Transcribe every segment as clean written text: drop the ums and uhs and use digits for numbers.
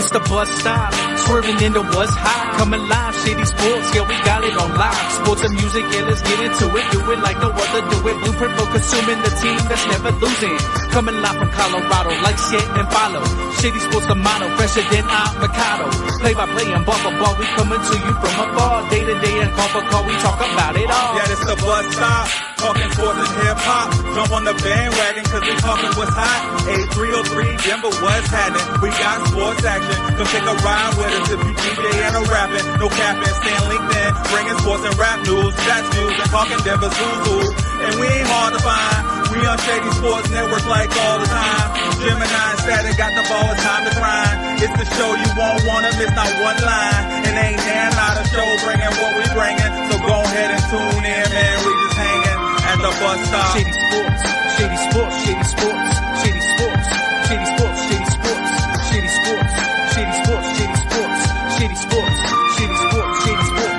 It's the bus stop, swerving into what's hot. Coming live, Shady Sports, yeah, we got it on live. Sports and music, yeah, let's get into it. Do it like no other, do it. Blueprint for consuming the team that's never losing. Coming live from Colorado, like shit and follow. Shady Sports, the motto, fresher than avocado. Play by play and ball for ball, we coming to you from afar. Day to day and call for call, we talk about it all. Yeah, this the bus stop, talking sports and hip hop. Jump on the bandwagon, cause we talking what's hot. 8303, Denver, what's happening? We got sports action, come take a ride with us. If you DJ and a rapping, no capping, stand LinkedIn, bringing sports and rap news, stats news, and talking Denver Zuzu. And we ain't hard to find, we on Shady Sports Network like all the time. Gemini and Statik got the ball, it's time to grind. It's the show you won't wanna miss, not one line. And ain't there not a show bringing what we bringing. So go ahead and tune in, man, we just hanging at the bus stop. Shady Sports, Shady Sports, Shady Sports, Shady Sports, Shady Sports, Shady Sports, Shady Sports, Shady Sports, Shady Sports, Shady Sports, Shady Sports, Shady Sports.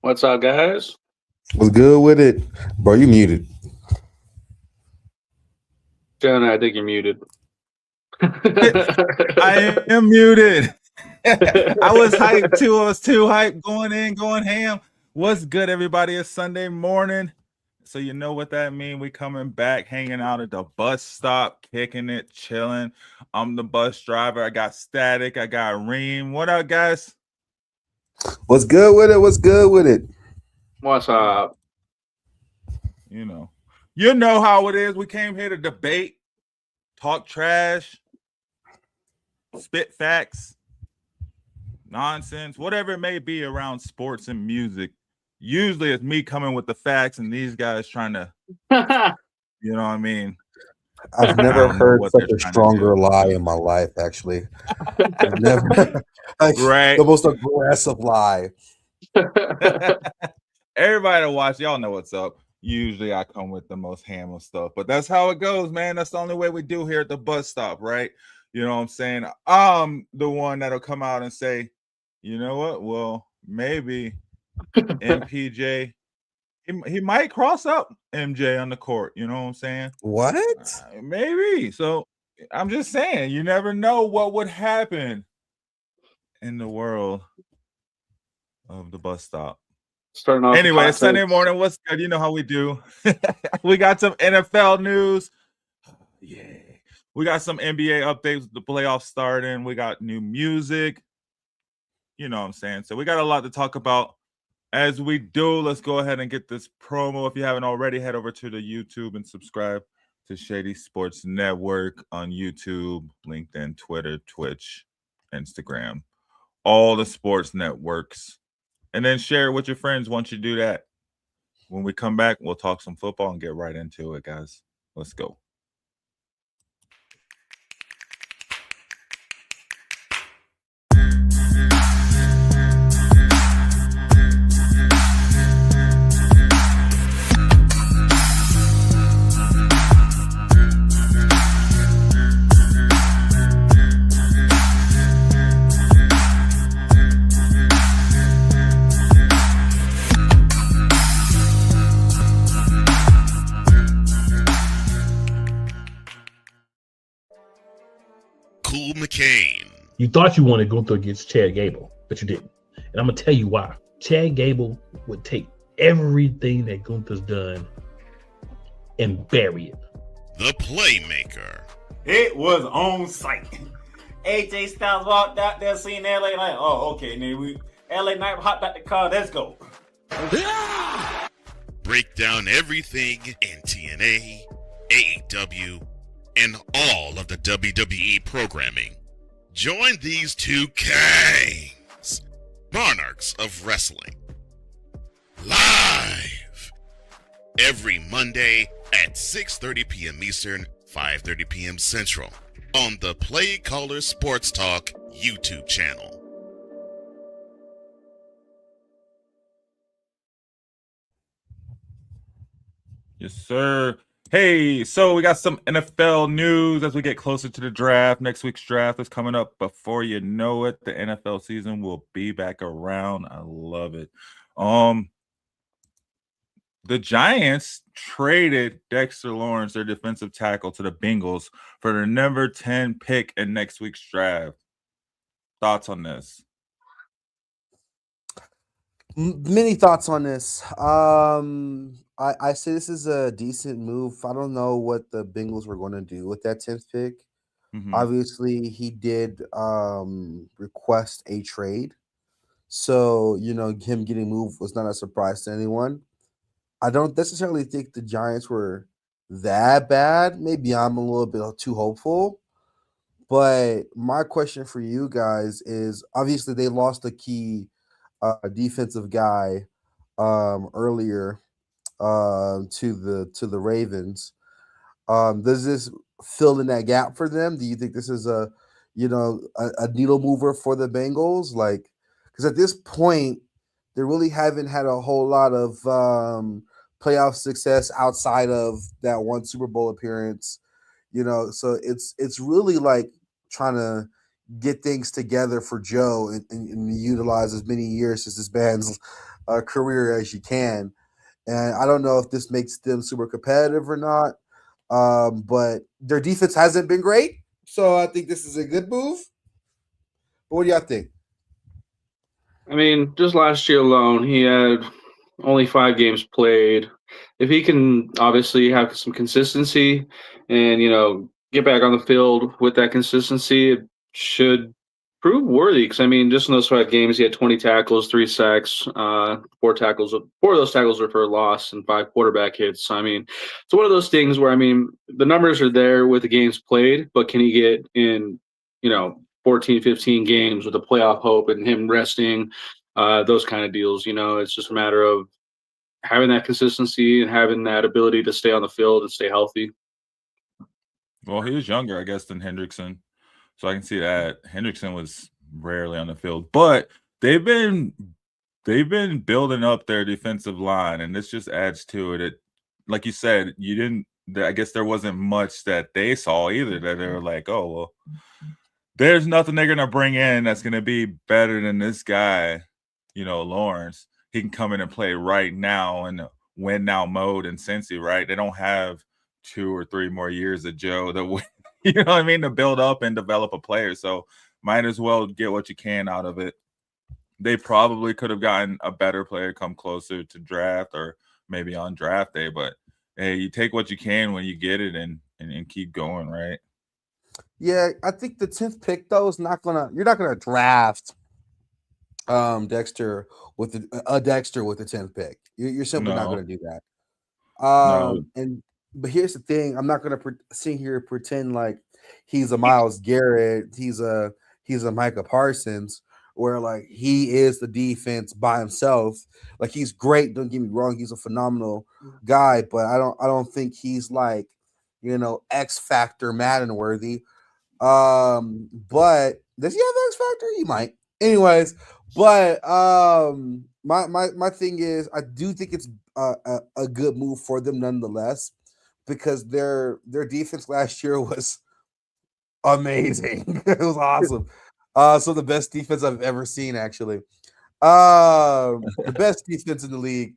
What's up, guys? What's good with it? Bro, you muted. John, I think you're muted. I am muted. I was hyped too. I was too hyped, going in, going ham. What's good, everybody? It's Sunday morning. So you know what that means. We coming back, hanging out at the bus stop, kicking it, chilling. I'm the bus driver. I got Statik. I got Reem. What up, guys? What's good with it? What's good with it? What's up? You know how it is. We came here to debate, talk trash, spit facts, nonsense, whatever it may be around sports and music. Usually it's me coming with the facts and these guys trying to, you know what I mean? I've never heard such a stronger lie in my life, actually. I've never, right. The most aggressive lie. Everybody that watch, y'all know what's up. Usually I come with the most ham of stuff, but that's how it goes, man. That's the only way we do here at the bus stop, right? You know what I'm saying? I'm the one that'll come out and say, you know what? Well, maybe MPJ, he might cross up MJ on the court. You know what I'm saying? What? Maybe. So I'm just saying, you never know what would happen in the world of the bus stop. Starting off anyway, it's Sunday morning. What's good? You know how we do. We got some NFL news. Yeah. We got some NBA updates. The playoffs starting. We got new music. You know what I'm saying? So we got a lot to talk about. As we do, let's go ahead and get this promo. If you haven't already, head over to the YouTube and subscribe to Shady Sports Network on YouTube, LinkedIn, Twitter, Twitch, Instagram, all the sports networks. And then share it with your friends once you do that. When we come back, we'll talk some football and get right into it, guys. Let's go. McCain. You thought you wanted Gunther against Chad Gable, but you didn't. And I'm going to tell you why. Chad Gable would take everything that Gunther's done and bury it. The Playmaker. It was on site. AJ Styles walked out there, seen LA Knight. Oh, okay. And then LA Knight hopped out the car. Let's go. Break down everything in TNA, AEW, and all of the WWE programming. Join these two kings, monarchs of wrestling, live every Monday at 6:30 p.m. Eastern, 5:30 p.m. Central on the Play Caller Sports Talk YouTube channel. Yes, sir. Hey, so we got some NFL news as we get closer to the draft. Next week's draft is coming up. Before you know it, the NFL season will be back around. I love it. The Giants traded Dexter Lawrence, their defensive tackle, to the Bengals for their number 10 pick in next week's draft. Thoughts on this? Many thoughts on this. I say this is a decent move. I don't know what the Bengals were going to do with that 10th pick. Mhm. Obviously, he did request a trade. So, him getting moved was not a surprise to anyone. I don't necessarily think the Giants were that bad. Maybe I'm a little bit too hopeful. But my question for you guys is, obviously they lost a key defensive guy earlier to the Ravens. Does this fill in that gap for them? Do you think this is a needle mover for the Bengals? Like, because at this point, they really haven't had a whole lot of playoff success outside of that one Super Bowl appearance. So it's really like trying to get things together for Joe and utilize as many years as this band's career as you can. And I don't know if this makes them super competitive or not, but their defense hasn't been great. So I think this is a good move. But what do y'all think? I mean, just last year alone, he had only 5 games played. If he can obviously have some consistency and, get back on the field with that consistency, it should prove worthy. Because, I mean, just in those 5 games, he had 20 tackles, 3 sacks, 4 tackles. 4 of those tackles were for a loss and 5 quarterback hits. So, I mean, it's one of those things where, I mean, the numbers are there with the games played, but can he get in, 14, 15 games with a playoff hope and him resting, those kind of deals? It's just a matter of having that consistency and having that ability to stay on the field and stay healthy. Well, he was younger, I guess, than Hendrickson. So I can see that. Hendrickson was rarely on the field. But they've been building up their defensive line, and this just adds to it. Like you said, I guess there wasn't much that they saw either that they were like, oh, well, there's nothing they're going to bring in that's going to be better than this guy, Lawrence. He can come in and play right now in win now mode in Cincy, right? They don't have 2 or 3 more years of Joe to build up and develop a player. So might as well get what you can out of it. They probably could have gotten a better player come closer to draft or maybe on draft day, but hey, you take what you can when you get it and keep going, right? Yeah, I think the 10th pick though is you're not gonna draft Dexter with the 10th pick. You're simply not gonna do that. No. But here's the thing: I'm not gonna sit here and pretend like he's a Myles Garrett, he's a Micah Parsons, where like he is the defense by himself. Like he's great. Don't get me wrong; he's a phenomenal guy, but I don't think he's like X Factor Madden worthy. But does he have X Factor? He might. Anyways, but my thing is, I do think it's a good move for them nonetheless, because their defense last year was amazing. It was awesome. So the best defense I've ever seen, actually. The best defense in the league.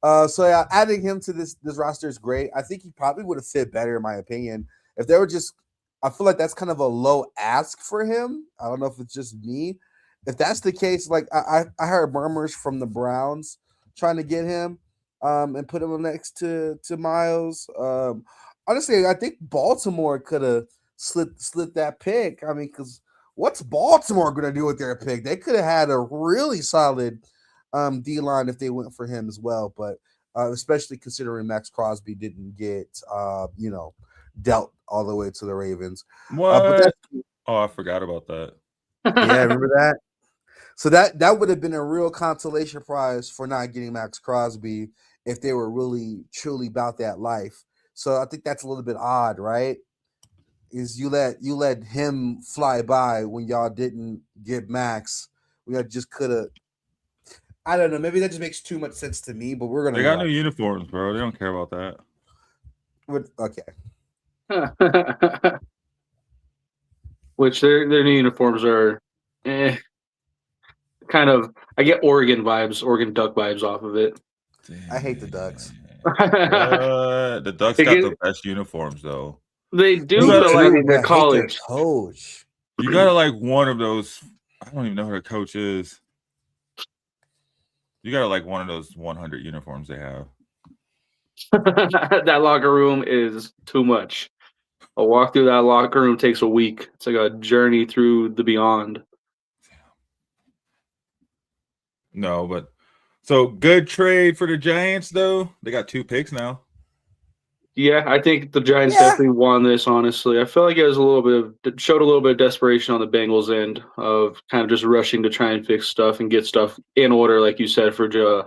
So yeah, adding him to this roster is great. I think he probably would have fit better, in my opinion, if they were just. I feel like that's kind of a low ask for him. I don't know if it's just me. If that's the case, like I heard murmurs from the Browns trying to get him and put him next to Miles. Honestly, I think Baltimore could have slit that pick. I mean, because what's Baltimore going to do with their pick? They could have had a really solid D-line if they went for him as well. But especially considering Max Crosby didn't get, dealt all the way to the Ravens. What? I forgot about that. Yeah, remember that? So that would have been a real consolation prize for not getting Max Crosby if they were really truly about that life. So I think that's a little bit odd, right? Is you let him fly by when y'all didn't get Max. We just could have. I don't know. Maybe that just makes too much sense to me. But we're gonna. They got new uniforms, bro. They don't care about that. Okay. Which their new uniforms are kind of. I get Oregon Duck vibes off of it. I hate the Ducks. The Ducks got the best uniforms though. They do, but like their college coach. You gotta like one of those. I don't even know who the coach is. You gotta like one of those 100 uniforms they have. That locker room is too much. A walk through that locker room takes a week. It's like a journey through the beyond. No, but so good trade for the Giants though. They got 2 picks now. Yeah, I think the Giants definitely won this. Honestly, I feel like it was showed a little bit of desperation on the Bengals' end of kind of just rushing to try and fix stuff and get stuff in order, like you said, for Joe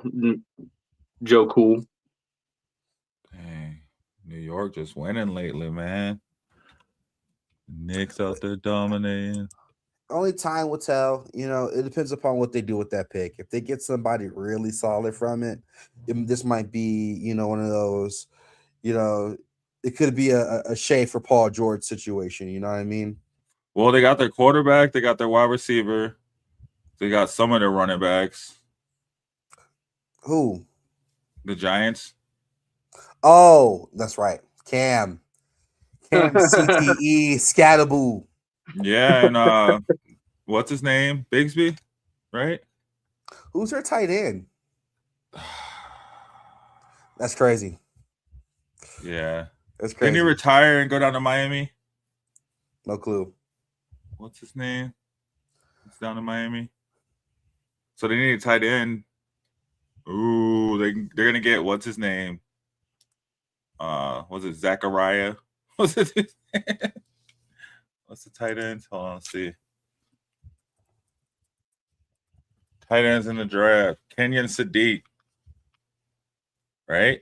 Cool. Dang, New York just winning lately, man. Knicks out there dominating. Only time will tell. You know, it depends upon what they do with that pick. If they get somebody really solid from it, this might be, you know, one of those. You know, it could be a Shea for Paul George situation. You know what I mean? Well, they got their quarterback. They got their wide receiver. They got some of their running backs. Who? The Giants. Oh, that's right. Cam CTE Scattaboo. Yeah, and what's his name? Bigsby, right? Who's their tight end? That's crazy. Yeah. That's crazy. Didn't he retire and go down to Miami? No clue. What's his name? It's down to Miami. So they need a tight end. Ooh, they're gonna get what's his name? Was it Zachariah? What's his name? What's the tight end? Hold on, let's see. Tight ends in the draft. Kenyon Sadiq. Right?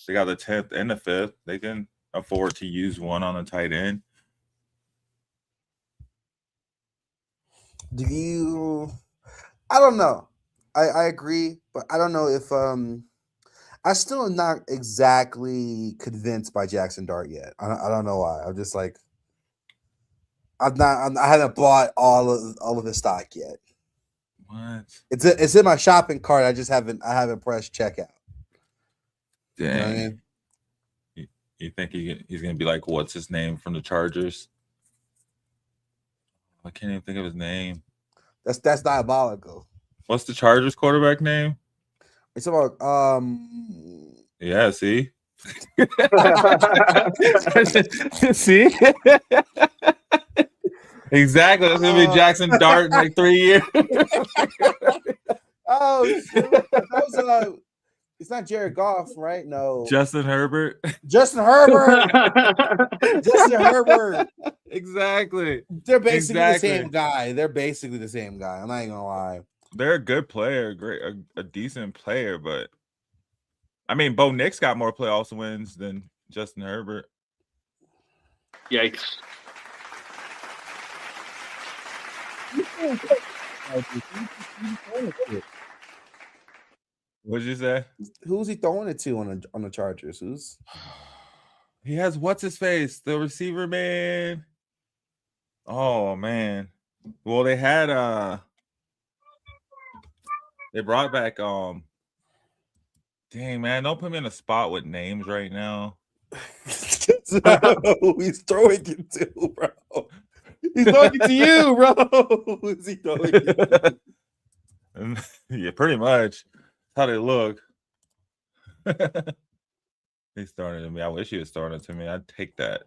They got the 10th and the 5th. They can afford to use one on the tight end. I don't know. I agree, but I don't know if I still am not exactly convinced by Jackson Dart yet. I don't know why. I'm just like I haven't bought all of the stock yet. What? It's in my shopping cart. I haven't pressed checkout. Dang. You know what I mean? You think he's gonna be like what's his name from the Chargers? I can't even think of his name. That's diabolical. What's the Chargers quarterback name? It's about Yeah, see? See? Exactly. That's gonna be Jackson Dart in like 3 years. Oh, shoot. That was it's not Jared Goff, right? No. Justin Herbert. Justin Herbert. Justin Herbert. Exactly. They're basically the same guy. They're basically the same guy. I'm not even gonna lie. They're a good player, a decent player, but I mean, Bo Nix got more playoffs wins than Justin Herbert. Yikes. What'd you say? Who's he throwing it to on the Chargers? Who's he has what's his face? The receiver man. Oh man. Well, they had they brought back dang man, don't put me in a spot with names right now. who he's throwing it to, bro. He's throwing it to you, bro. Who's he throwing it to? Yeah, pretty much. That's how they look. He's throwing it to me. I wish he was throwing it to me. I'd take that.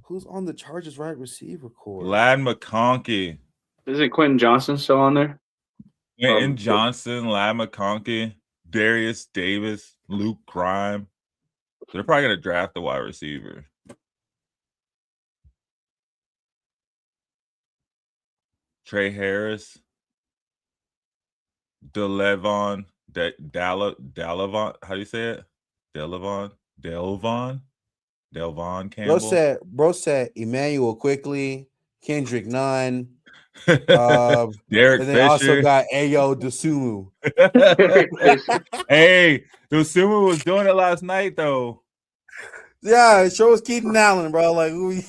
Who's on the Chargers right receiver core? Lad McConkey. Isn't Quentin Johnson still on there? Quentin Johnson, Lad McConkey, Darius Davis, Luke Grime. They're probably going to draft the wide receiver. Trey Harris. Delevon. How do you say it? Delvon Campbell. Bro said Emmanuel Quickly, Kendrick Nunn, Derek and they Fisher. also got Ayo Dosunmu. Hey, Dosunmu was doing it last night though. Yeah, it shows Keaton Allen, bro. Like, who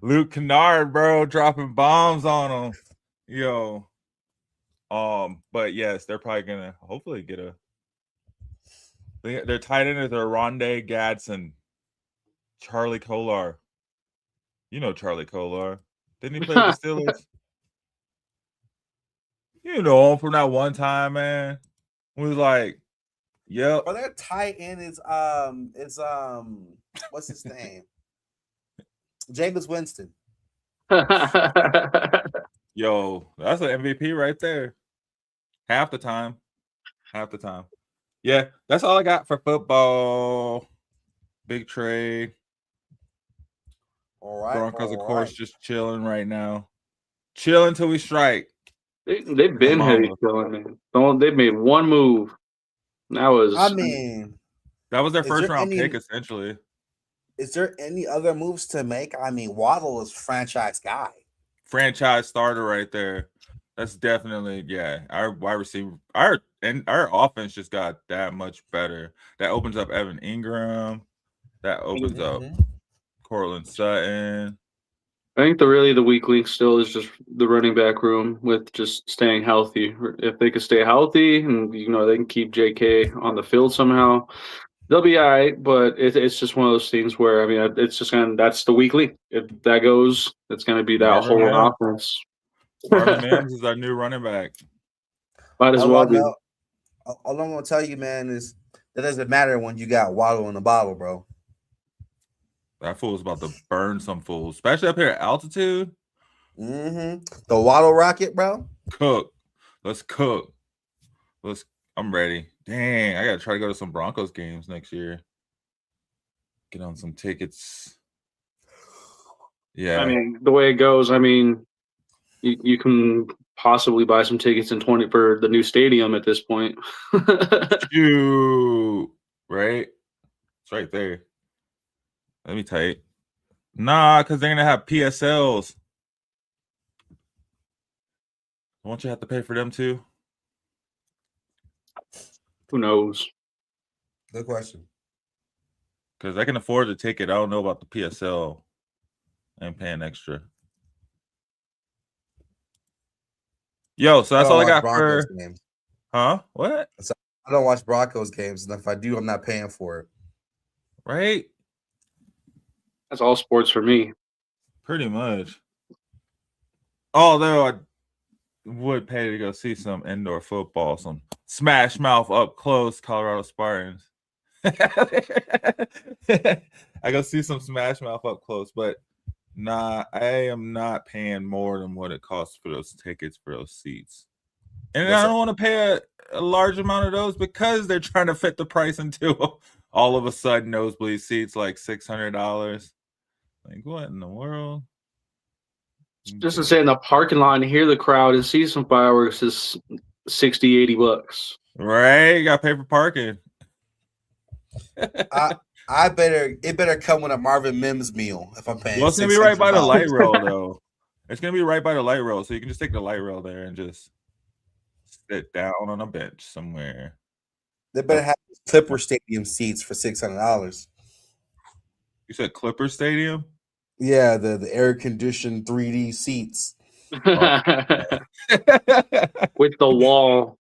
Luke Kennard, bro, dropping bombs on him. Yo. But yes, they're probably gonna hopefully get their tight end is Rondé Gadsden, Charlie Kolar. You know Charlie Kolar. Didn't he play with the Steelers? You know him from that one time, man. We was like, yep. Oh, their tight end is what's his name? Jameis Winston. Yo, that's an MVP right there. Half the time. Yeah, that's all I got for football. Big trade. All right. Broncos, of course, just chilling right now. Chill until we strike. They've been heavy chilling, man. They've made one move. That was their first round pick, essentially. Is there any other moves to make? I mean, Waddle is franchise guy. Franchise starter right there. That's definitely, yeah. Our wide receiver, our offense just got that much better. That opens up Evan Ingram. That opens up Cortland Sutton. I think the weak link still is just the running back room with just staying healthy. If they could stay healthy and they can keep JK on the field somehow, they'll be all right. But it's just one of those things where it's just that's the weak link. If that goes, it's gonna be that whole offense. Marvin Mims is our new running back. Might as well be. All I'm gonna tell you, man, is that doesn't matter when you got Waddle in the bottle, bro. That fool's about to burn some fools, especially up here at altitude. The Waddle rocket, bro. Let's cook. I'm ready. Dang, I gotta try to go to some Broncos games next year. Get on some tickets. Yeah. I mean, the way it goes, you can possibly buy some tickets in 20 for the new stadium at this point. Shoot. Right? It's right there. Let me tell you. Nah, because they're going to have PSLs. Won't you have to pay for them too? Who knows? Good question. Because I can afford the ticket. I don't know about the PSL. I'm paying extra. Yo, so that's all I got for games. Huh? What? I don't watch Broncos games, and if I do, I'm not paying for it. Right? That's all sports for me. Pretty much. Although I would pay to go see some indoor football, some smash mouth up close Colorado Spartans. I go see some smash mouth up close, but nah, I am not paying more than what it costs for those tickets for those seats. And I don't want to pay a large amount of those because they're trying to fit the price into all of a sudden nosebleed seats like $600. Like, what in the world? Just to sit in the parking lot and hear the crowd and see some fireworks is $60-$80. Right? You got to pay for parking. It better come with a Marvin Mims meal if I'm paying. Well, it's gonna be right by the light rail though. It's gonna be right by the light rail, so you can just take the light rail there and just sit down on a bench somewhere. They better have Clipper Stadium seats for $600. You said Clipper Stadium? Yeah, the air conditioned 3D seats with the wall.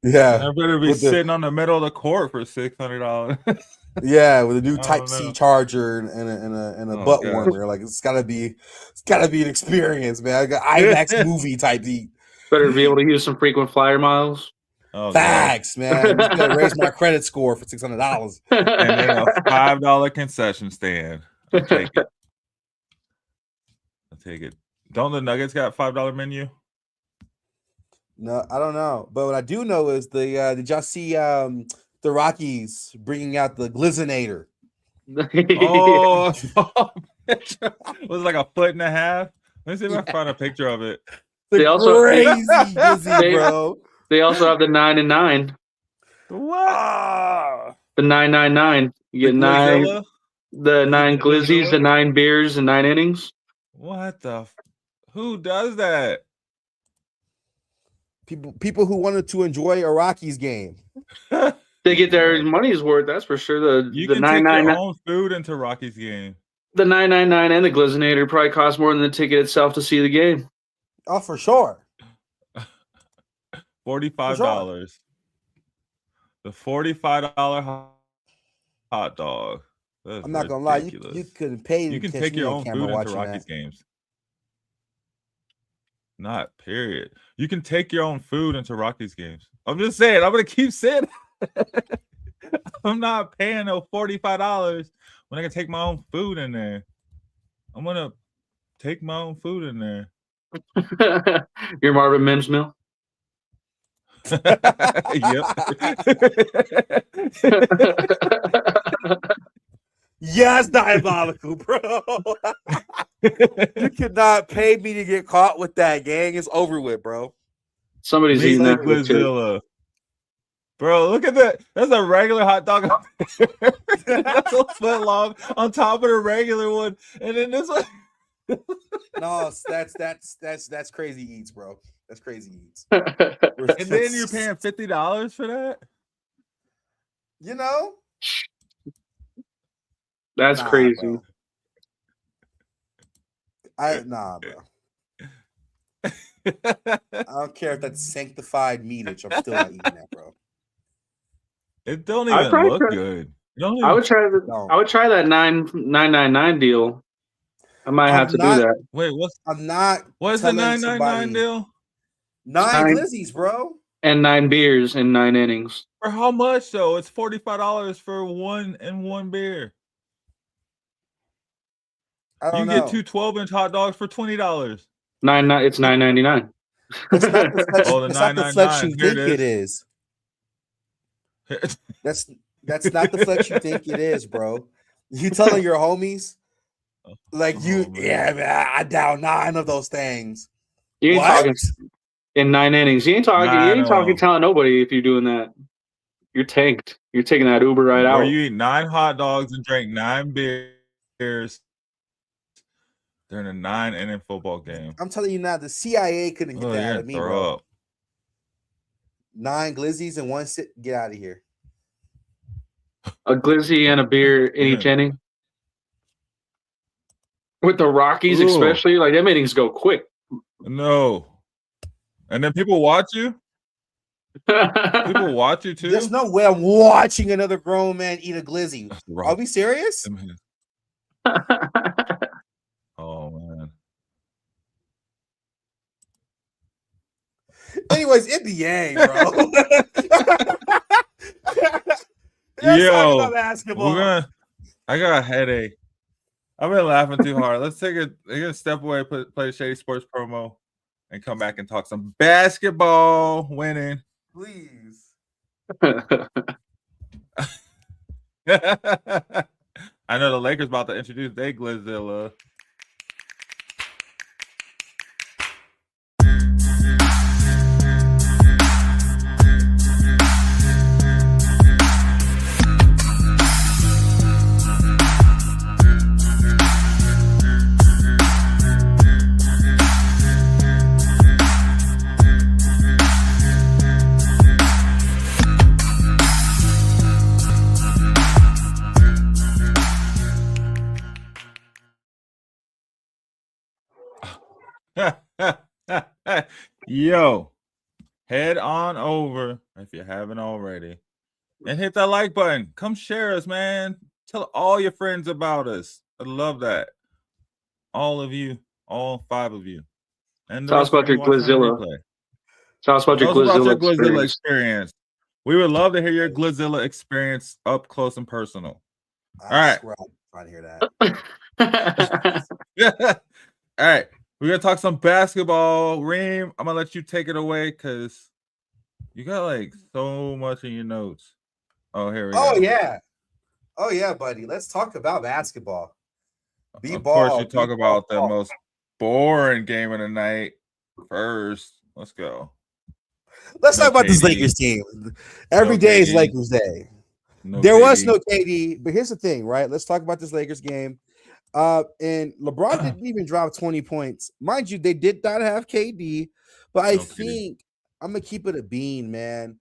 Yeah, I better be sitting on the middle of the court for $600. Yeah, with a new Type C charger and a butt warmer. Like it's gotta be an experience, man. I got IMAX movie type seat. Better be able to use some frequent flyer miles. Facts, man. I'm just gonna raise my credit score for $600. And then a $5 concession stand. I'll take it. Don't the Nuggets got $5 menu? No, I don't know. But what I do know is did y'all see the Rockies bringing out the Glizzinator? Oh, it was like a foot and a half. Let me see if I can find a picture of it. They also crazy Glizzy, bro. They also have the 9 and 9. What? The 999. You get the 9 glizzies, the 9 beers, and 9 innings. What the? Who does that? People who wanted to enjoy a Rockies game. They get their money's worth. That's for sure. You The can take your 999, own food into Rockies game. the 999, and the Glizzinator probably cost more than the ticket itself to see the game. Oh, for sure. $45. The $45 hot dog. I'm not gonna lie, you couldn't pay. You can take your own food into Rockies games. Not period. You can take your own food into Rockies games. I'm just saying. I'm gonna keep saying. I'm not paying no $45 when I can take my own food in there. I'm gonna take my own food in there. Your Marvin Mims meal. Yep. Yeah, it's diabolical, bro. You cannot pay me to get caught with that, gang. It's over with, bro. Somebody's eating that. Godzilla. Bro, look at that. That's a regular hot dog. That's a foot long on top of the regular one. And then this one. No, that's crazy eats, bro. That's crazy eats. And then you're paying $50 for that? You know? That's crazy. Bro. Bro. I don't care if that's sanctified meatage. I'm still not eating that, bro. It don't even look good. I would try that 999 deal. I might have to do that. Wait, what's the 999 deal? 9 glizzies, bro. And 9 beers in 9 innings. For how much though? It's $45 for one beer. I don't know. Get 2 12-inch hot dogs for $20. It's $9.99. It's not the flex, Oh, the it's not the flex you think it is. That's not the flex you think it is, bro. You telling your homies, like man, I down 9 of those things. You ain't talking in 9 innings. You ain't talking telling nobody if you're doing that. You're tanked. You're taking that Uber right out. Or you eat 9 hot dogs and drink 9 beers during a 9-inning football game. I'm telling you now, the CIA couldn't get that out of me, bro. Up. 9 glizzies and 1 sit. Get out of here. A glizzy and a beer in each inning. With the Rockies, especially, like them innings go quick. No. And then people watch you? People watch you too? There's no way I'm watching another grown man eat a glizzy. Are we serious? Oh, man. Anyways, NBA, bro. Yo, basketball. I got a headache. I've been laughing too hard. Let's take a step away, play the Shady Sports promo, and come back and talk some basketball winning. Please. I know the Lakers about to introduce their Glizzilla. Yo, head on over if you haven't already and hit that like button. Come share us, man. Tell all your friends about us. I love that. All of you, all 5 of you. And tell us about your Glizzilla. Tell us about your Glizzilla experience. We would love to hear your Glizzilla experience up close and personal. All right. I'm trying to hear that. All right. We're going to talk some basketball. Reem, I'm going to let you take it away because you got like so much in your notes. Oh, here we go. Oh, yeah, buddy. Let's talk about basketball. Of course, you talk about the most boring game of the night first. Let's go. Let's talk about this Lakers team. Every day is Lakers Day. There was no KD, but here's the thing, right? Let's talk about this Lakers game. And LeBron didn't even drop 20 points. Mind you, they did not have KD, but I think I'm gonna keep it a bean, man.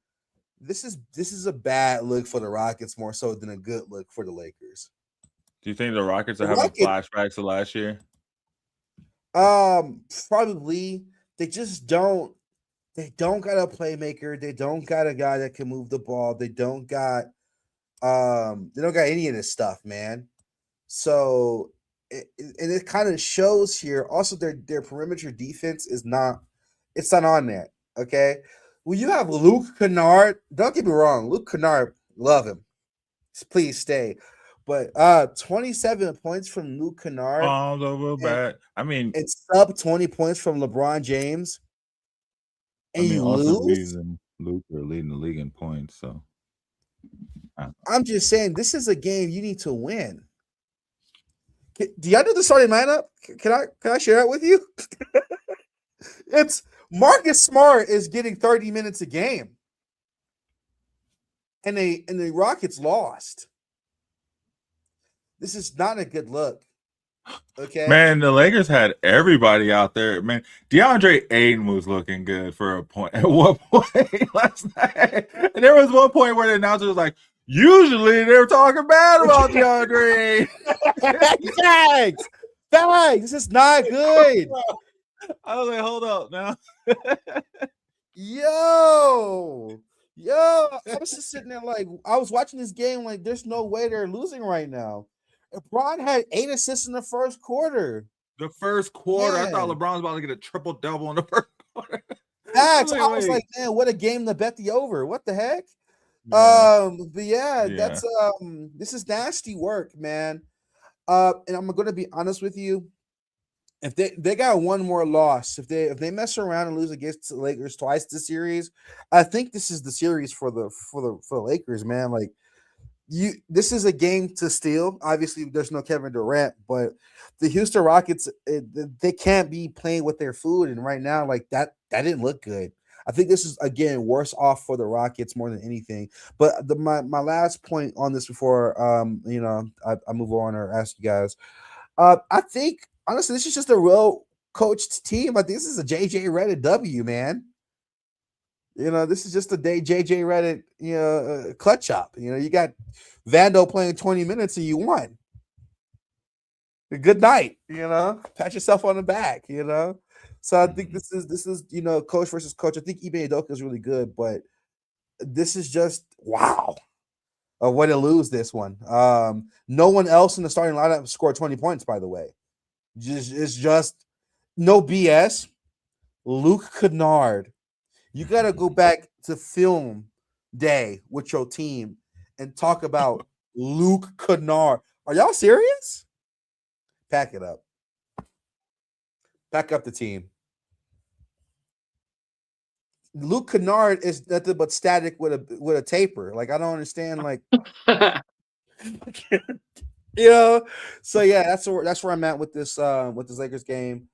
This is a bad look for the Rockets more so than a good look for the Lakers. Do you think the Rockets are having flashbacks of last year? Probably. They just don't. They don't got a playmaker. They don't got a guy that can move the ball. They don't got any of this stuff, man. So it kind of shows here. Also, their perimeter defense is not. It's not on that. Okay. Well, you have Luke Kennard. Don't get me wrong. Luke Kennard, love him. Please stay. But 27 points from Luke Kennard. Oh, a little bad. I mean, it's sub 20 points from LeBron James. And you lose. Luke are leading the league in points. So I'm just saying, this is a game you need to win. Do y'all do the starting lineup? Can I share it with you? It's Marcus Smart is getting 30 minutes a game, and the Rockets lost. This is not a good look. Okay, man, the Lakers had everybody out there. Man, DeAndre Ayton was looking good for a point. At one point last night, and there was one point where the announcer was like, "Usually they're talking bad about DeAndre Ayton." Thanks. This is not good. I was like, hold up now. Yo, I was just sitting there like, I was watching this game like, there's no way they're losing right now. LeBron had 8 assists in the first quarter. I thought LeBron was about to get a triple-double in the first quarter. I was like, man, what a game to bet the over. What the heck? Yeah. But yeah, that's this is nasty work, man. And I'm gonna be honest with you. If they got one more loss, if they mess around and lose against the Lakers twice this series, I think this is the series for the Lakers, man. Like this is a game to steal. Obviously, there's no Kevin Durant, but the Houston Rockets, they can't be playing with their food, and right now, like that didn't look good. I think this is again worse off for the Rockets more than anything. But my last point on this before I move on or ask you guys, I think. Honestly, this is just a real coached team. I think this is a JJ Redick W, man. This is just a day JJ Redick, clutch up. You got Vando playing 20 minutes and you won. Good night, pat yourself on the back, So I think this is coach versus coach. I think Ime Udoka is really good, but this is just wow. A way to lose this one. No one else in the starting lineup scored 20 points, by the way. It's just no BS. Luke Kennard, you got to go back to film day with your team and talk about Luke Kennard. Are y'all serious? Pack it up. Pack up the team. Luke Kennard is nothing but static with a taper. Like I don't understand. Like. So yeah, that's where I'm at with this Lakers game.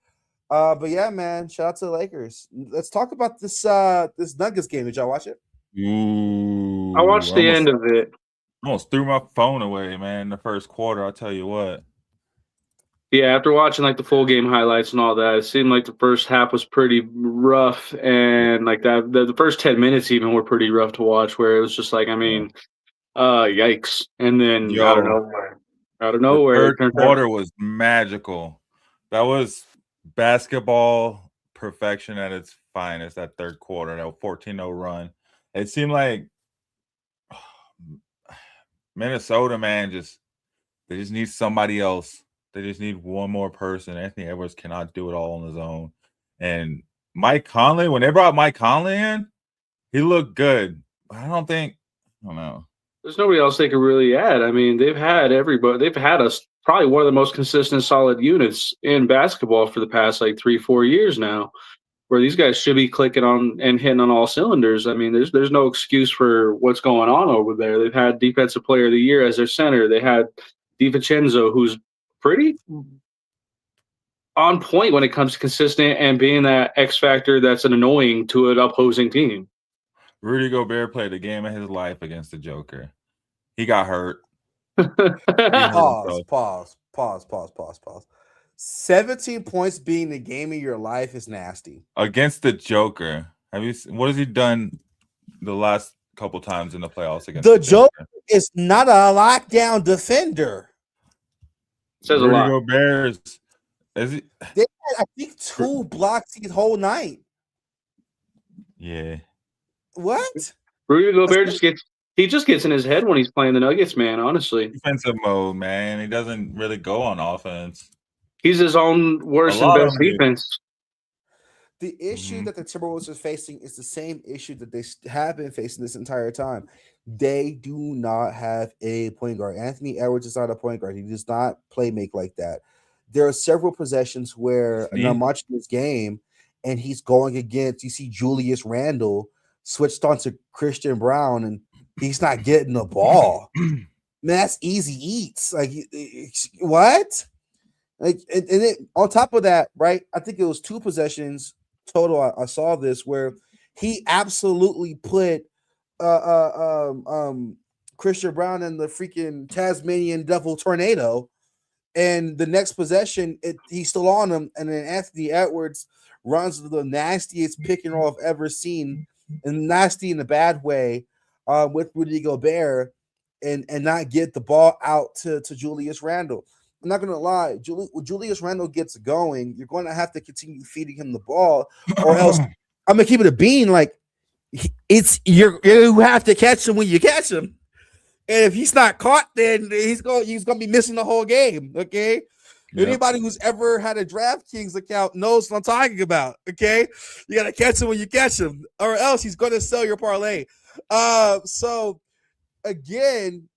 But yeah, man, shout out to the Lakers. Let's talk about this Nuggets game. Did y'all watch it? Ooh, I watched the end of it. Almost threw my phone away, man, in the first quarter. I'll tell you what. Yeah, after watching like the full game highlights and all that, it seemed like the first half was pretty rough, and like that the first 10 minutes even were pretty rough to watch. Where it was just like, I mean, yikes! And then out of nowhere, the third quarter was magical. That was basketball perfection at its finest. That third quarter, that 14-0 run. It seemed like Minnesota, man, they just need somebody else. They just need one more person. Anthony Edwards cannot do it all on his own. And Mike Conley, when they brought Mike Conley in, he looked good. I don't know. There's nobody else they could really add. I mean, they've had everybody. They've had us probably one of the most consistent, solid units in basketball for the past like 3-4 years now, where these guys should be clicking on and hitting on all cylinders. I mean, there's no excuse for what's going on over there. They've had Defensive Player of the Year as their center. They had DiVincenzo, who's pretty on point when it comes to consistent and being that X factor that's an annoying to an opposing team. Rudy Gobert played the game of his life against the Joker. He got hurt. Pause. 17 points being the game of your life is nasty. Against the Joker. Have you? What has he done the last couple times in the playoffs against the Joker? Is not a lockdown defender. Says a lot. Gobert is he? They had, I think, 2 blocks the whole night. Yeah. What? Rudy Gobert just gets in his head when he's playing the Nuggets, man. Honestly, Defensive mode, man. He doesn't really go on offense. He's his own worst and best defense. The issue that the Timberwolves are facing is the same issue that they have been facing this entire time. They do not have a point guard. Anthony Edwards is not a point guard. He does not play make like that. There are several possessions where I'm watching this game and he's going against, you see Julius Randle switched on to Christian Brown and he's not getting the ball. Man, that's easy eats. Like, what? Like, and on top of that, right? I think it was 2 possessions total. I saw this where he absolutely put Christian Brown in the freaking Tasmanian Devil tornado, and the next possession he's still on him, and then Anthony Edwards runs the nastiest pick and roll I've ever seen, and nasty in a bad way, with Rudy Gobert, and not get the ball out to Julius Randle. I'm not gonna lie, when Julius Randle gets going, you're going to have to continue feeding him the ball, or else I'm gonna keep it a bean. Like, you have to catch him when you catch him, and if he's not caught, then he's gonna be missing the whole game. Okay, anybody who's ever had a DraftKings account knows what I'm talking about. Okay, you gotta catch him when you catch him, or else he's gonna sell your parlay. So again,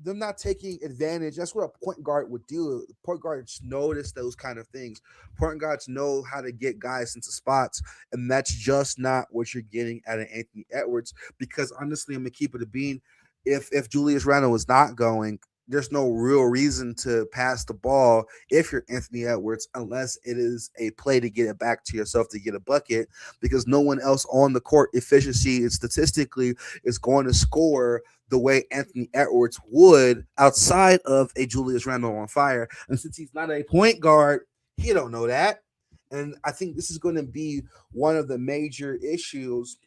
them not taking advantage. That's what a point guard would do. Point guards notice those kind of things. Point guards know how to get guys into spots, and that's just not what you're getting at an Anthony Edwards. Because honestly, I'm gonna keep it a bean. If Julius Randle is not going, there's no real reason to pass the ball if you're Anthony Edwards, unless it is a play to get it back to yourself to get a bucket, because no one else on the court efficiency and statistically is going to score the way Anthony Edwards would outside of a Julius Randle on fire. And since he's not a point guard, he don't know that. And I think this is going to be one of the major issues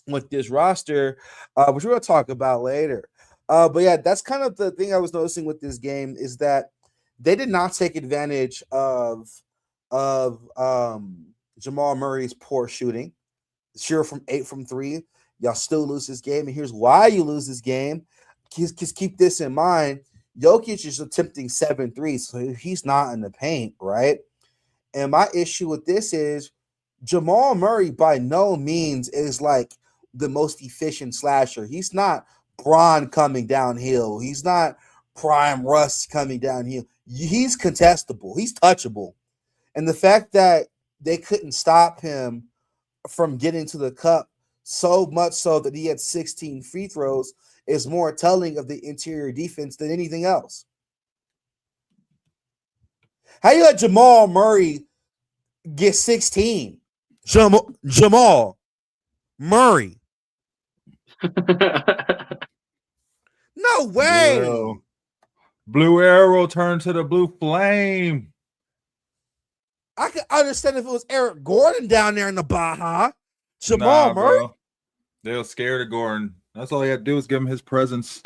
with this roster, which we're going to talk about later. But yeah, that's kind of the thing I was noticing with this game, is that they did not take advantage of Jamal Murray's poor shooting. 0 from 8 from 3. Y'all still lose this game, and here's why you lose this game. Just keep this in mind. Jokic is attempting 7 threes, so he's not in the paint, right? And my issue with this is Jamal Murray by no means is like the most efficient slasher. He's not Bron coming downhill. He's not prime Russ coming downhill. He's contestable. He's touchable. And the fact that they couldn't stop him from getting to the cup, so much so that he had 16 free throws, is more telling of the interior defense than anything else. How you let Jamal Murray get 16? Jamal Murray. No way. Yo. Blue arrow turned to the blue flame. I could understand if it was Eric Gordon down there in the Baja. Jamal Murray. Bro. They were scared of Gordon. That's all he had to do was give him his presence.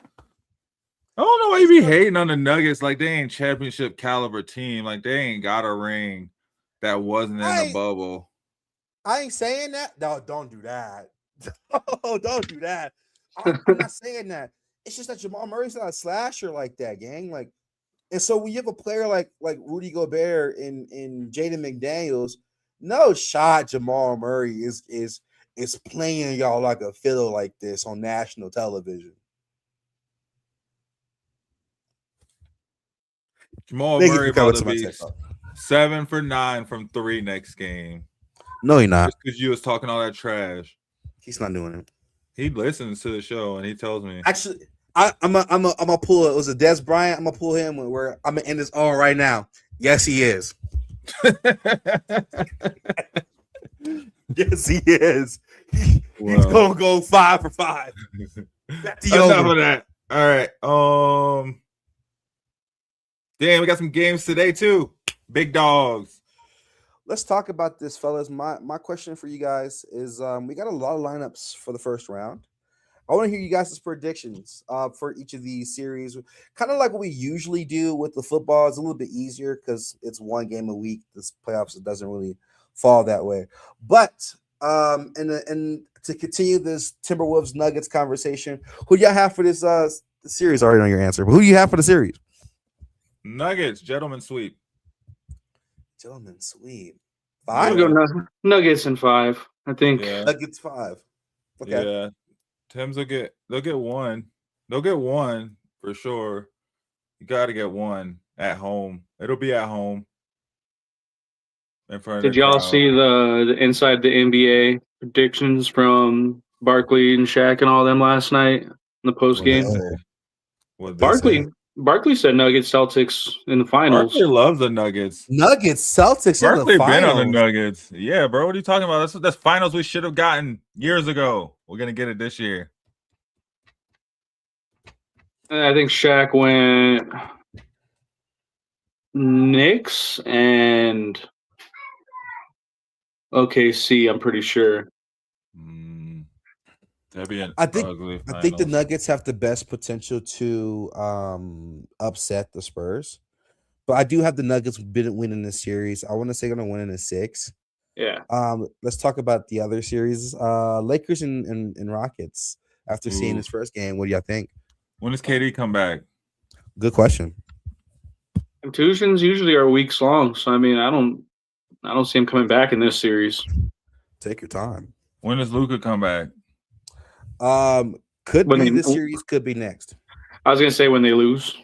I don't know why you be hating on the Nuggets. Like, they ain't championship caliber team. Like, they ain't got a ring that wasn't in the bubble. I ain't saying that. No, don't do that. Oh, don't do that. I'm not saying that. It's just that Jamal Murray's not a slasher like that, gang. Like, and so when you have a player like Rudy Gobert and Jaden McDaniels, no shot Jamal Murray is playing y'all like a fiddle like this on national television. Jamal Murray about to be 7 for 9 from 3 next game. No, he's not. Just because you was talking all that trash. He's not doing it. He listens to the show and he tells me. Actually, I'm gonna pull it. Was it Des Bryant? I'm gonna pull him where I'm gonna end this all right now. Yes, he is. Yes, he is. He's gonna go 5 for 5. That's the Enough of that. All right. Damn, we got some games today too. Big dogs. Let's talk about this, fellas. My question for you guys is we got a lot of lineups for the first round. I want to hear you guys' predictions for each of these series. Kind of like what we usually do with the football. It's a little bit easier because it's one game a week. This playoffs, it doesn't really fall that way. But and to continue this Timberwolves Nuggets conversation, who do y'all have for this series? I already know your answer, but who do you have for the series? Nuggets, gentlemen sweep. Gentlemen sweep. I'm 5? going Nuggets in 5. I think. Yeah. Nuggets 5. Okay. Yeah. Tims they'll get one. They'll get one for sure. You got to get one at home. It'll be at home. In front of Did the y'all crowd. see the inside the NBA predictions from Barkley and Shaq and all them last night in the post game? What they say? Barkley said Nuggets Celtics in the finals. Barkley loves the Nuggets. Nuggets Celtics in the Barkley been finals. on the Nuggets. Yeah, bro. What are you talking about? That's finals we should have gotten years ago. We're gonna get it this year. And I think Shaq went Knicks and OKC. I'm pretty sure. That'd be an I think ugly I think the finals. Nuggets have the best potential to upset the Spurs, but I do have the Nuggets winning this series. I want to say going to win in a 6. Yeah. Let's talk about the other series. Lakers and Rockets. After seeing Ooh. this first game, what do y'all think? When does KD come back? Good question. Contusions usually are weeks long, so I mean, I don't see him coming back in this series. Take your time. When does Luka come back? Could When be they- this series, could be next. I was gonna say when they lose.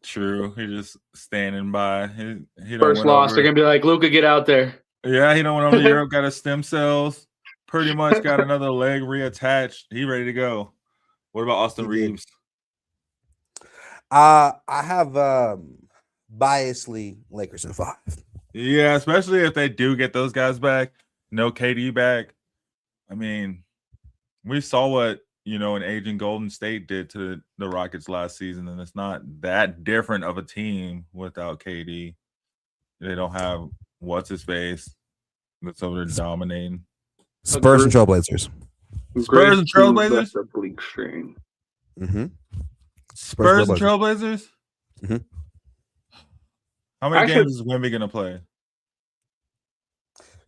True. He just standing by. He don't First went loss, over- they're gonna be like, Luka, get out there. Yeah, he don't went over to Europe. Got his stem cells. Pretty much got another leg reattached. He ready to go. What about Austin He did. Reeves? I have biasly Lakers in 5. Yeah, especially if they do get those guys back. No KD back. I mean, we saw what an aging Golden State did to the Rockets last season, and it's not that different of a team without KD. They don't have what's his face that's over there dominating. Spurs and Trailblazers. Spurs and Trailblazers? The bleak string. Mm-hmm. Spurs and Trailblazers? Mhm. How many Actually- games is Wemby going to play?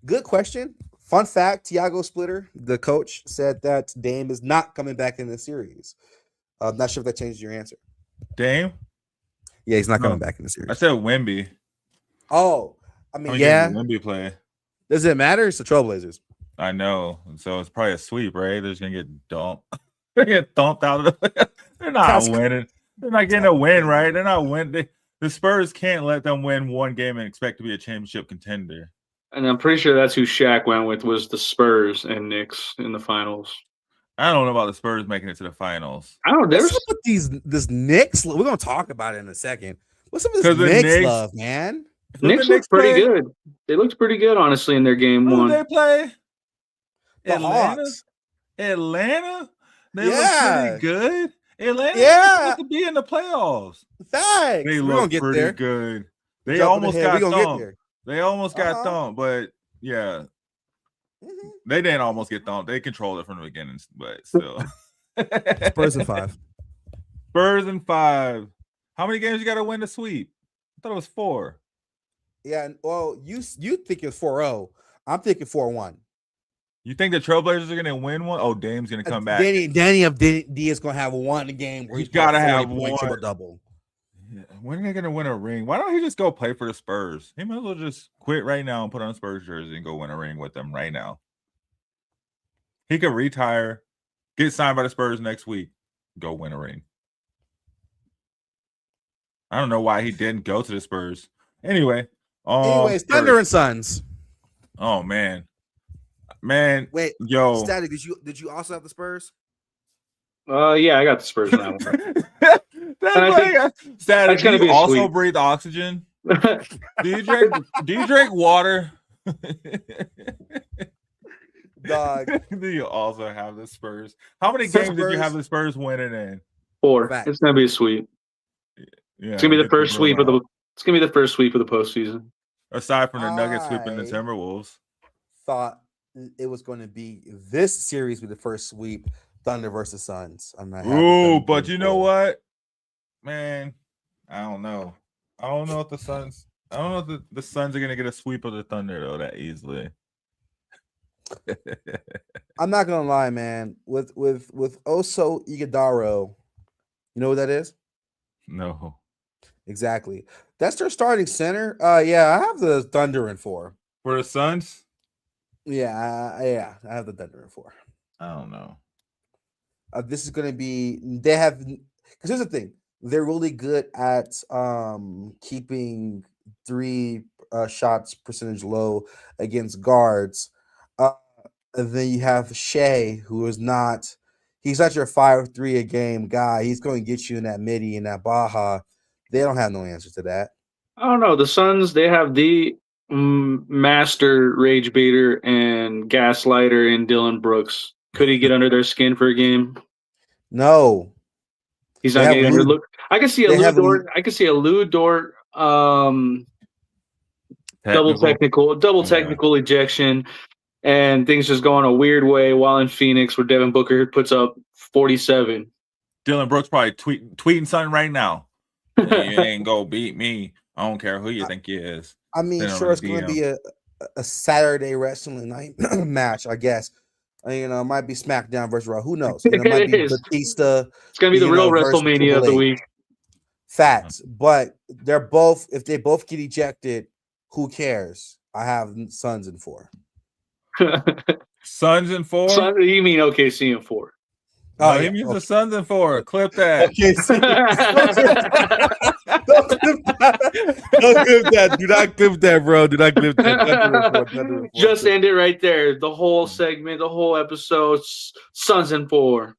Good question. Fun fact, Tiago Splitter, the coach, said that Dame is not coming back in the series. I'm not sure if that changes your answer. Dame? Yeah, he's not coming No. back in the series. I said Wemby. Oh, I How mean, many yeah. games does Wemby play? Does it matter? It's the Trailblazers. I know. So it's probably a sweep, right? They're just going to get dumped. They get dumped out of the They're not That's- winning. They're not getting a win, right? They're not winning. The Spurs can't let them win one game and expect to be a championship contender. And I'm pretty sure that's who Shaq went with was the Spurs and Knicks in the finals. I don't know about the Spurs making it to the finals. I don't know. What's There's up with this Knicks? We're gonna talk about it in a second. What's up with 'Cause this the Knicks Knicks- love, man? Who Knicks the looked pretty play? good. They looked pretty good, honestly, in their game Who one. they play? The Atlanta? Hawks. Atlanta? They Yeah. look pretty good. Atlanta Yeah. supposed to be in the playoffs. Thanks. They We're gonna look get pretty there. good. They Jumping almost ahead. got We gonna get thumped. there. They almost got Uh-huh. thumped, but yeah, Mhm. they didn't almost get thumped. They controlled it from the beginning, but still. Spurs in 5. Spurs in 5. How many games you got to win to sweep? I thought it was 4. Yeah, well, you think it's 4-0. I'm thinking 4-1. You think the Trailblazers are going to win one? Oh, Dame's going to come back. Danny of D is gonna have one game where He's he's gotta got have 40 point one. triple double. Yeah, when are they going to win a ring? Why don't he just go play for the Spurs? He might as well just quit right now and put on a Spurs jersey and go win a ring with them right now. He could retire, get signed by the Spurs next week, go win a ring. I don't know why he didn't go to the Spurs. Anyways, Anyways, Thunder and Suns. Oh man. Wait, yo. Static, did you also have the Spurs? Yeah, I got the Spurs now. Static, gonna do be you a also sweep. breathe oxygen? Do you drink water? Dog. You also have the Spurs. How many games did you have the Spurs winning in? 4. Fact. It's gonna be a sweep. Yeah, It's gonna be the first sweep of the. out. It's gonna be the first sweep of the postseason. Aside from the Nuggets sweeping the I Timberwolves. thought it was going to be this series with the first sweep, Thunder versus Suns. Ooh, but you know what, man? I don't know. I don't know if the Suns are going to get a sweep of the Thunder though that easily. I'm not gonna lie, man. With Oso Iguodaro, you know what that is? No. Exactly. That's their starting center. Yeah, I have the Thunder in 4. For the Suns? Yeah, I have the Thunder in 4. I don't know. This is gonna be. They have because here's the thing. They're really good at keeping 3 shots percentage low against guards. And then you have Shea, who is not. He's not your 5-3 a game guy. He's going to get you in that midi and that Baja. They don't have no answer to that. I don't know. The Suns, they have the master rage baiter and gaslighter in Dylan Brooks. Could he get under their skin for a game? No, he's not getting under. Look, I can see a Lou Dort. I can see a Lou Dort double technical ejection, and things just go in a weird way while in Phoenix, where Devin Booker puts up 47. Dylan Brooks probably tweeting something right now. You ain't go beat me. I don't care who you think he is. I mean, sure, it's going to be a Saturday wrestling night match, I guess. You know, it might be SmackDown versus Raw. Who knows? It might be Batista. It's going to be the real WrestleMania of the week. Facts. But they're both, if they both get ejected, who cares? I have Suns in 4. Suns in 4? You mean OKC in 4? Oh, he means the Suns in 4. Clip that. OKC. Don't clip that. Do not clip that, bro. Do not clip that. Just end it right there. The whole segment, the whole episode, Suns in 4.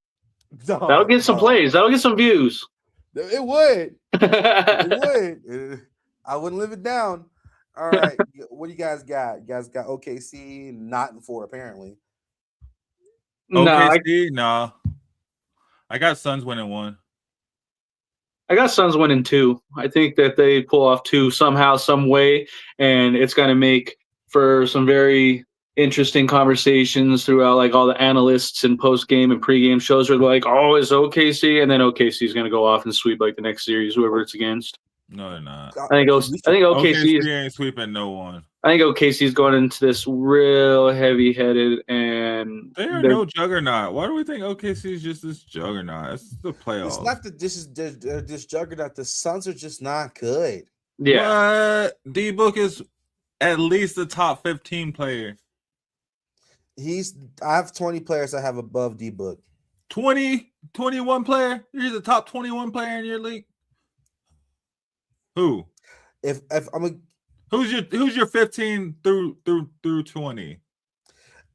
That'll get some plays. That'll get some views. It would. It would. I wouldn't live it down. All right. What do you guys got? You guys got OKC not in 4, apparently. OKC? No. I got Suns winning 1. I got Suns winning 2. I think that they pull off 2 somehow, some way, and it's going to make for some very interesting conversations throughout, like all the analysts and post-game and pre-game shows are like, oh, it's OKC, and then OKC is going to go off and sweep like the next series, whoever it's against. No, they're not. I think OKC ain't sweeping no one. I think OKC is going into this real heavy-headed, and they're no juggernaut. Why do we think OKC is just this juggernaut? It's the playoffs. It's not that this juggernaut. The Suns are just not good. Yeah, D-Book is at least the top 15 player. I have 20 players I have above D-Book. 21 player? He's the top 21 player in your league. Who? If I'm a who's your 15 through 20?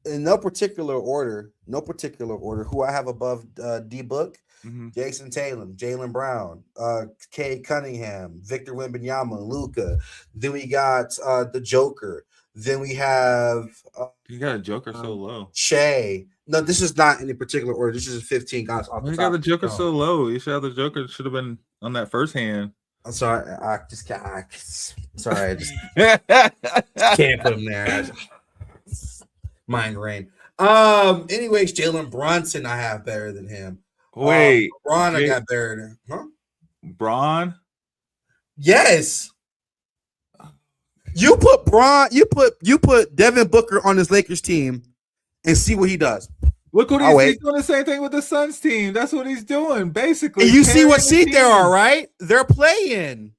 In no particular order. Who I have above D-Book? Mm-hmm. Jason Tatum, Jaylen Brown, Cade Cunningham, Victor Wembanyama, Luka. Then we got the Joker. Then we have you got a Joker so low. Shea. No, this is not in any particular order. This is 15 guys off the top. You got the Joker so low. You should have the Joker. Should have been on that first hand. I'm sorry. I just can't put him there. Migraine. Anyways, Jalen Brunson I have better than him. Wait. Braun I got better than him. Huh? Braun? Yes. You put Braun, you put Devin Booker on his Lakers team and see what he does. Look what he's doing the same thing with the Suns team. That's what he's doing, basically. And you see what seat they are, right? They're playing.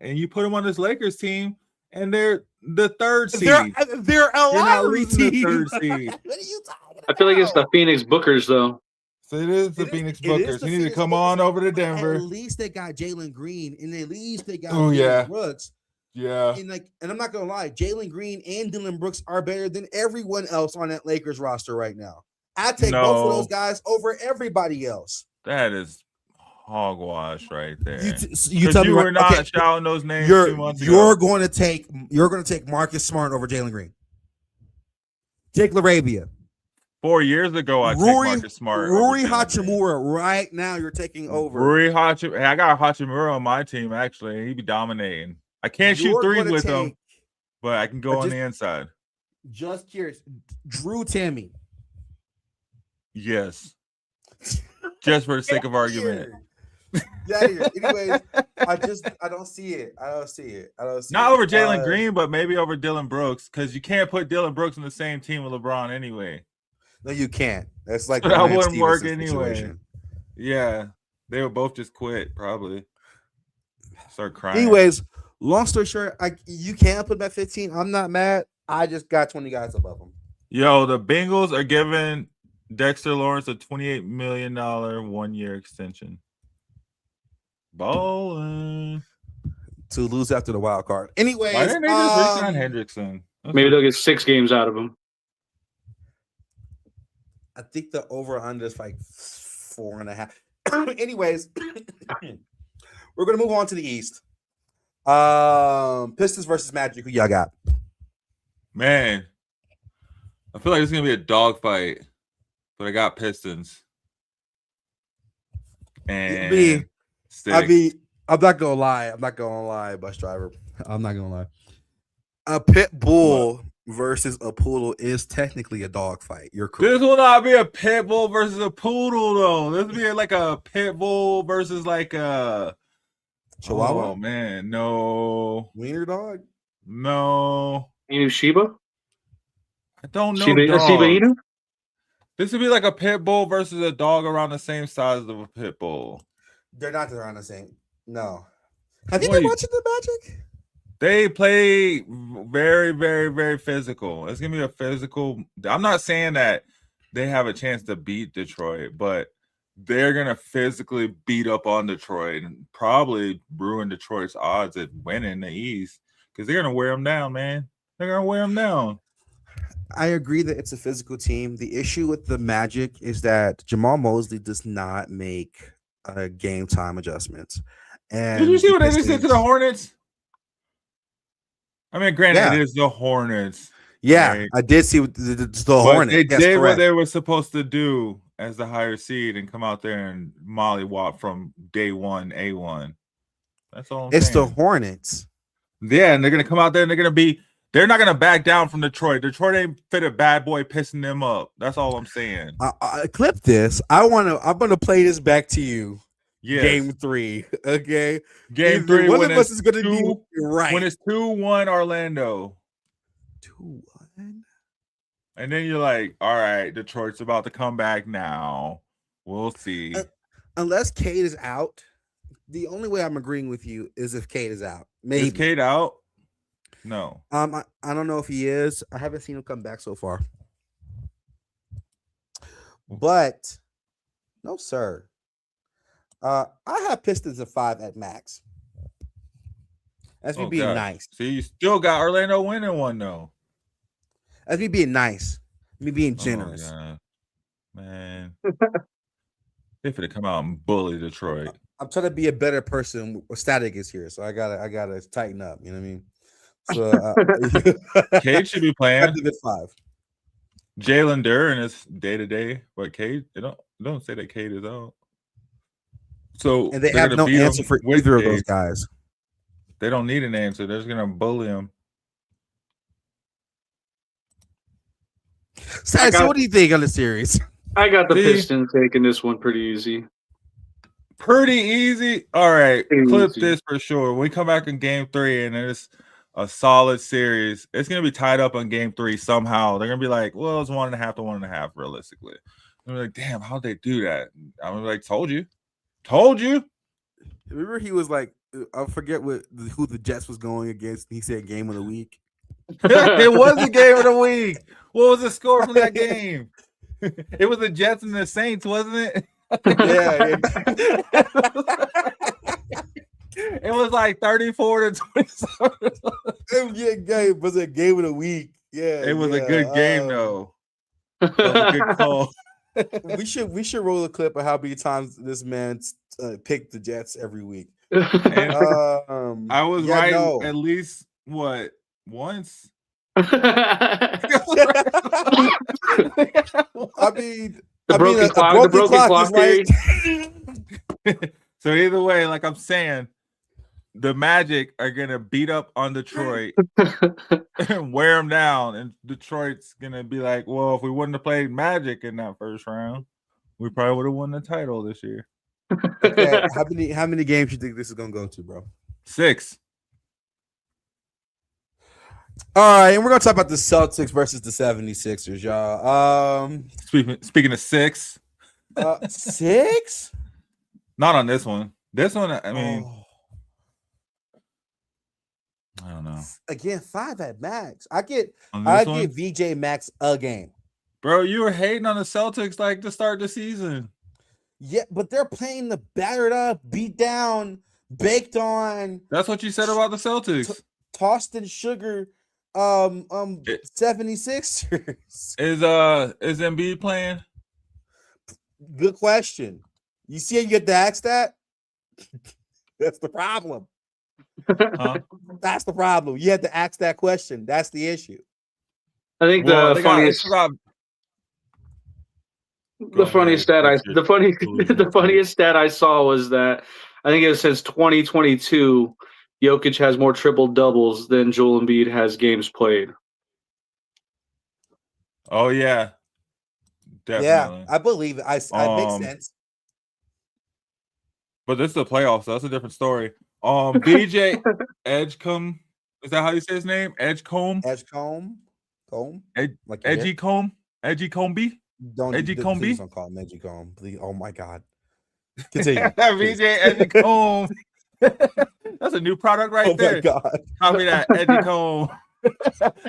And you put them on this Lakers team, and they're the 3rd seed. They're a lottery team. The 3rd seed. What are you talking about? I feel like it's the Phoenix Bookers, though. So it is the Phoenix Bookers. You need to come on over to Denver. At least they got Jalen Green, and at least they got Brooks. Yeah. And I'm not gonna lie, Jalen Green and Dylan Brooks are better than everyone else on that Lakers roster right now. I take both of those guys over everybody else. That is hogwash right there. You tell me were not shouting those names 2 months ago. You're going to take Marcus Smart over Jalen Green. Jake LaRavia. 4 years ago, I took Marcus Smart. Rui Hachimura, right now you're taking over. Rui Hachimura. Hey, I got Hachimura on my team, actually. He be dominating. I can't shoot threes with him, but I can go on the inside. Just curious. Drew Timmy. Yes. Just for the sake of argument. Yeah, anyways, I don't see it. Not over Jalen Green, but maybe over Dylan Brooks, because you can't put Dylan Brooks in the same team with LeBron anyway. No, you can't. That's like that wouldn't work anyway. Yeah, they would both just quit, probably. Start crying. Anyways, long story short, you can't put him at 15. I'm not mad. I just got 20 guys above him. Yo, the Bengals are giving Dexter Lawrence a $28 million 1-year extension. Ballin'. To lose after the wild card. Anyways, why didn't they just re-sign Hendrickson? Maybe they'll get 6 games out of him. I think the over-under is like 4.5. Anyways, we're gonna move on to the East. Pistons versus Magic. Who y'all got? Man, I feel like it's gonna be a dogfight, but I got Pistons. And I'm not gonna lie, bus driver. I'm not gonna lie. A pit bull versus a poodle is technically a dog fight. You're correct. This will not be a pit bull versus a poodle, though. This will be like a pit bull versus like a Chihuahua. Oh man, no. Wiener dog? You knew Shiba? I don't know. Shiba Inu? This would be like a pit bull versus a dog around the same size of a pit bull. They're not around the same. No. Have you been watching the Magic? They play very, very, very physical. It's gonna be a physical. I'm not saying that they have a chance to beat Detroit, but they're gonna physically beat up on Detroit and probably ruin Detroit's odds at winning the East because they're gonna wear them down, man. They're gonna wear them down. I agree that it's a physical team. The issue with the Magic is that Jamal Mosley does not make game time adjustments. And did you see what they just did to the Hornets? I mean, granted, it is the Hornets. Yeah, right? I did see the Hornets. They did what they were supposed to do as the higher seed and come out there and mollywop from day one, A1. That's all I'm saying. It's the Hornets. Yeah, and they're going to come out there and they're not going to back down from Detroit. Detroit ain't fit a bad boy pissing them up. That's all I'm saying. I clip this. I'm going to play this back to you. Yes. Game 3. Okay. Game 3. One of us is going to be right. When it's 2-1 Orlando. 2-1. And then you're like, all right, Detroit's about to come back now. We'll see. Unless Cade is out, the only way I'm agreeing with you is if Cade is out. Maybe. Is Cade out? No. I don't know if he is. I haven't seen him come back so far. But no, sir. I have Pistons of 5 at max. That's me being nice. See, you still got Orlando winning one though. That's me being nice. Me being generous. Oh, man. They finna come out and bully Detroit. I'm trying to be a better person. Statik is here, so I gotta tighten up. You know what I mean? So Cade should be playing. 5. Jalen Duren is day to day, but Cade, they don't say that Cade is out. So and they have no answer for either of those guys. They don't need an answer. They're just gonna bully him. So what do you think on the series? I got the Pistons taking this one pretty easy. Pretty easy. All right, clip this for sure. When we come back in Game 3 and it's a solid series, it's gonna be tied up on Game 3 somehow. They're gonna be like, "Well, it's 1.5 to 1.5 realistically." They're like, "Damn, how'd they do that?" I'm like, "Told you." Remember, he was like, I forget who the Jets was going against. He said game of the week. It was a game of the week. What was the score from that game? It was the Jets and the Saints, wasn't it? Yeah. It was like 34 to 27. It was a game of the week. Yeah, it was a good game though. That was a good call. We should roll a clip of how many times this man picked the Jets every week. I was right at least once. mean, the broken clock is right. So either way, like I'm saying, the Magic are gonna beat up on Detroit and wear them down, and Detroit's gonna be like, "Well, if we wouldn't have played Magic in that first round, we probably would have won the title this year." Okay, how many games you think this is gonna go to, bro? 6. All right, and we're gonna talk about the Celtics versus the 76ers, y'all. Speaking of 6, 6? not on this one. This one, I mean, I don't know. Again, 5 at max. I get VJ max a game. Bro, you were hating on the Celtics like to start the season. Yeah, but they're playing the battered up, beat down, baked on. That's what you said about the Celtics. Tossed in sugar 76ers. Is Embiid playing? Good question. You see how you get to ask that? That's the problem. Huh? That's the problem. You had to ask that question. That's the issue. I think the funniest stat I saw was that I think it says 2022 Jokic has more triple doubles than Joel Embiid has games played. Oh yeah. Definitely. Yeah, I believe it. I makes sense. But this is the playoffs, so that's a different story. BJ Edgecombe, is that how you say his name? Edgecombe? Edgecombe? Edgecombe? Edgecombe? Please don't call him Edgecombe. Please. Oh my God. Continue. BJ Edgecombe. That's a new product right there. Oh my God. Copy that, Edgecombe.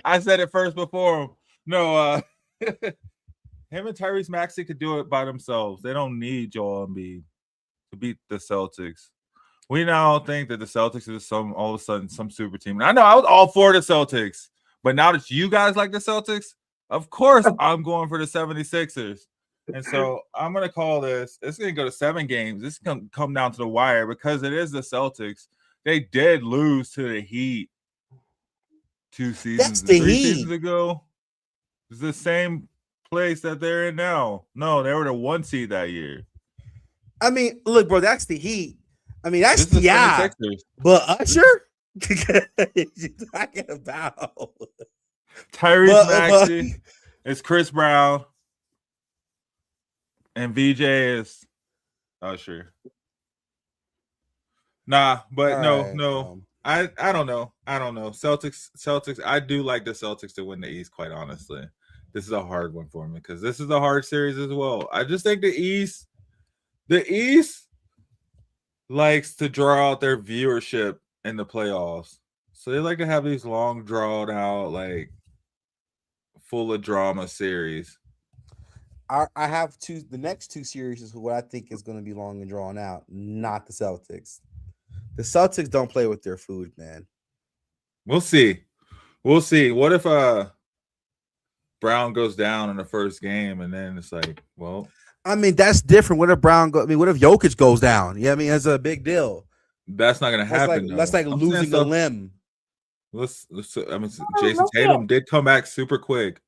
I said it first before him. No, him and Tyrese Maxey could do it by themselves. They don't need Joel Embiid to beat the Celtics. We now think that the Celtics is all of a sudden some super team. And I know I was all for the Celtics, but now that you guys like the Celtics, of course I'm going for the 76ers. And so I'm going to call this. It's going to go to 7 games. This can come down to the wire because it is the Celtics. They did lose to the Heat 3 seasons ago. It's the same place that they're in now. No, they were the 1 seed that year. I mean, look, bro, that's the Heat. I mean, that's the but Usher? You're talking about Tyrese Maxey, it's Chris Brown, and VJ is Usher. Nah, but no. I don't know. Celtics. I do like the Celtics to win the East, quite honestly. This is a hard one for me because this is a hard series as well. I just think the East likes to draw out their viewership in the playoffs. So they like to have these long, drawn out, like full of drama series. I have the next 2 series is what I think is going to be long and drawn out, not the Celtics. The Celtics don't play with their food, man. We'll see. What if Brown goes down in the first game and then it's like, well, I mean, that's different. What if what if Jokic goes down? Yeah, I mean, that's a big deal. That's not going to happen. That's like losing a limb. Jason Tatum did come back super quick.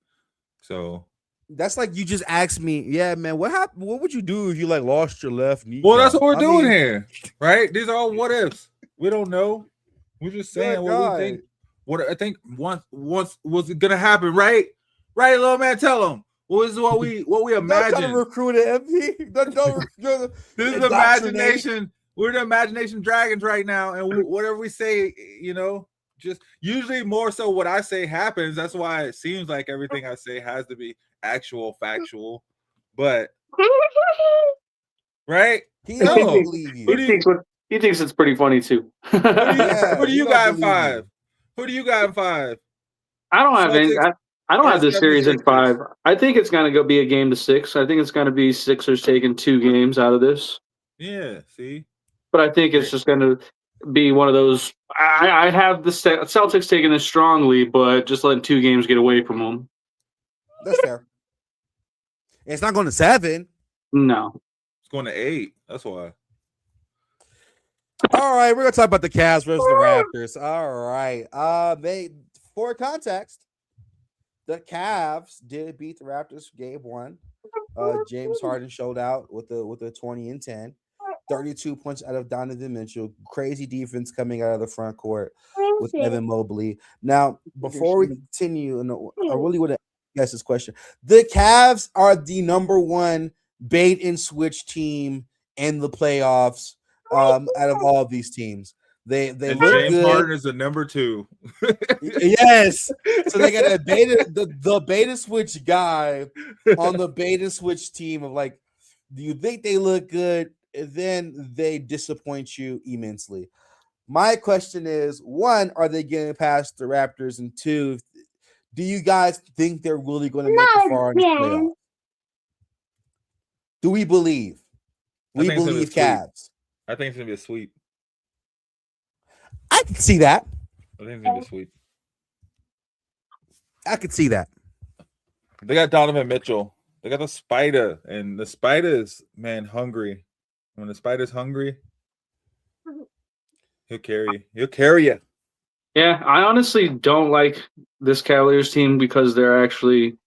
So that's like you just asked me, yeah, man, what happened? What would you do if you like lost your left knee? Well, that's what we're doing here, right? These are all what ifs. We don't know. We're just saying what we think. What I think once was it gonna happen, right? Right, little man, tell him. What we imagine. Don't recruit an MP. This is imagination. We're the imagination dragons right now, and whatever we say, just usually more so what I say happens. That's why it seems like everything I say has to be actual, factual. But right? He doesn't believe you. He thinks it's pretty funny too. Who do you got in 5? Who do you got in 5? I don't have any. I don't have this series in 5. I think it's going to be a game to 6. I think it's going to be Sixers taking 2 games out of this. Yeah, see? But I think it's just going to be one of those. I have the Celtics taking this strongly, but just letting 2 games get away from them. That's fair. It's not going to 7. No. It's going to 8. That's why. All right, we're going to talk about the Cavs versus the Raptors. All right. For context, the Cavs did beat the Raptors game 1. James Harden showed out with a 20 and 10. 32 points out of Donovan Mitchell. Crazy defense coming out of the front court with Evan Mobley. Now, before we continue, I really want to ask this question. The Cavs are the number 1 bait and switch team in the playoffs out of all of these teams. They look James good. Harden is the number 2. Yes. So they got the beta switch guy on the beta switch team of like, do you think they look good? And then they disappoint you immensely. My question is, 1, are they getting past the Raptors? And 2, do you guys think they're really going to make it far in the playoffs? Do we believe? We believe Cavs. I think it's going to be a sweep. I can see that. I think it's going to be a sweep. I could see that. They got Donovan Mitchell. They got the Spider. And the Spider is, man, hungry. When the Spider's hungry, he'll carry you. He'll carry you. Yeah, I honestly don't like this Cavaliers team because they're actually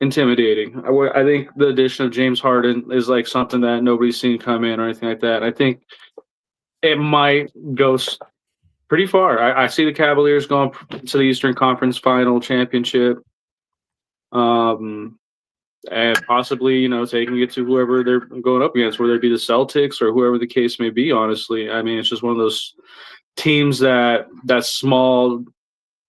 intimidating. I think the addition of James Harden is like something that nobody's seen come in or anything like that. I think it might go pretty far. I see the Cavaliers going to the Eastern Conference Final Championship. And possibly, taking it to whoever they're going up against, whether it be the Celtics or whoever the case may be, honestly. I mean, it's just one of those teams that small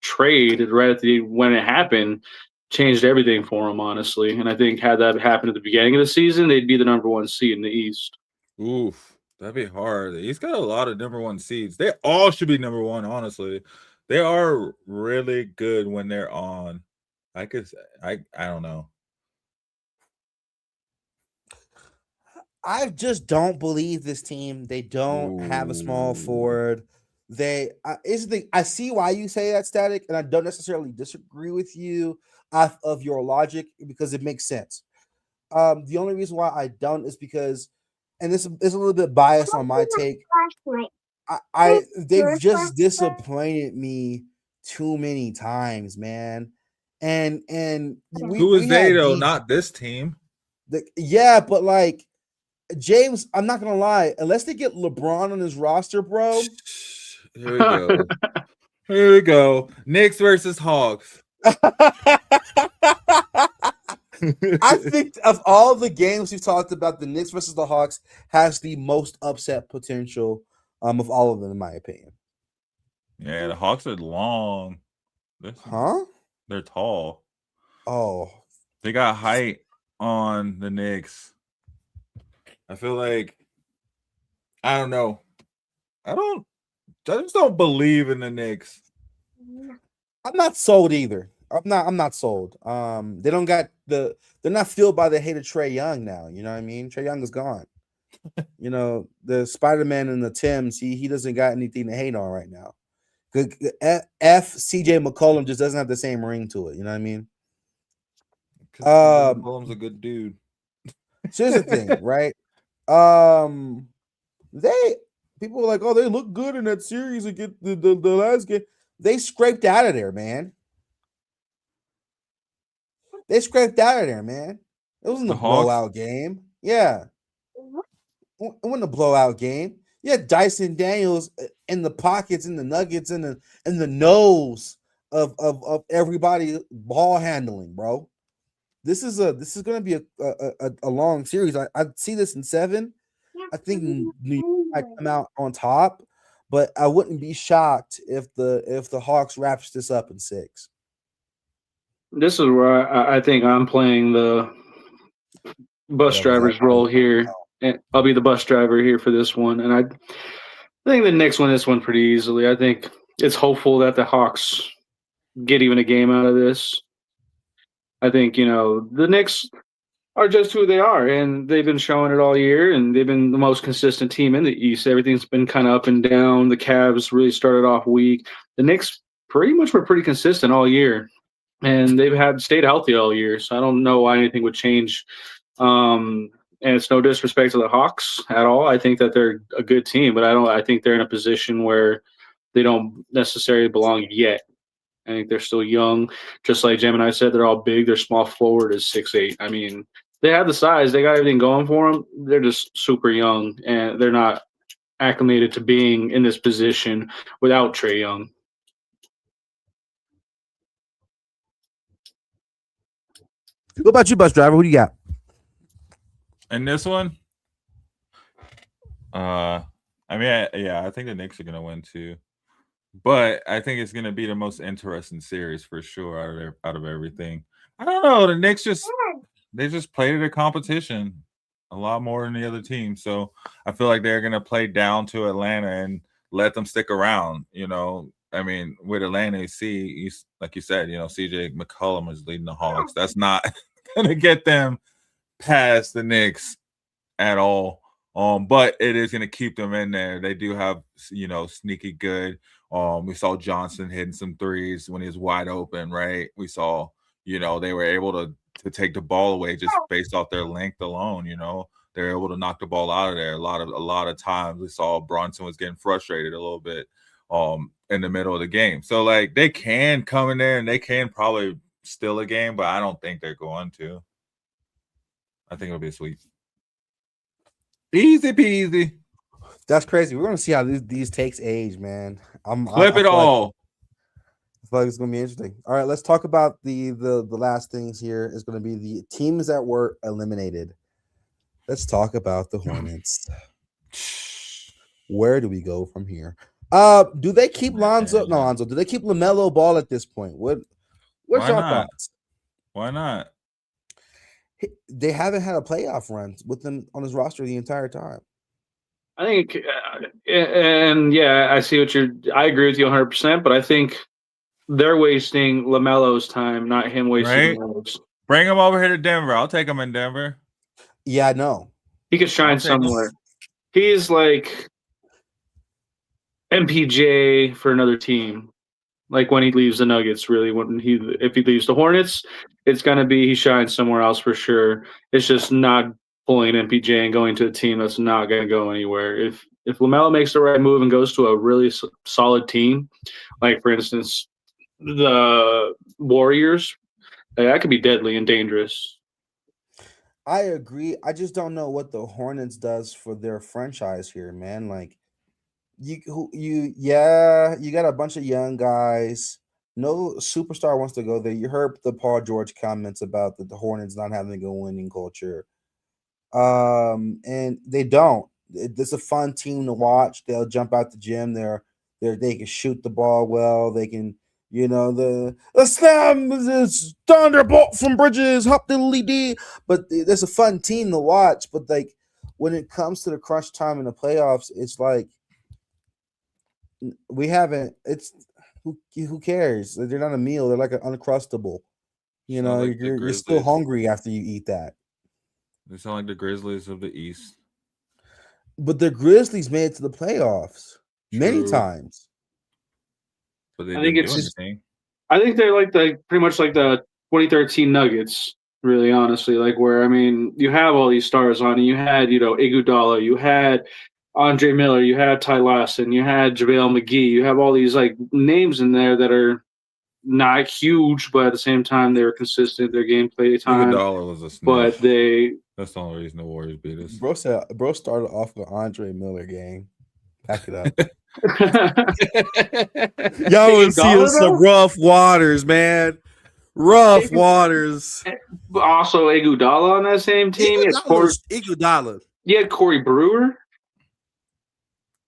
trade right at when it happened changed everything for them, honestly. And I think had that happened at the beginning of the season, they'd be the number 1 seed in the East. Oof, that'd be hard. He's got a lot of number 1 seeds. They all should be number 1, honestly. They are really good when they're on. I don't know. I just don't believe this team. They don't have a small forward. I see why you say that, Statik, and I don't necessarily disagree with you of your logic because it makes sense. The only reason why I don't is because, and this is a little bit biased on my take. They've just disappointed me too many times, man. And who is they though? Not this team. Yeah, but like. James, I'm not gonna lie. Unless they get LeBron on his roster, bro. Here we go. Here we go. Knicks versus Hawks. I think of all the games we've talked about, the Knicks versus the Hawks has the most upset potential of all of them, in my opinion. Yeah, the Hawks are long. They're tall. Oh, they got height on the Knicks. I feel like I don't know. I just don't believe in the Knicks. I'm not sold either. I'm not sold. They don't got they're not fueled by the hate of Trae Young now. You know what I mean? Trae Young is gone. The Spider-Man and the Tims, he doesn't got anything to hate on right now. CJ McCollum just doesn't have the same ring to it. You know what I mean? McCollum's a good dude. So here's the thing, right? People were like, oh, they look good in that series against the last game. They scraped out of there, man. It wasn't a blowout game. Yeah. It wasn't a blowout game. You had Dyson Daniels in the pockets, in the Nuggets, in the nose of everybody ball handling, bro. This is going to be a long series. I see this in 7. I think New York might come out on top, but I wouldn't be shocked if the Hawks wraps this up in 6. This is where I think I'm playing the bus driver's role here, and I'll be the bus driver here for this one. And I think the Knicks win this one pretty easily. I think it's hopeful that the Hawks get even a game out of this. I think, the Knicks are just who they are, and they've been showing it all year, and they've been the most consistent team in the East. Everything's been kind of up and down. The Cavs really started off weak. The Knicks pretty much were pretty consistent all year, and they've stayed healthy all year, so I don't know why anything would change. And it's no disrespect to the Hawks at all. I think that they're a good team, but I think they're in a position where they don't necessarily belong yet. I think they're still young. Just like Gemini said, they're all big. Their small forward is 6'8". I mean, they have the size. They got everything going for them. They're just super young, and they're not acclimated to being in this position without Trae Young. What about you, bus driver? What do you got? And this one, I think the Knicks are gonna win too, but I think it's gonna be the most interesting series for sure out of everything. I don't know. The Knicks they just played at a competition a lot more than the other team, so I feel like they're gonna play down to Atlanta and let them stick around. You know, I mean, with Atlanta, like you said, CJ McCollum is leading the Hawks. That's not gonna get them past the Knicks at all. But it is gonna keep them in there. They do have, sneaky good. We saw Johnson hitting some threes when he was wide open, right? We saw, they were able to take the ball away just based off their length alone. They're able to knock the ball out of there. A lot of times we saw Brunson was getting frustrated a little bit in the middle of the game. So like they can come in there and they can probably steal a game, but I don't think they're going to. I think it'll be a sweep. Easy peasy. That's crazy. We're gonna see how these takes age, man. Flip it all. I feel like it's gonna be interesting. All right, let's talk about the last things here. Is gonna be the teams that were eliminated. Let's talk about the Hornets. Where do we go from here? Do they keep Lonzo? No, Lonzo. Do they keep LaMelo Ball at this point? What's your thoughts? Why not? They haven't had a playoff run with them on his roster the entire time. I think, I see I agree with you 100%, but I think they're wasting LaMelo's time, not him wasting LaMelo's. Bring him over here to Denver. I'll take him in Denver. Yeah, I know. He could shine somewhere. He's like MPJ for another team. Like when he leaves the Nuggets, really, if he leaves the Hornets, it's gonna be he shines somewhere else for sure. It's just not pulling MPJ and going to a team that's not gonna go anywhere. If LaMelo makes the right move and goes to a really solid team, like for instance the Warriors, that could be deadly and dangerous. I agree. I just don't know what the Hornets does for their franchise here, man. Like. You got a bunch of young guys. No superstar wants to go there. You heard the Paul George comments about the Hornets not having a winning culture. And they don't. It's a fun team to watch. They'll jump out the gym. They can shoot the ball well. They can, the slam, this thunderbolt from Bridges, hop diddly dee. But there's a fun team to watch. But like when it comes to the crunch time in the playoffs, it's like. We haven't. It's who cares? They're not a meal. They're like an Uncrustable. You're still hungry after you eat that. They sound like the Grizzlies of the East. But the Grizzlies made it to the playoffs many times. But they didn't do anything. I think they're pretty much like the 2013 Nuggets. Really, honestly, you have all these stars on it. You had Iguodala. You had Andre Miller, you had Ty Lawson, you had JaVale McGee, you have all these names in there that are not huge, but at the same time they're consistent. Their gameplay time, was a but that's the only reason the Warriors beat us. Bro started off the Andre Miller game. Back it up. Y'all would see some rough waters, man. Rough waters. Also, Iguodala on that same team. Iguodala. You had Corey Brewer.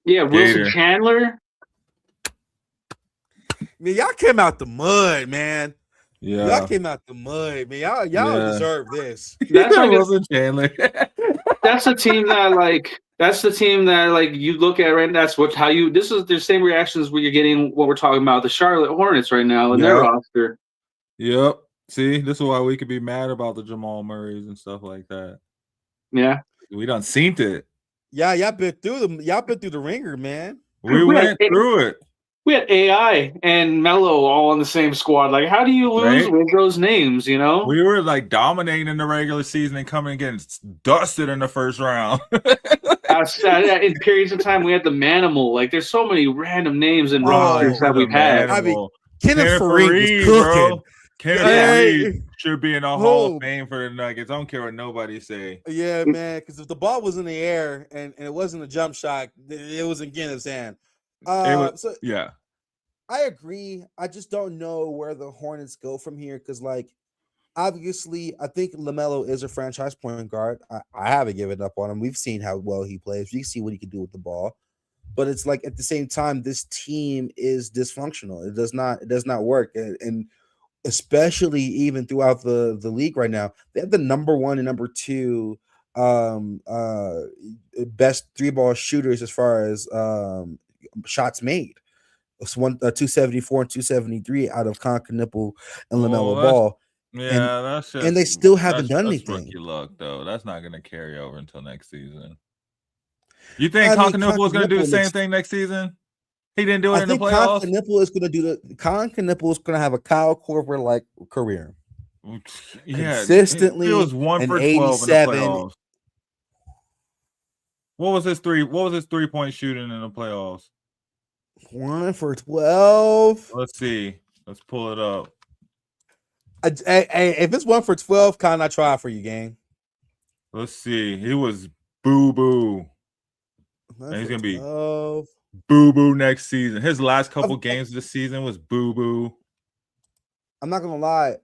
Yeah, Wilson Chandler. Man, y'all came out the mud, man. Yeah, y'all came out the mud, man. Y'all deserve this. That's Wilson Chandler. That's the team that you look at right now. This is the same reactions where you're getting what we're talking about, the Charlotte Hornets right now in their roster. Yep. See, this is why we could be mad about the Jamal Murrays and stuff like that. Yeah. We done seen it. Yeah, y'all been through the ringer, man. We went through it. We had AI and Melo all on the same squad. Like, how do you lose with those names, We were dominating in the regular season and coming and getting dusted in the first round. In periods of time, we had the Manimal. There's so many random names and rosters that we've had. Kenneth Faried was cooking. Bro. Kenneth Reed should be in a Hall of Fame for the Nuggets. I don't care what nobody say. Yeah, man. Because if the ball was in the air and it wasn't a jump shot, it was in Kenneth's hand. Yeah. I agree. I just don't know where the Hornets go from here because, like, obviously, I think LaMelo is a franchise point guard. I haven't given up on him. We've seen how well he plays. We see what he can do with the ball. But it's like at the same time, this team is dysfunctional. It does not work. And especially even throughout the league right now, they have the number 1 and number 2 best 3-ball shooters as far as shots made. It's 274 and 273 out of Nipple and LaMelo Ball. Yeah, that's just, and they still haven't done anything. Rookie luck, though. That's not going to carry over until next season. You think Nipple was going to do the same thing next season? He didn't do it in the playoffs. Nipple is going to do Nipple is going to have a Kyle Korver like career. Yeah, consistently. He was 1 for 12 in the playoffs. What was his 3-point shooting in the playoffs? 1 for 12. Let's see. Let's pull it up. If it's 1 for 12, can I try for you, gang? Let's see. He was boo. And he's gonna be boo next season. His last couple games this season was boo. I'm not gonna lie.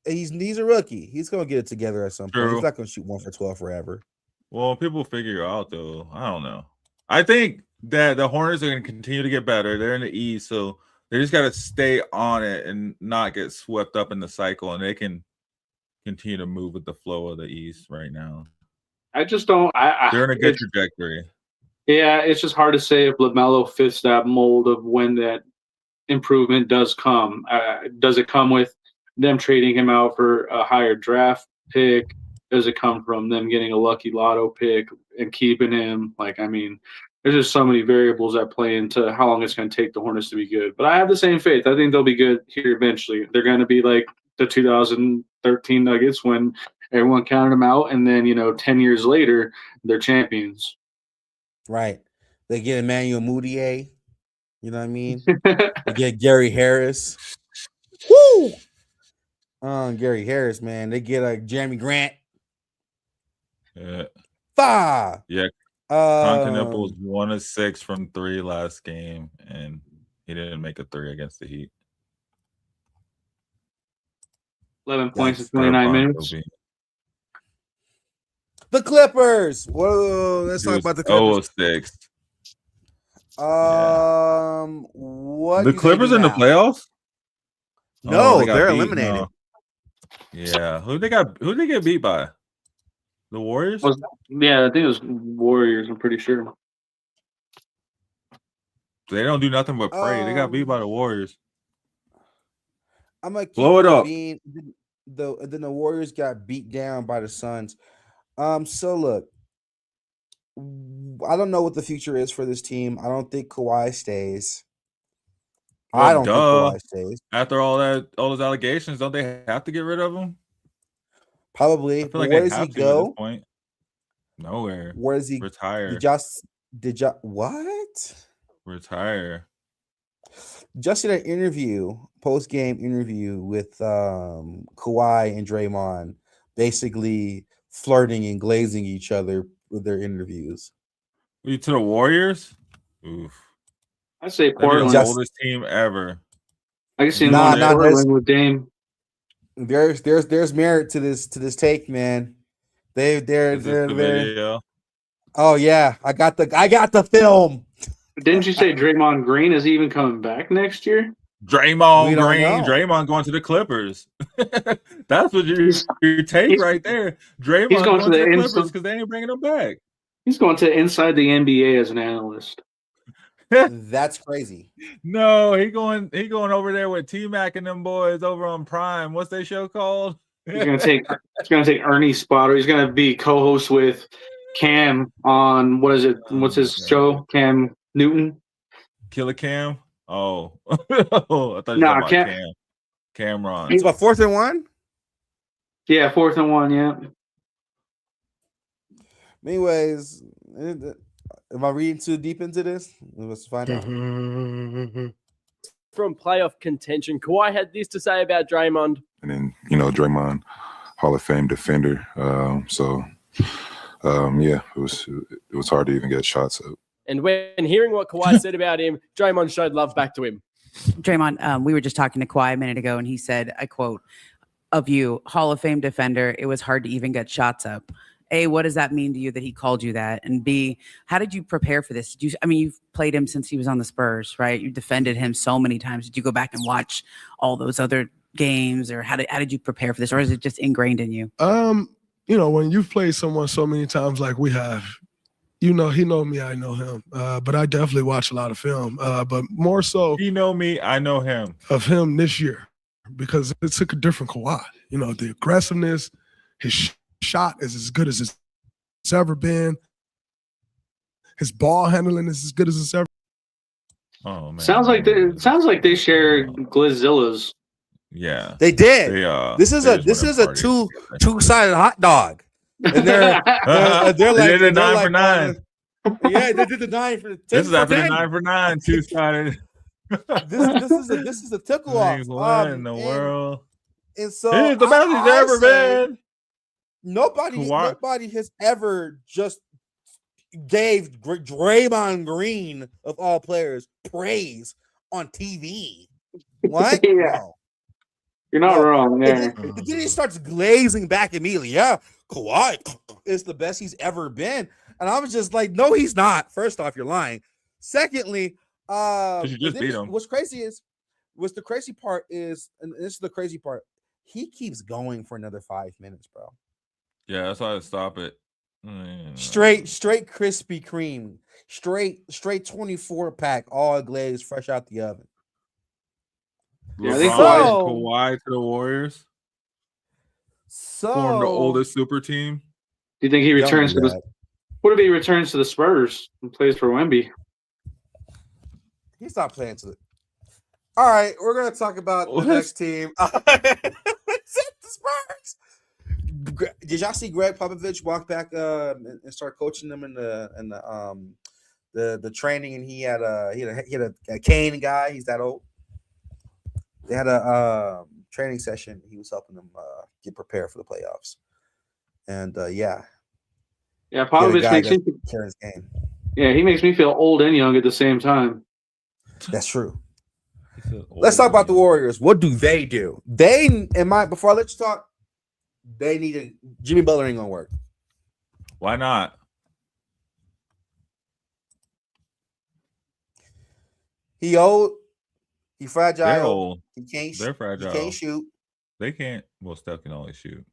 He's a rookie. He's gonna get it together at some point. He's not gonna shoot 1 for 12 forever. Well, people figure it out though. I don't know. I think that the Hornets are gonna continue to get better. They're in the East, so they just gotta stay on it and not get swept up in the cycle, and they can continue to move with the flow of the East right now. I just don't. They're in a good trajectory. Yeah, it's just hard to say if LaMelo fits that mold of when that improvement does come. Does it come with them trading him out for a higher draft pick? Does it come from them getting a lucky lotto pick and keeping him? Like, I mean, there's just so many variables that play into how long it's going to take the Hornets to be good. But I have the same faith. I think they'll be good here eventually. They're going to be like the 2013 Nuggets when everyone counted them out, and then 10 years later, they're champions. Right. They get Emmanuel Mudiay. You know what I mean? They get Gary Harris. Woo! Gary Harris, man. They get Jeremy Grant. Yeah. Five. Yeah. Nipple was 1 of 6 from 3 last game, and he didn't make a 3 against the Heat. 11 points in 29 minutes. The Clippers. Whoa, let's talk about the Clippers. 0-6. What? The Clippers in the playoffs? No, they're eliminated. No. Yeah, who they get beat by? The Warriors? Yeah, I think it was Warriors. I'm pretty sure. They don't do nothing but pray. They got beat by the Warriors. I'm gonna blow it up. Then the Warriors got beat down by the Suns. So look, I don't know what the future is for this team. I don't think Kawhi stays. Well, I don't think Kawhi stays. After all those allegations, don't they have to get rid of him? Probably. I feel like where they does have he to go? At this point. Nowhere. Where does he retire? Did what? Retire. Just did an post-game interview with Kawhi and Draymond, basically flirting and glazing each other with their interviews. To the Warriors? Oof. I say Portland. The oldest team ever. I can see Portland with Dame. There's merit to this take, man. They're Oh yeah, I got the film. Didn't you say Draymond Green is even coming back next year? Draymond Green, Draymond going to the Clippers. That's what your take right there. Draymond going to the Clippers because they ain't bringing him back. He's going to inside the NBA as an analyst. That's crazy. No, he going over there with T-Mac and them boys over on Prime. What's their show called? He's gonna take Ernie's spot, or he's gonna be co-host with Cam on what's his show? Cam Newton. Killer Cam? Oh. I thought you were talking about Cameron. He's about 4th and 1? Yeah, 4th and 1, yeah. Anyways, am I reading too deep into this? Let's find out. from playoff contention. Kawhi had this to say about Draymond. And then, Draymond, Hall of Fame defender. Yeah, it was hard to even get shots up. And when hearing what Kawhi said about him, Draymond showed love back to him. Draymond, we were just talking to Kawhi a minute ago, and he said, I quote, of you, Hall of Fame defender, it was hard to even get shots up. A, what does that mean to you that he called you that? And B, how did you prepare for this? You've played him since he was on the Spurs, right? You defended him so many times. Did you go back and watch all those other games, or how did you prepare for this, or is it just ingrained in you? When you've played someone so many times like we have, he know me, I know him. But I definitely watch a lot of film. But more so, he know me, I know him. Of him this year, because it took a different Kawhi. The aggressiveness, his shot is as good as it's ever been. His ball handling is as good as it's ever. Oh man! Sounds like they share Glizzillas. Yeah, they did. This is a two-sided hot dog, and they're like they did 9 for 9. Yeah, they did the 9 for 10. This is after the 9 for 9 two-sided. this is a tickle off. What in the world? And so he's the best he's ever been. Nobody has ever just gave Draymond Green, of all players, praise on TV. What? Yeah. No. You're not wrong there. And then he starts glazing back immediately. Yeah, Kawhi is the best he's ever been. And I was just like, no, he's not. First off, you're lying. Secondly, you just beat him. What's the crazy part is, and this is the crazy part, he keeps going for another 5 minutes, bro. Yeah, that's why I stop it. Straight Krispy Kreme, straight 24-pack, all glazed, fresh out the oven. Yeah, I think Kawhi to the Warriors. Formed the oldest super team. Do you think he returns to the? What if he returns to the Spurs and plays for Wemby? He's not playing to the. All right, we're gonna talk about the next team. The Spurs. Did y'all see Greg Popovich walk back and start coaching them in the training? And he had a cane guy. He's that old. They had a training session. He was helping them get prepared for the playoffs. And yeah, Popovich makes me Karen's game. Yeah, he makes me feel old and young at the same time. That's true. Let's talk about the Warriors. What do? Before I let you talk, they needed Jimmy Butler ain't gonna work. Why not? He old. He fragile. They're old. They're fragile. He can't shoot. They can't. Well, Steph can only shoot.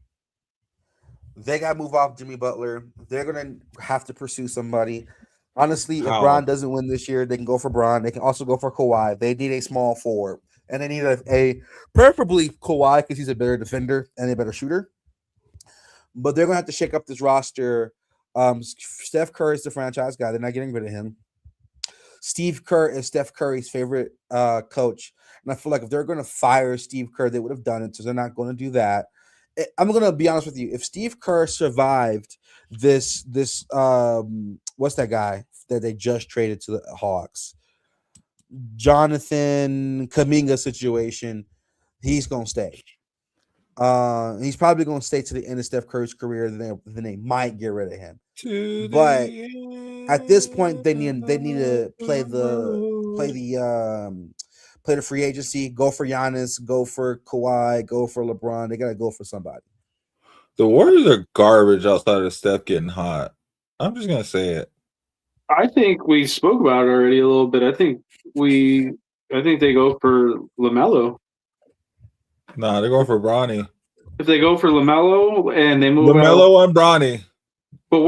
They got to move off Jimmy Butler. They're going to have to pursue somebody. Honestly, if Bron doesn't win this year, they can go for Bron. They can also go for Kawhi. They need a small forward. And they need a preferably Kawhi because he's a better defender and a better shooter. But they're going to have to shake up this roster. Steph Curry is the franchise guy. They're not getting rid of him. Steve Kerr is Steph Curry's favorite coach. And I feel like if they're going to fire Steve Kerr, they would have done it. So they're not going to do that. I'm going to be honest with you. If Steve Kerr survived this what's that guy that they just traded to the Hawks? Jonathan Kuminga situation, he's going to stay. He's probably going to stay to the end of Steph Curry's career. Then they might get rid of him. But at this point, they need to play the free agency. Go for Giannis. Go for Kawhi. Go for LeBron. They got to go for somebody. The Warriors are garbage outside of Steph getting hot. I'm just gonna say it. I think we spoke about it already a little bit. I think they go for LaMelo. Nah, they're going for Bronny. If they go for LaMelo and they move LaMelo and Bronny. But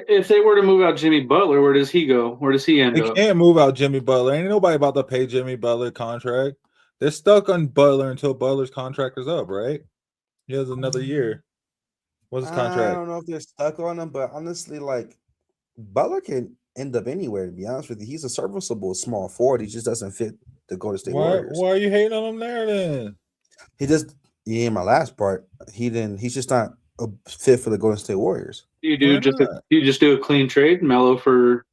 if they were to move out Jimmy Butler, where does he go? Where does he end up? They can't move out Jimmy Butler. Ain't nobody about to pay Jimmy Butler contract. They're stuck on Butler until Butler's contract is up, right? He has another year. What's his contract? I don't know if they're stuck on him, but honestly, like Butler can end up anywhere. To be honest with you, he's a serviceable small forward. He just doesn't fit the Golden State Warriors. Why are you hating on him there then? He in my last part. He's just not a fit for the Golden State Warriors. You just do a clean trade, Melo for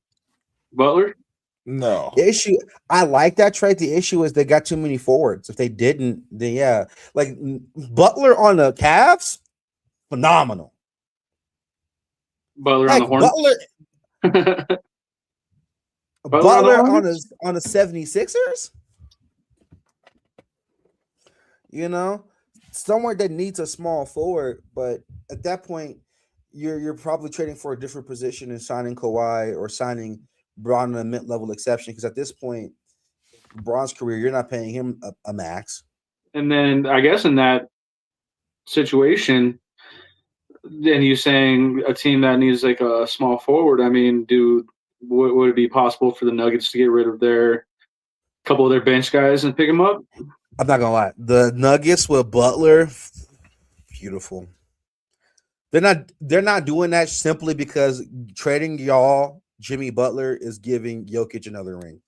Butler? No. The issue, I like that trade. The issue is they got too many forwards. If they didn't, then yeah. Like Butler on the Cavs, phenomenal. Butler Heck, on the Hornets. Butler on the 76ers. You know, somewhere that needs a small forward, but at that point, you're probably trading for a different position and signing Kawhi or signing Braun on a mid-level exception, because at this point, Braun's career, you're not paying him a max. And then I guess in that situation, then you saying a team that needs like a small forward. I mean, would it be possible for the Nuggets to get rid of their couple of their bench guys and pick them up? I'm not gonna lie, the Nuggets with Butler, beautiful. They're not doing that simply because trading y'all Jimmy Butler is giving Jokic another ring.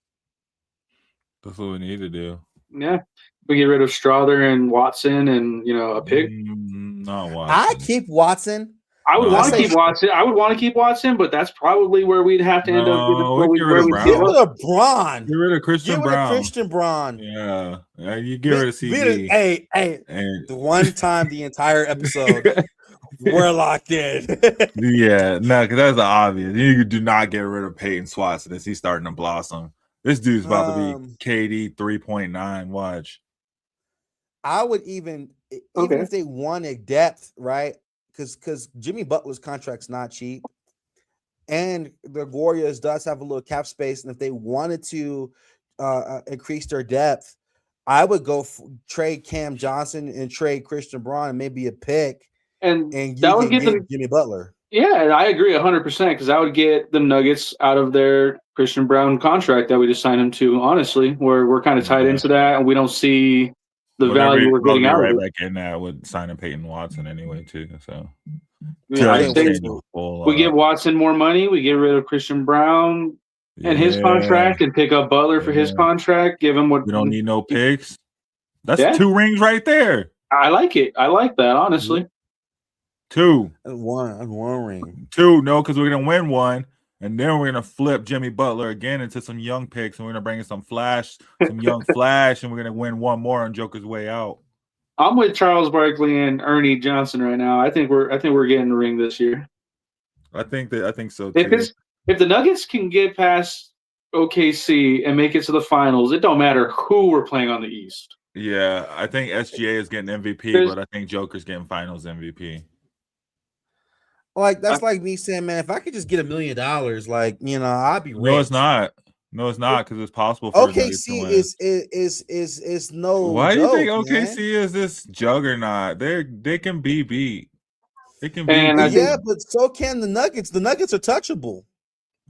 That's what we need to do. Yeah, we get rid of Strother and Watson, and a pick. Not Watson. I keep Watson. I would want to keep Watson. I would want to keep Watson, but that's probably where we'd have to end up. Get rid of Brown. Get rid of Braun. Get rid of Christian Brown. Christian Braun. Yeah, you get rid of CD. Hey, the one time the entire episode we're locked in. Yeah, no, because that's obvious. You do not get rid of Peyton Swatson as he's starting to blossom. This dude's about to be KD 3.9. Watch. I would even if they wanted depth, right? Because Jimmy Butler's contract's not cheap, and the Warriors does have a little cap space, and if they wanted to increase their depth, I would go trade Cam Johnson and trade Christian Braun and maybe a pick, and you that would get them Jimmy Butler. Yeah, I agree 100% because that would get the Nuggets out of their Christian Brown contract that we just signed him to. Honestly, we're kind of tied into that, and we don't see the value we're getting out of it. Back in that with signing Peyton Watson anyway too. So we give Watson more money. We get rid of Christian Brown and his contract, and pick up Butler for his contract. Give him what we don't need no picks. That's 2 rings right there. I like it. I like that honestly. 2 and one ring. 2, no, because we're gonna win 1. And then we're gonna flip Jimmy Butler again into some young picks, and we're gonna bring in some young flash, and we're gonna win 1 more on Joker's way out. I'm with Charles Barkley and Ernie Johnson right now. I think we're getting the ring this year. I think so too. If the Nuggets can get past OKC and make it to the finals, it don't matter who we're playing on the East. Yeah, I think SGA is getting MVP, but I think Joker's getting Finals MVP. Like that's like me saying, man, if I could just get $1 million, like I'd be rich. No, it's not. No, it's not because it's possible. For OKC is no. Why do you think OKC man? is this juggernaut? They can be beat. They can be. Yeah, but so can the Nuggets. The Nuggets are touchable.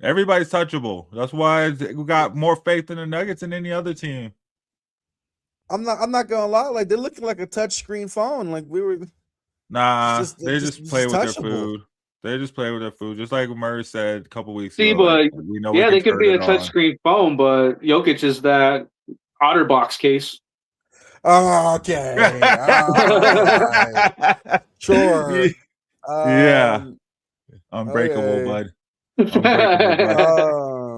Everybody's touchable. That's why we got more faith in the Nuggets than any other team. I'm not gonna lie. Like they're looking like a touchscreen phone. Like we were. Nah, they just play with their food. They just play with their food, just like Murray said a couple weeks ago. But we know they could be a touchscreen phone, but Jokic is that OtterBox case. Oh, okay. Sure. Yeah. Unbreakable, bud. Unbreakable,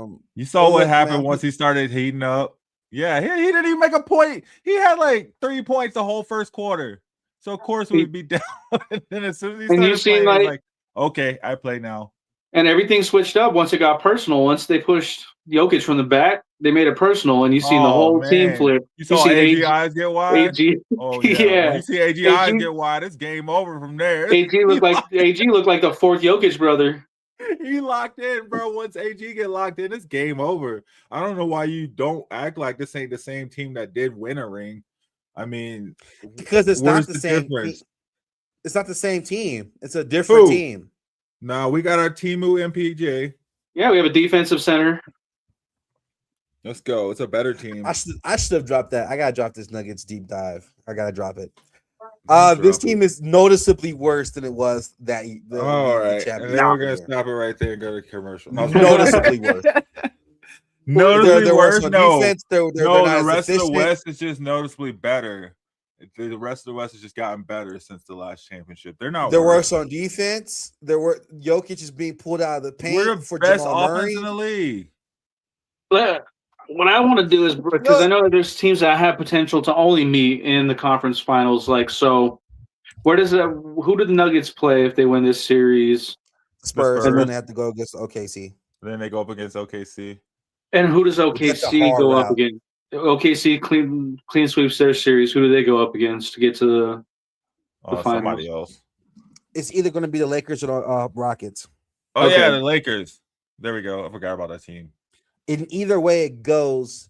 bud. You saw what happened once he started heating up. Yeah, he didn't even make a point. He had like 3 points the whole first quarter. So of course we'd be down. And then as soon as he started playing, like, okay, I play now. And everything switched up once it got personal. Once they pushed Jokic from the back, they made it personal, and you seen the whole team flip. You saw AG eyes get wide? AG. Oh, yeah. When you see AG eyes get wide, it's game over from there. AG looked like the 4th Jokic brother. He locked in, bro. Once AG get locked in, it's game over. I don't know why you don't act like this ain't the same team that did win a ring. I mean, because it's not the same. It's not the same team. It's a different team. No, we got our Timu MPJ. Yeah, we have a defensive center. Let's go. It's a better team. I should have dropped that. I gotta drop this Nuggets deep dive. I gotta drop it. This team is noticeably worse than it was that. All right, and then we're gonna stop it right there and go to commercial. Noticeably worse. Noticeably worse. No, defense, the rest of the West is just noticeably better. The rest of the West has just gotten better since the last championship. They're not. They're worse on defense. Jokic is being pulled out of the paint. We're the best offense in the league. what I want to do is, because I know that there's teams that have potential to only meet in the conference finals. Like, so where does that? Who do the Nuggets play if they win this series? Spurs, The and Spurs. then they have to go against OKC. Then they go up against OKC. And who does That's a OKC hard go up route. against? OKC clean sweeps their series. Who do they go up against to get to the finals? Somebody else. It's either going to be the Lakers or the Rockets. Oh Okay. yeah, the Lakers. There we go. I forgot about that team. In either way it goes,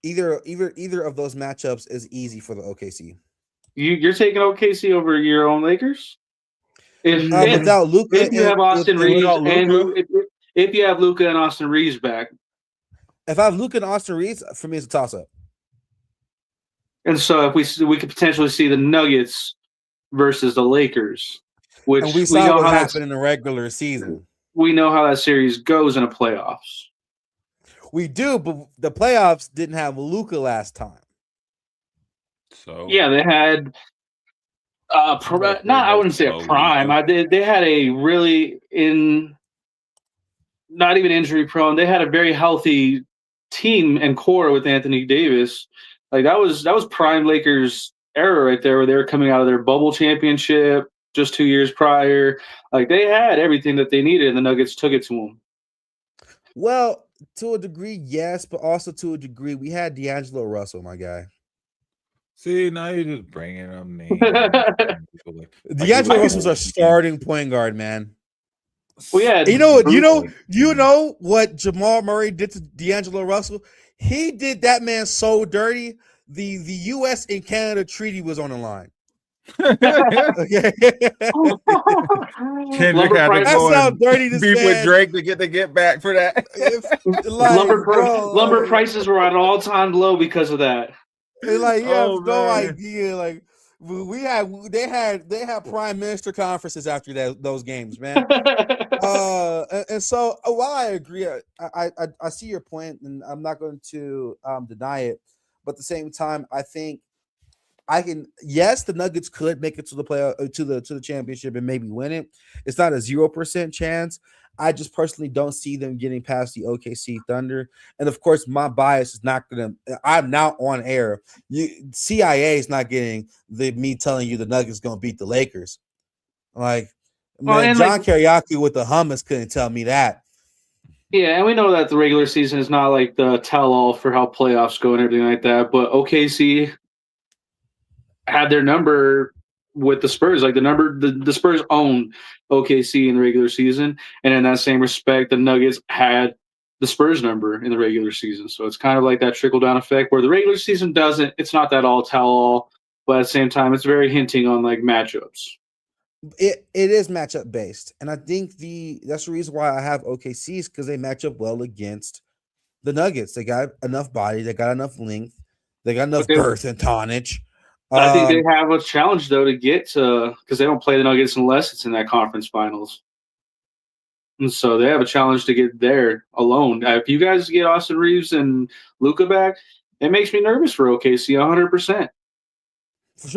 either of those matchups is easy for the OKC. You're taking OKC over your own Lakers? Without Luka, if you have Austin Reeves and if you have Luka and Austin Reeves back. If I have Luka and Austin Reeves, for me it's a toss up. And so if we could potentially see the Nuggets versus the Lakers, which And we saw what happened in the regular season. We know how that series goes in the playoffs. We do, but the playoffs didn't have Luka last time. So yeah, they had I wouldn't say a prime. They had a really not even injury prone. They had a very healthy team and core with Anthony Davis. Like that was prime Lakers era right there, where they were coming out of their bubble championship just 2 years prior. Like they had everything that they needed, and the Nuggets took it to them. Well, to a degree, yes, but also to a degree, we had D'Angelo Russell, my guy. See, now you're just bringing up names. D'Angelo Russell's our starting point guard, man. Well, yeah, you know what Jamal Murray did to D'Angelo Russell? He did that man so dirty. The U.S. and Canada treaty was on the line. Okay. Kendrick had to go and dirty this beef man. with Drake to get back for that. Lumber prices were at an all-time low because of that. Like you have no idea. Like they had prime minister conferences after those games, man. And so while I agree, I see your point, and I'm not going to deny it. But at the same time, I think the Nuggets could make it to the to the championship and maybe win it. It's not a 0% chance. I just personally don't see them getting past the OKC Thunder. And of course, my bias is not gonna. I'm now on air. CIA is not getting me telling you the Nuggets gonna beat the Lakers. Like, John Kariaki with the hummus couldn't tell me that. Yeah, and we know that the regular season is not like the tell-all for how playoffs go and everything like that. But OKC had their number with the Spurs. Like the Spurs owned OKC in the regular season, and in that same respect, the Nuggets had the Spurs number in the regular season. So it's kind of like that trickle-down effect where the regular season doesn't. It's not that all tell-all, but at the same time, it's very hinting on like matchups. It is matchup based, and I think that's the reason why I have OKCs, because they match up well against the Nuggets. They got enough body, they got enough length, they got enough girth and tonnage. I think they have a challenge though to get to, because they don't play the Nuggets unless it's in that conference finals, and so they have a challenge to get there alone. If you guys get Austin Reeves and Luka back, it makes me nervous for OKC 100%. For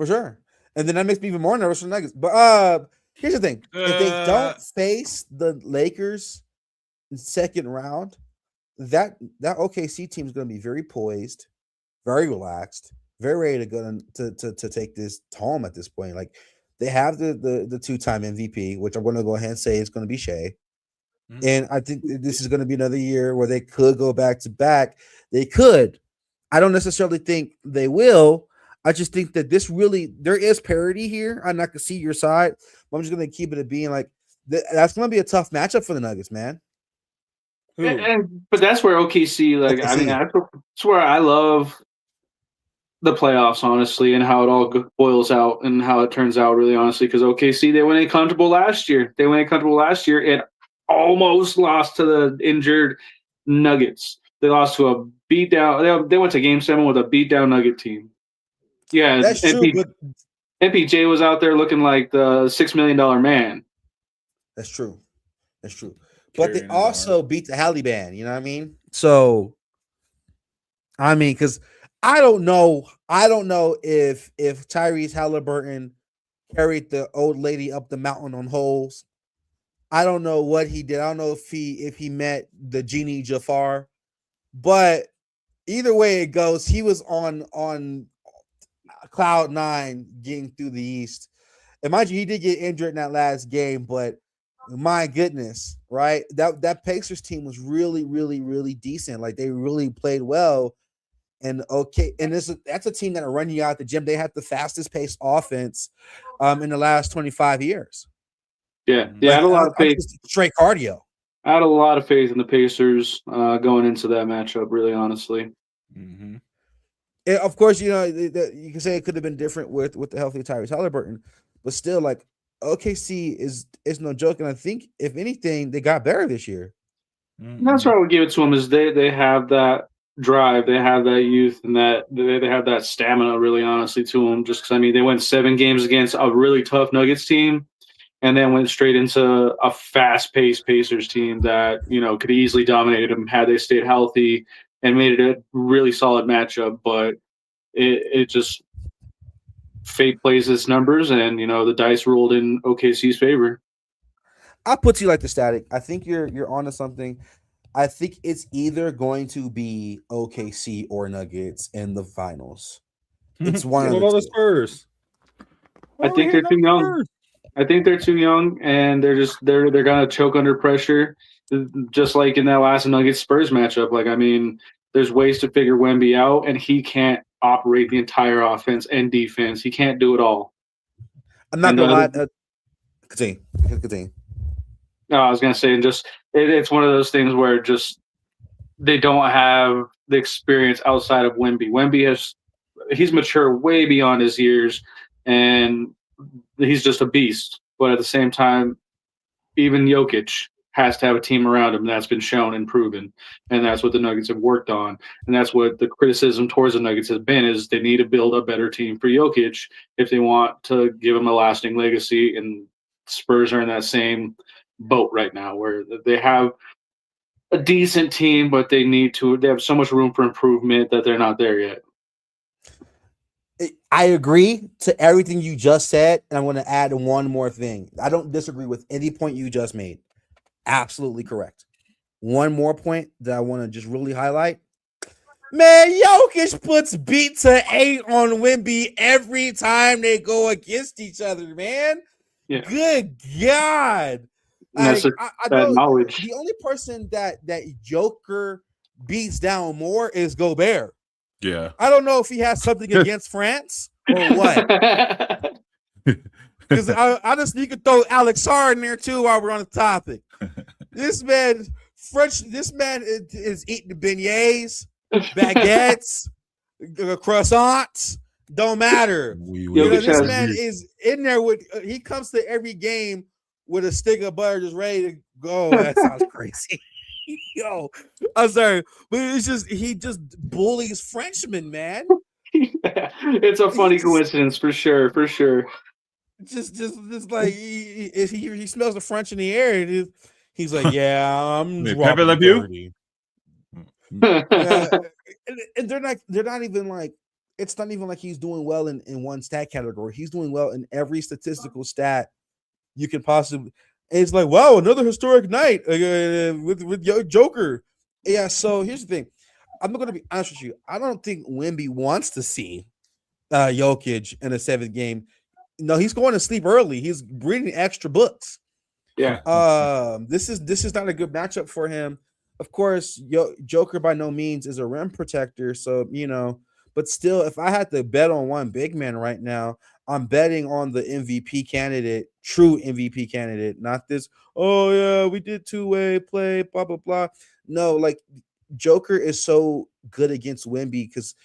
sure. And then that makes me even more nervous for the Nuggets. But here's the thing. If they don't face the Lakers in the second round, that OKC team is going to be very poised, very relaxed, very ready to go to take this home at this point. Like, they have the two-time MVP, which I'm going to go ahead and say is going to be Shea. Mm-hmm. And I think this is going to be another year where they could go back to back. They could. I don't necessarily think they will. I just think that there is parity here. I can see your side, but I'm just going to keep it at being like, that's going to be a tough matchup for the Nuggets, man. But that's where OKC, that's where I love the playoffs, honestly, and how it all boils out and how it turns out, really, honestly, because OKC, they went comfortable last year. And almost lost to the injured Nuggets. They lost to a beatdown. They went to Game 7 with a beatdown Nugget team. Yeah, that's true. But MPJ was out there looking like the $6 million man. That's true. But they also beat the Halle Band. You know what I mean? So, because I don't know if Tyrese Halliburton carried the old lady up the mountain on holes I don't know what he did. I don't know if he met the genie Jafar, but either way it goes, he was on cloud 9 getting through the East. And mind you, he did get injured in that last game, but my goodness, right? That Pacers team was really, really, really decent. Like they really played well. And that's a team that'll run you out the gym. They had the fastest paced offense in the last 25 years. Yeah, I had a lot of faith. Straight cardio. I had a lot of faith in the Pacers going into that matchup. Really, honestly. Mm-hmm. And of course, you can say it could have been different with the healthy Tyrese Halliburton, but still, like OKC is no joke. And I think if anything, they got better this year. Mm-hmm. That's why I would give it to them is they have that drive, they have that youth, and that they have that stamina. Really, honestly, to them. Just because I mean, they went 7 games against a really tough Nuggets team. And then went straight into a fast-paced Pacers team that, could easily dominate them had they stayed healthy and made it a really solid matchup. But it just fate plays its numbers, and, the dice rolled in OKC's favor. I'll put you like the Static. I think you're onto something. I think it's either going to be OKC or Nuggets in the finals. It's one of the Spurs. I think they're too young. I think they're too young, and they're gonna choke under pressure, just like in that last Nuggets Spurs matchup. Like, I mean, there's ways to figure Wemby out, and he can't operate the entire offense and defense. He can't do it all. I'm not gonna lie. Continue. No, I was gonna say, it's one of those things where just they don't have the experience outside of Wemby. Wemby he's mature way beyond his years, and he's just a beast. But at the same time, even Jokic has to have a team around him. That's been shown and proven. And that's what the Nuggets have worked on. And that's what the criticism towards the Nuggets has been, is they need to build a better team for Jokic if they want to give him a lasting legacy. And Spurs are in that same boat right now where they have a decent team, but they have so much room for improvement that they're not there yet. I agree to everything you just said, and I'm going to add one more thing. I don't disagree with any point you just made. Absolutely correct. One more point that I want to just really highlight. Man, Jokic puts beat to 8 on Wemby every time they go against each other, man. Yeah. Good God. I know knowledge. The only person that Joker beats down more is Gobert. Yeah. I don't know if he has something against France or what. Because I just need to throw Alex Sarr in there too while we're on the topic. This man is eating beignets, baguettes, croissants. Don't matter. This man is in there he comes to every game with a stick of butter just ready to go. That sounds crazy. Yo, I'm sorry, but he just bullies Frenchmen, man. It's a funny coincidence for sure. Just like he smells the French in the air, and he's like, "Yeah, I'm Robert Dirty." And they're not even like, it's not even like he's doing well in one stat category. He's doing well in every statistical stat you can possibly. And it's like, wow, another historic night with Joker. Yeah, so here's the thing. I'm not going to be honest with you. I don't think Wemby wants to see Jokic in a 7th game. No, he's going to sleep early. He's reading extra books. Yeah. This is not a good matchup for him. Of course, Joker by no means is a rim protector. So, but still, if I had to bet on one big man right now, I'm betting on the MVP candidate, true MVP candidate, not this, oh, yeah, we did 2-way play, blah, blah, blah. No, like, Joker is so good against Wemby because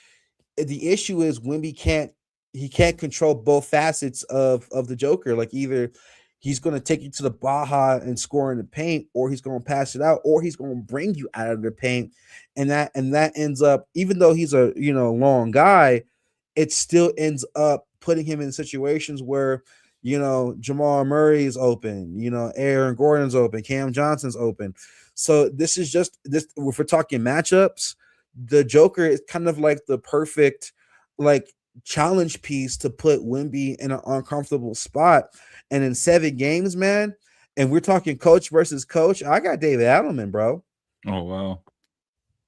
the issue is Wemby can't control both facets of the Joker. Like, either he's going to take you to the Baja and score in the paint, or he's going to pass it out, or he's going to bring you out of the paint. And that ends up, even though he's a long guy, it still ends up putting him in situations where, Jamal Murray is open, Aaron Gordon's open, Cam Johnson's open. So this is just this. If we're talking matchups, the Joker is kind of like the perfect challenge piece to put Wemby in an uncomfortable spot. And in 7 games, man, and we're talking coach versus coach, I got David Adelman, bro. Oh wow.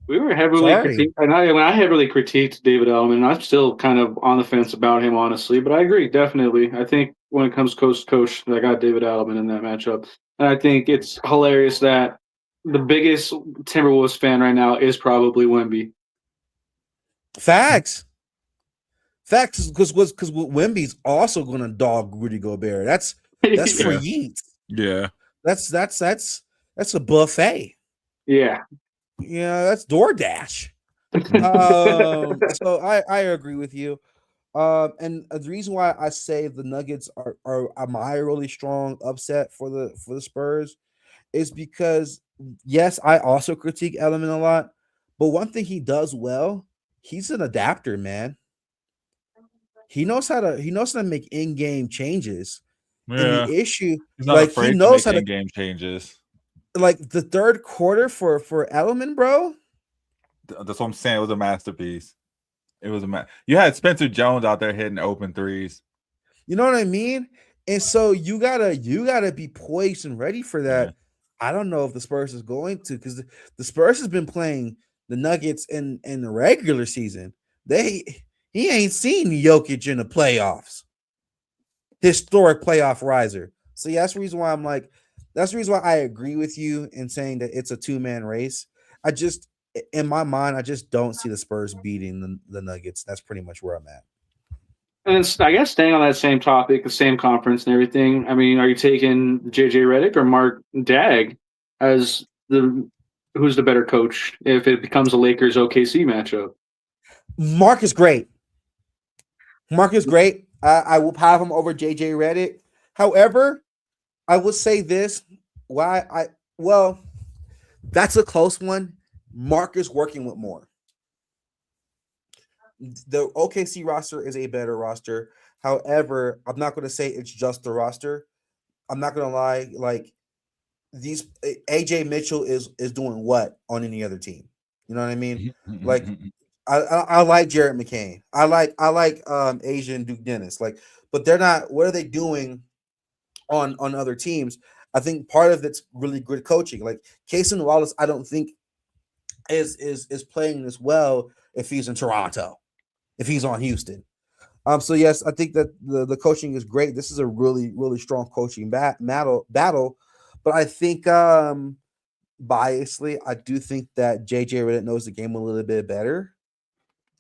We were heavily critiqued, and I heavily critiqued David Ellman. I'm still kind of on the fence about him, honestly. But I agree, definitely. I think when it comes coach to coach, I got David Ellman in that matchup, and I think it's hilarious that the biggest Timberwolves fan right now is probably Wemby. Facts, because Wemby's also going to dog Rudy Gobert. That's for yeets. Yeah, that's a buffet. Yeah. Yeah, that's DoorDash. So I agree with you. And the reason why I say the Nuggets are my really strong upset for the Spurs is because yes, I also critique Element a lot, but one thing he does well, he's an adapter, man. He knows how to make in-game changes. yeah. And the issue, He's not like afraid he knows to how make to in-game changes. like the third quarter for Element, bro. That's what I'm saying. It was a masterpiece. It was you had Spencer Jones out there hitting open threes. You know what I mean? And so you gotta be poised and ready for that. Yeah. I don't know if the Spurs is going to, because the Spurs has been playing the Nuggets in the regular season. He ain't seen Jokic in the playoffs. Historic playoff riser. So yeah, that's the reason why that's the reason why I agree with you in saying that it's a two-man race. In my mind, I just don't see the Spurs beating the Nuggets. That's pretty much where I'm at. And it's, I guess, staying on that same topic, the same conference and everything. I mean, are you taking JJ Redick or Mark Dagg as who's the better coach if it becomes a Lakers OKC matchup? Mark is great. I will have him over JJ Redick. However, I would say this. That's a close one. Mark is working with more. The OKC roster is a better roster. However, I'm not going to say it's just the roster. I'm not going to lie. Like these, AJ Mitchell is doing what on any other team? You know what I mean? Like I like Jared McCain. I like Asian Duke Dennis. Like, but they're not. What are they doing on other teams? I think part of it's really good coaching. Like Cason Wallace, I don't think is playing this well if he's in Toronto, if he's on Houston. So yes, I think that the coaching is great. This is a really, really strong coaching battle. But I think biasly, I do think that JJ Redick knows the game a little bit better.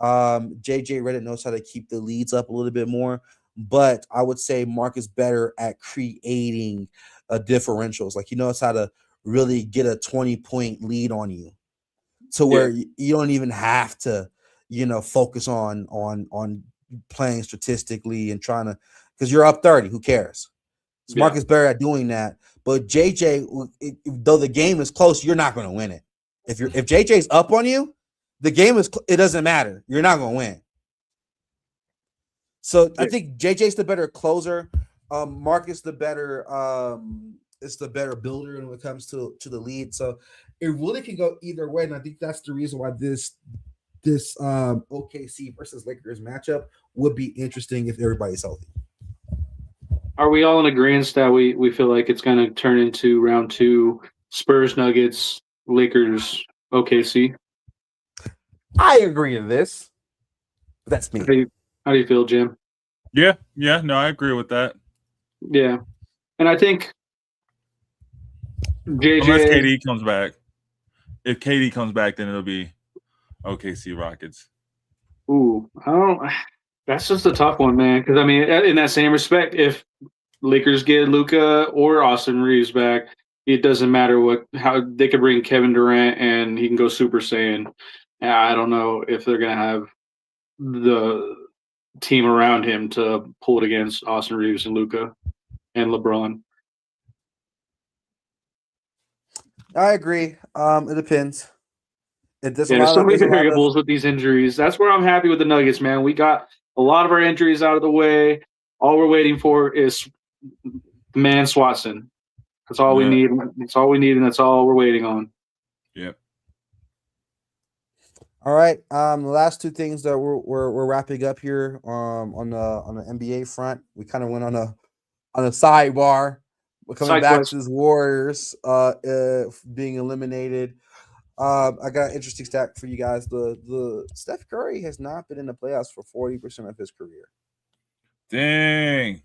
JJ Redick knows how to keep the leads up a little bit more. But I would say Mark is better at creating differentials. Like he knows how to really get a 20-point lead on you, to where you don't even have to, focus on playing statistically and trying to, because you're up 30. Who cares? So Mark is better at doing that. But JJ, though the game is close, you're not going to win it. If JJ's up on you, the game it doesn't matter. You're not going to win. So I think JJ's the better closer. Mark is the better builder when it comes to the lead. So it really can go either way, and I think that's the reason why this OKC versus Lakers matchup would be interesting if everybody's healthy. Are we all in agreement that we feel like it's going to turn into round 2 Spurs Nuggets Lakers OKC? I agree to this. That's me. How do you feel, Jim? Yeah, no, I agree with that. Yeah, and I think JJ, unless KD comes back. If KD comes back, then it'll be OKC Rockets. Ooh, I don't. That's just a tough one, man. Because I mean, in that same respect, if Lakers get Luka or Austin Reeves back, it doesn't matter how they could bring Kevin Durant and he can go Super Saiyan. I don't know if they're gonna have the team around him to pull it against Austin Reeves and Luka and LeBron. I agree. It depends. There's so many variables with these injuries. That's where I'm happy with the Nuggets, man. We got a lot of our injuries out of the way. All we're waiting for is man Swatson. That's all we need. That's all we need, and that's all we're waiting on. Yep. All right. The last two things that we're wrapping up here on the NBA front. We kind of went on a sidebar, Coming back to the Warriors being eliminated. I got an interesting stat for you guys. The Steph Curry has not been in the playoffs for 40% of his career. Dang.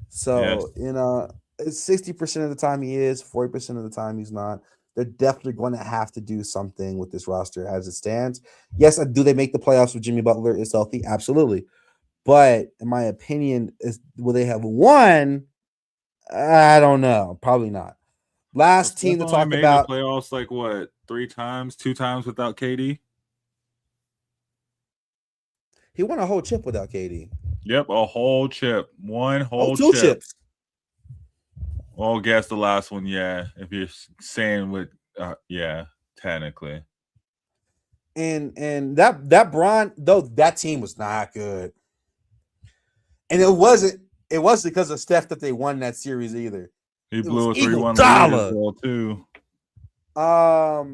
So, it's 60% of the time he is, 40% of the time he's not. They're definitely going to have to do something with this roster as it stands. Yes, do they make the playoffs with Jimmy Butler is healthy? Absolutely. But in my opinion, will they have won? I don't know. Probably not. Last team to talk about the playoffs, like what, 3 times, 2 times without KD? He won a whole chip without KD. Yep, a whole chip. One whole two chip. Chips. Well, guess the last one, yeah. If you're saying with, yeah, technically. And that Bron, though, that team was not good. And it wasn't because of Steph that they won that series either. He blew a 3-1 lead as well too. So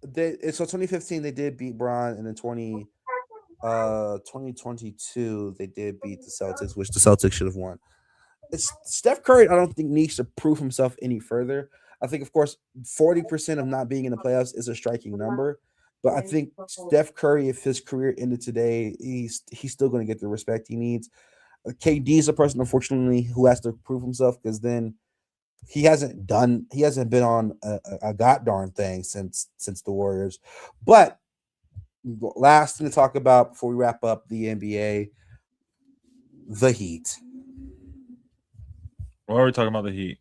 2015 they did beat Bron, and then 2022 they did beat the Celtics, which the Celtics should have won. Steph Curry, I don't think needs to prove himself any further. I think, of course, 40% of not being in the playoffs is a striking number. But I think Steph Curry, if his career ended today, he's still going to get the respect he needs. KD is a person, unfortunately, who has to prove himself, because then he hasn't been on a god darn thing since the Warriors. But last thing to talk about before we wrap up the NBA, the Heat. Why are we talking about the Heat?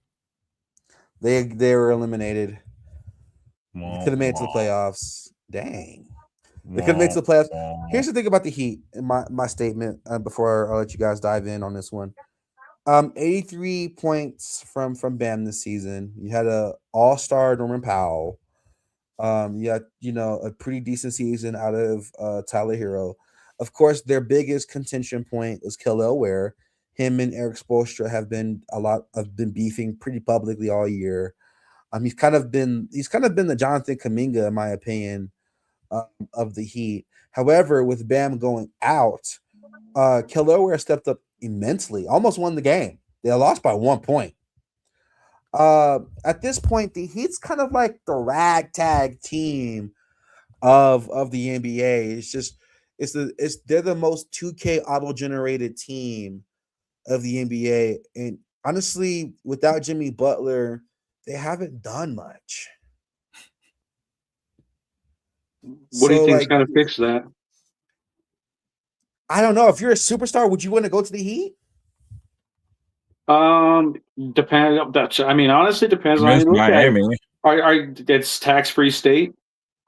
They were eliminated. They could have made it to the playoffs. Dang. They could have made it to the playoffs. Here's the thing about the Heat, in my statement, before I let you guys dive in on this one. 83 points from Bam this season. You had a all-star Norman Powell. You had, a pretty decent season out of Tyler Hero. Of course, their biggest contention point was Kelly Ware. Him and Eric Spoelstra have been beefing pretty publicly all year. He's kind of been the Jonathan Kuminga, in my opinion, of the Heat. However, with Bam going out, Kelly Ware stepped up immensely, almost won the game. They lost by 1 point. At this point, the Heat's kind of like the ragtag team of the NBA. They're the most 2K auto-generated team of the NBA, and honestly, without Jimmy Butler, they haven't done much. What do you think's going to fix that? I don't know. If you're a superstar, would you want to go to the Heat? Depends. I mean, honestly, depends on Miami. It's tax-free state,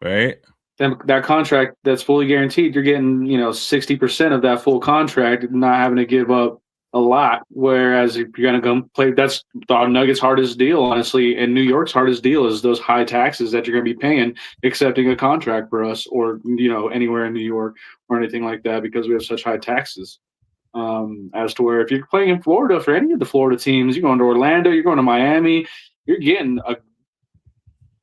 right? Then that contract that's fully guaranteed, you're getting 60% of that full contract, not having to give up a lot. Whereas if you're going to go play, that's the Nuggets' hardest deal, honestly, and New York's hardest deal is those high taxes that you're going to be paying accepting a contract for us, or anywhere in New York or anything like that, because we have such high taxes. As to where if you're playing in Florida for any of the Florida teams, you're going to Orlando, you're going to Miami, you're getting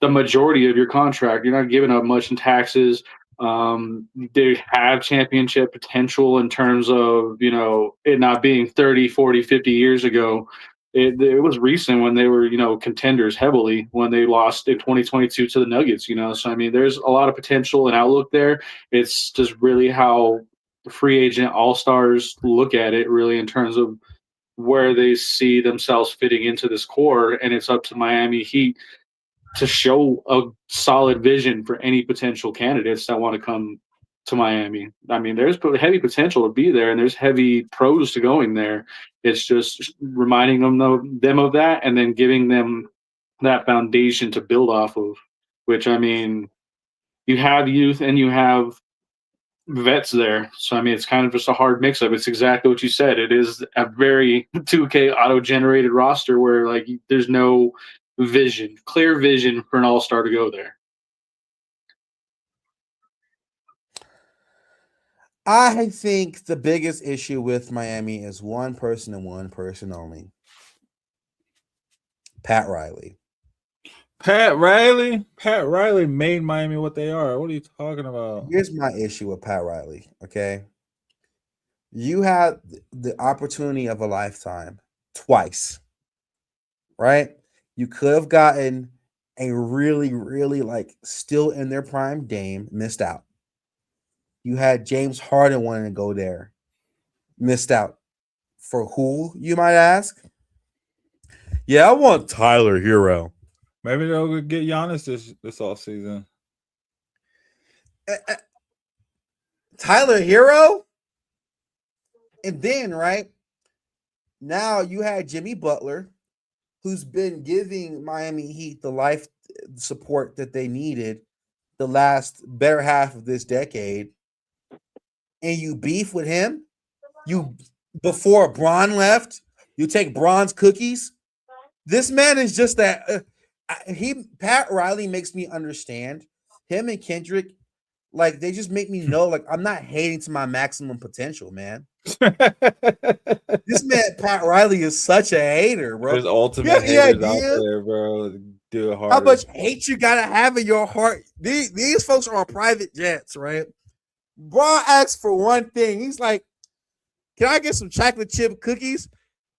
the majority of your contract. You're not giving up much in taxes. They have championship potential in terms of, it not being 30, 40, 50 years ago. It was recent when they were, contenders heavily when they lost in 2022 to the Nuggets, So, I mean, there's a lot of potential and outlook there. It's just really how free agent all-stars look at it, really, in terms of where they see themselves fitting into this core. And it's up to Miami Heat to show a solid vision for any potential candidates that want to come to Miami. I mean, there's heavy potential to be there, and there's heavy pros to going there. It's just reminding them of that, and then giving them that foundation to build off of, which, I mean, you have youth and you have vets there. So, I mean, it's kind of just a hard mix-up. It's exactly what you said. It is a very 2K auto-generated roster where, there's no clear vision for an all-star to go there. I think the biggest issue with Miami is one person and one person only. Pat Riley. Pat Riley made Miami what they are. What are you talking about? Here's my issue with Pat Riley, okay? You had the opportunity of a lifetime twice right? You could have gotten a really, really like still in their prime Dame, missed out. You had James Harden wanting to go there, missed out. For who, you might ask? Yeah, I want Tyler Hero. Maybe they'll get Giannis this offseason. Tyler Hero? And then, right, now you had Jimmy Butler, who's been giving Miami Heat the life support that they needed the last better half of this decade. And you beef with him? You before Bron left, you take Bron's cookies? This man is just that Pat Riley makes me understand. Him and Kendrick, like they just make me know, like I'm not hating to my maximum potential, man. This man, Pat Riley, is such a hater, bro. There's ultimate haters out there, bro. Do it hard. How much hate you gotta have in your heart? These folks are on private jets, right? Bron asks for one thing. He's like, "Can I get some chocolate chip cookies?"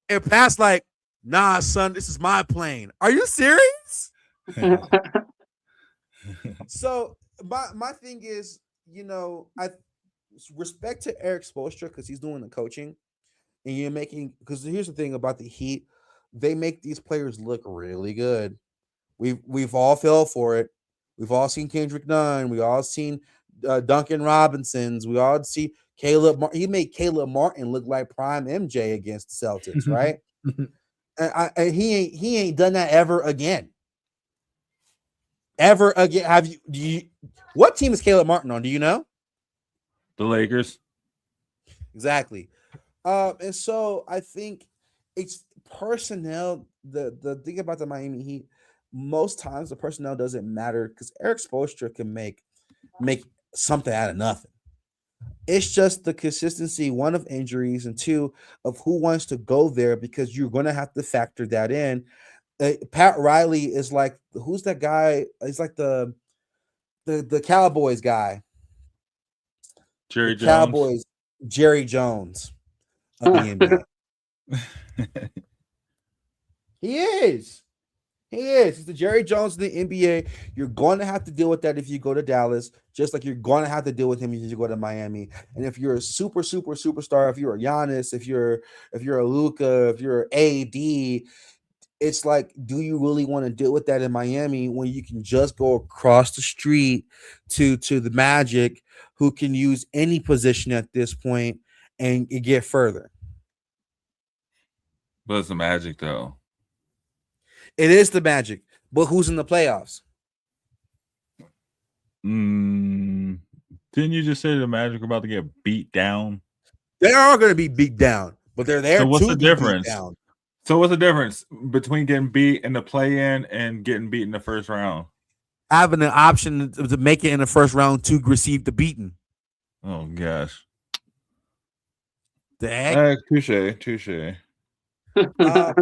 And Pat's like, "Nah, son, this is my plane." Are you serious? So my thing is, I respect to Eric Spoelstra because he's doing the coaching, and you're making. Because here's the thing about the Heat, they make these players look really good. We've all fell for it. We've all seen Kendrick Nunn. We all seen Duncan Robinsons. We all see Caleb. He made Caleb Martin look like prime MJ against the Celtics, right? And he ain't done that ever again. Ever again? What team is Caleb Martin on? Do you know? The Lakers. Exactly. And so I think it's personnel. The thing about the Miami Heat, most times the personnel doesn't matter because Eric Spoelstra can make something out of nothing. It's just the consistency, one, of injuries, and two, of who wants to go there, because you're going to have to factor that in. Pat Riley is like, who's that guy? He's like the Cowboys guy. Jerry Jones. Cowboys, Jerry Jones of the NBA. He is. He's the Jerry Jones of the NBA. You're going to have to deal with that if you go to Dallas, just like you're going to have to deal with him if you go to Miami. And if you're a superstar, if you're a Giannis, if you're a Luka, if you're AD, it's like, do you really want to deal with that in Miami when you can just go across the street to the Magic, who can use any position at this point and get further? But it's the Magic, though. It is the Magic, but who's in the playoffs? Didn't you just say the Magic are about to get beat down? They are going to be beat down, but they're there. So what's to the be difference? beat down. So what's the difference between getting beat in the play-in and getting beat in the first round? Having an option to make it in the first round to receive the beating. Oh gosh. The heck? Touche.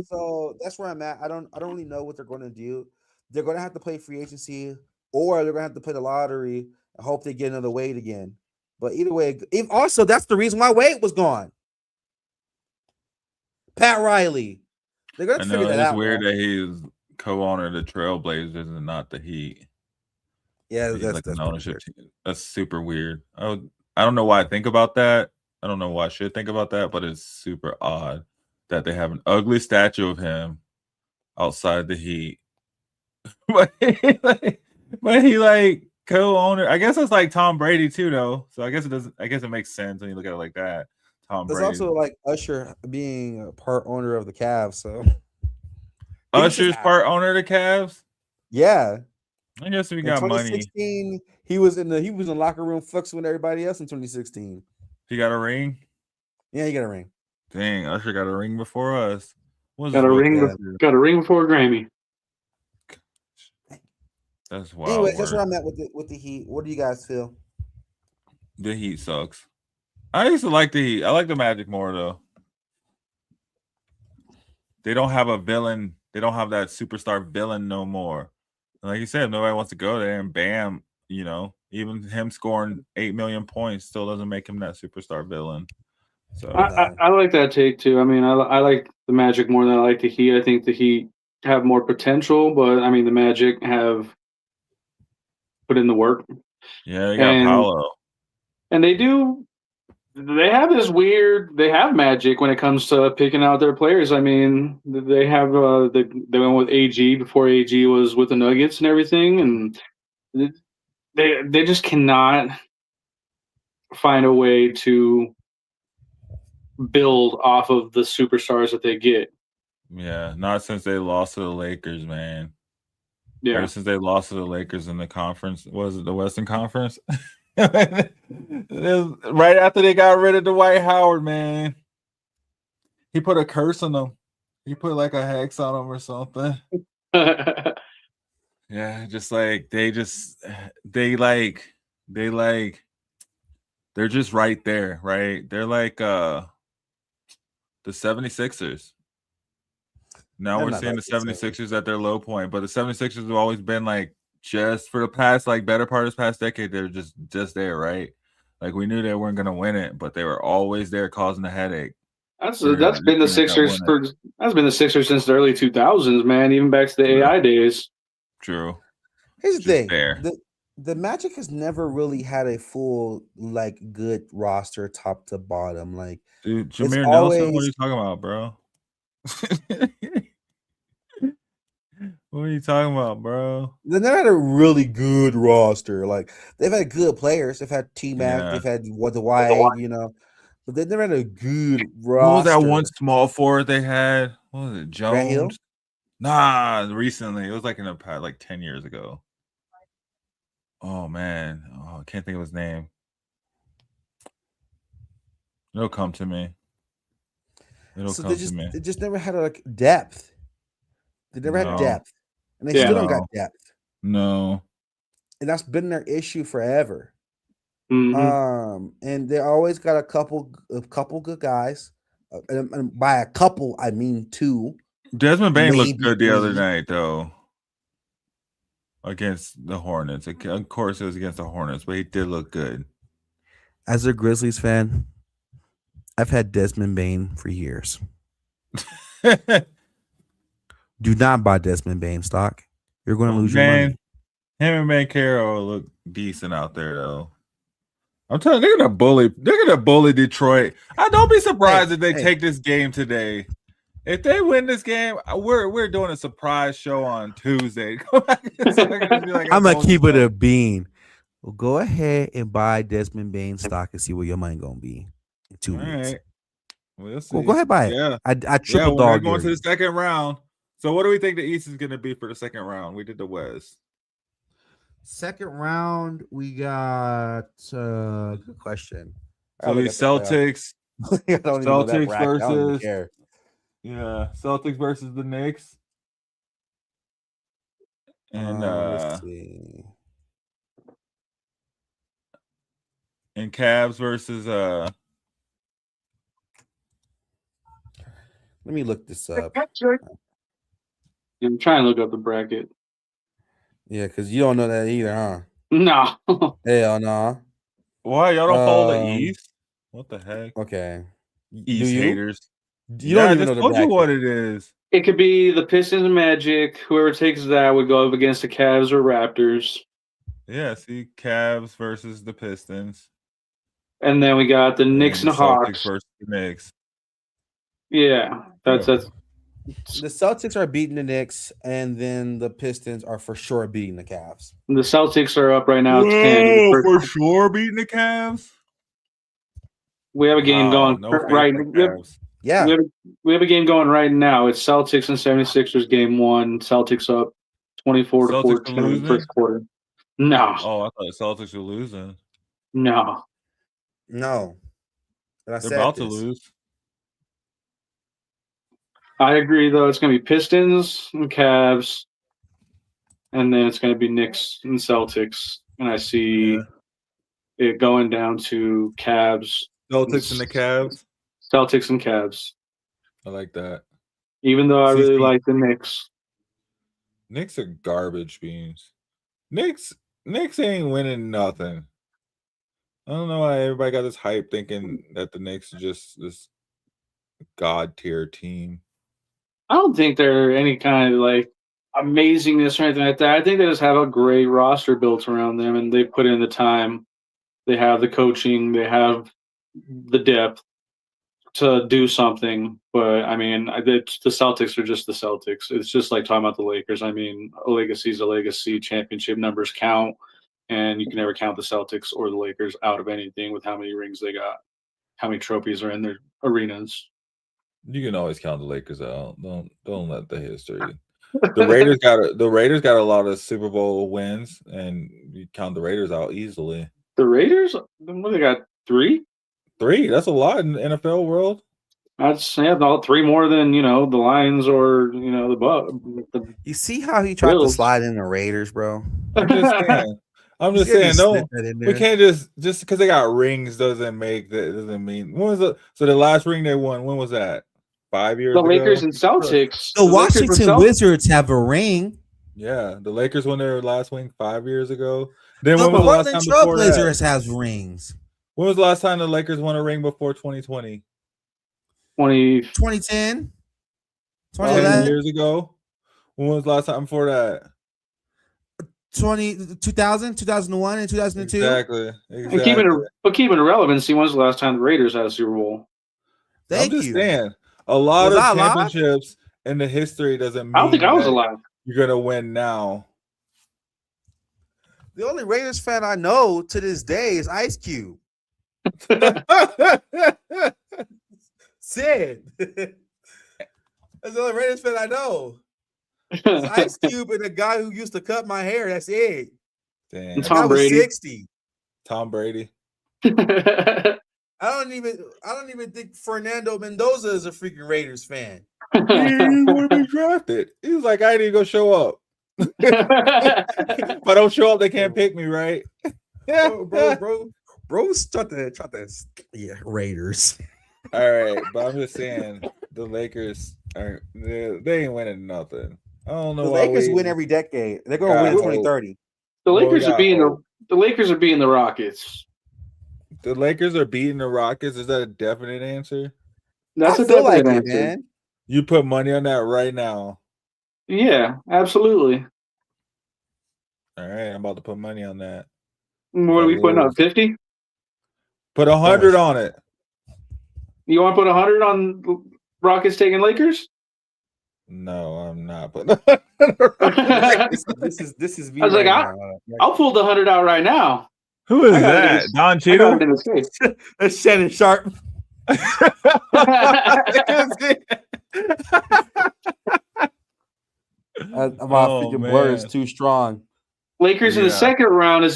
So that's where I'm at. I don't really know what they're going to do. They're going to have to play free agency, or they're going to have to play the lottery and hope they get another Wade again. But either way, also that's the reason why Wade was gone. Pat Riley. They're going to figure that out. It's weird that he's co-owner of the Trailblazers and not the Heat. Yeah, He's that's like an weird. ownership team. That's super weird. I don't know why I think about that. I don't know why I should think about that, but it's super odd that they have an ugly statue of him outside the Heat. but he like co-owner. I guess it's like Tom Brady too, though. So I guess it makes sense when you look at it like that. There's also like Usher being a part owner of the Cavs. So Usher's part owner of the Cavs. Yeah, I guess we got money. 2016, he was in the locker room fucks with everybody else in 2016. He got a ring. Yeah, he got a ring. Dang, Usher got a ring before us. Got a ring before a Grammy. That's wild. Anyway, that's where I'm at with the Heat. What do you guys feel? The Heat sucks. I used to like the Heat. I like the Magic more though. They don't have a villain. They don't have that superstar villain no more. And like you said, if nobody wants to go there, and bam, even him scoring 8 million points still doesn't make him that superstar villain. So I like that take too. I mean, I like the Magic more than I like the Heat. I think the Heat have more potential, but I mean the Magic have put in the work. Yeah, they got Paolo. And they have this weird, they have magic when it comes to picking out their players. I mean, they have they went with AG before AG was with the Nuggets and everything, and they just cannot find a way to build off of the superstars that they get. Yeah, not since they lost to the Lakers, man. Yeah. Ever since they lost to the Lakers in the conference, was it the Western Conference? Right after they got rid of Dwight Howard, man. He put a curse on them. He put like a hex on them or something. Yeah, just like they're just right there, right? They're like the 76ers. Now we're seeing the 76ers at their low point, but the 76ers have always been like just for the past like better part of this past decade, they're just there, right? Like we knew they weren't gonna win it, but they were always there causing a headache. That's been the Sixers since the early 2000s, man. Even back to the AI days. True. Here's the thing: the Magic has never really had a full like good roster, top to bottom. Like, dude, Jameer Nelson, what are you talking about, bro? What are you talking about, bro? They never had a really good roster. Like they've had good players. They've had T-Mac. They've had the Y, you know, but they never had a good roster. What was that one small forward they had? What was it, Jones? Nah, recently. It was like in the past, like 10 years ago. Oh man, I can't think of his name. It'll come to me. They just never had like depth. They never had depth, and they still don't got depth. No, and that's been their issue forever. Mm-hmm. And they always got a couple good guys, and by a couple I mean two. Desmond Bane looked good the other night, though, against the Hornets. Of course, it was against the Hornets, but he did look good. As a Grizzlies fan, I've had Desmond Bane for years. Do not buy Desmond Bane stock. You're going to lose your money. Him and Bankero look decent out there, though. I'm telling you, they're gonna bully Detroit. I don't be surprised if they take this game today. If they win this game, we're doing a surprise show on Tuesday. I'm gonna keep it a bean. Well, go ahead and buy Desmond Bane stock and see where your money gonna be in 2 weeks. Right. We'll see. Well, go ahead, buy it. Yeah, I triple dog. We're going to the second round. So, what do we think the East is going to be for the second round? We did the West. Second round, we got good question. So the Celtics. Celtics versus Celtics versus the Knicks. And let's see. And Cavs versus Let me look this up. I'm trying to look up the bracket. Yeah, because you don't know that either, huh? No. Hell no. Why? Y'all don't follow the East? What the heck? Okay. East haters. You don't even know the bracket. You what it is. It could be the Pistons and Magic. Whoever takes that would go up against the Cavs or Raptors. Yeah, see, Cavs versus the Pistons. And then we got the Knicks and Hawks versus the Knicks. Yeah, that's the Celtics are beating the Knicks, and then the Pistons are for sure beating the Cavs. The Celtics are up right now. For sure beating the Cavs. We have a game going right. Yeah, we have a game going right now. It's Celtics and 76ers game 1. Celtics up 24-14 in the first quarter. No. Oh, I thought the Celtics were losing. No. They're about to lose. I agree, though. It's going to be Pistons and Cavs, and then it's going to be Knicks and Celtics. And I see it going down to Cavs. Celtics and the Cavs? Celtics and Cavs. I like that. Even though I really like the Knicks. Knicks are garbage beans. Knicks ain't winning nothing. I don't know why everybody got this hype thinking that the Knicks are just this god tier team. I don't think they're any kind of like amazingness or anything like that. I think they just have a great roster built around them, and they put in the time. They have the coaching. They have the depth to do something. But I mean, the Celtics are just the Celtics. It's just like talking about the Lakers. I mean, a legacy is a legacy. Championship numbers count, and you can never count the Celtics or the Lakers out of anything with how many rings they got, how many trophies are in their arenas. You can always count the Lakers out. Don't let the history. The Raiders got a lot of Super Bowl wins, and you count the Raiders out easily. The Raiders? What, they got 3? 3. That's a lot in the NFL world. That's all 3 more than the Lions or the Bucks. You see how he tried to slide in the Raiders, bro? I'm just saying. No, we can't just because they got rings doesn't mean so the last ring they won, when was that? 5 years the ago? Lakers and Celtics. The Washington Wizards have a ring. Yeah, the Lakers won their last ring 5 years ago. Then No, when was the last time before that? Trailblazers has rings. When was the last time the Lakers won a ring before 2020? 2010. 10 years ago. When was the last time before that? 2000, 2001, and 2002. Exactly. And keeping relevancy, when was the last time the Raiders had a Super Bowl? I'm just saying, a lot of championships in the history doesn't mean I don't think I was alive. You're gonna win now. The only Raiders fan I know to this day is Ice Cube. Sid. That's the only Raiders fan I know. It's Ice Cube and the guy who used to cut my hair. That's it. Damn. And Tom Brady. 60. Tom Brady. I don't even think Fernando Mendoza is a freaking Raiders fan. He would be drafted. He was like, I didn't go show up. If I don't show up, they can't pick me, right? Bro, try to Raiders. All right, but I'm just saying the Lakers they ain't winning nothing. I don't know. The Lakers win every decade. They're going to win in 2030. The Lakers are beating the Rockets. The Lakers are beating the Rockets. Is that a definite answer? That's a definite answer, man. You put money on that right now. Yeah, absolutely. All right, I'm about to put money on that. What are we putting on? 50? Put 100 on it. You want to put 100 on Rockets taking Lakers? No, I'm not. But this is. I was like, I'll pull the 100 out right now. Who is that? Don Cheadle? That's Shannon Sharp. My freaking blur is too strong. Lakers in the second round is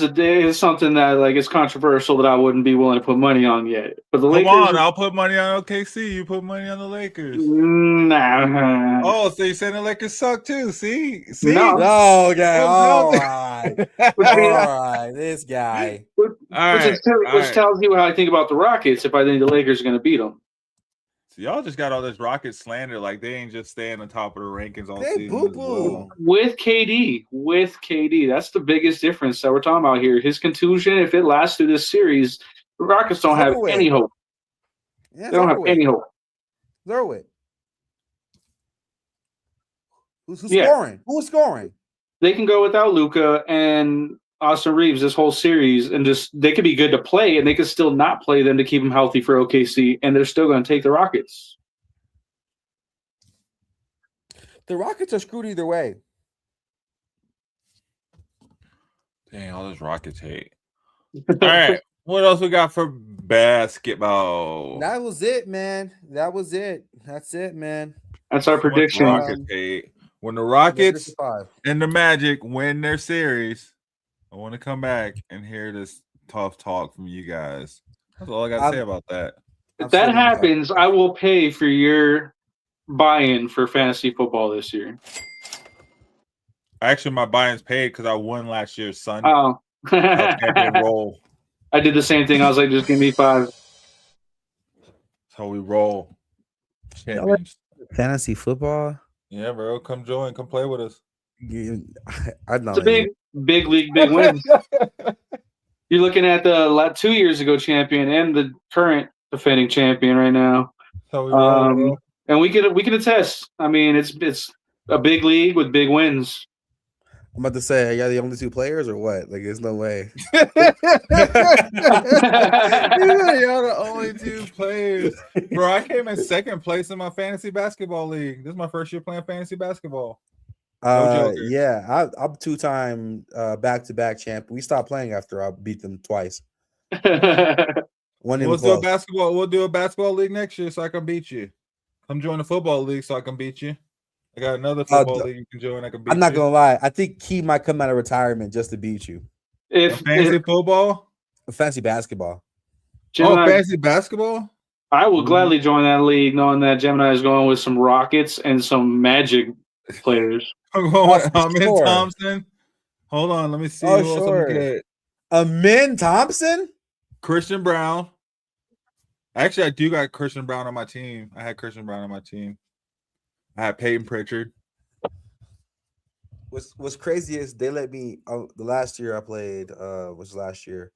something that is controversial that I wouldn't be willing to put money on yet. But the Lakers, I'll put money on OKC. You put money on the Lakers. Nah. Oh, so you saying the Lakers suck too? See? No, okay. All right. All right. This guy. Which tells you how I think about the Rockets. If I think the Lakers are going to beat them. So y'all just got all this Rocket slander, like they ain't just staying on top of the rankings all season. Boo-boo. With KD, that's the biggest difference that we're talking about here. His contusion, if it lasts through this series, the Rockets don't have any hope. Yeah, they don't have any hope. Throw it. Who's scoring? Who's scoring? They can go without Luka and Austin Reeves this whole series, and they could be good to play, and they could still not play them to keep them healthy for OKC, and they're still going to take the Rockets. The Rockets are screwed either way. Dang, all this Rockets hate. All right, what else we got for basketball? That was it, man. That's it, man. That's our prediction. Rockets hate. When the Rockets and the Magic win their series, I want to come back and hear this tough talk from you guys. That's all I got to say about that. If that happens, I will pay for your buy-in for fantasy football this year. Actually, my buy-in's paid because I won last year's son. Oh. Roll. I did the same thing. I was like, just give me 5. That's how we roll. Champions. Fantasy football? Yeah, bro. Come join. Come play with us. It's a big league, big win. You're looking at the 2 years ago champion and the current defending champion right now. So And we can attest. I mean, it's a big league with big wins. I'm about to say, are y'all the only two players or what? Like, there's no way. Y'all the only two players. Bro, I came in second place in my fantasy basketball league. This is my first year playing fantasy basketball. Yeah, I'm two-time back-to-back champ. We stopped playing after I beat them twice. We'll do a basketball league next year so I can beat you. Come join the football league so I can beat you. I got another football league you can join. I can beat you. I'm not gonna lie. I think Key might come out of retirement just to beat you. Fantasy football? Fantasy basketball. Gemini, fantasy basketball? I will gladly join that league knowing that Gemini is going with some Rockets and some Magic players. I'm going with Amin Thompson. Hold on, let me see who else I'm gonna get. Amin Thompson? Christian Brown. Actually, I do got Christian Brown on my team. I had Christian Brown on my team. I had Peyton Pritchard. What's crazy is they let me the last year I played, was last year,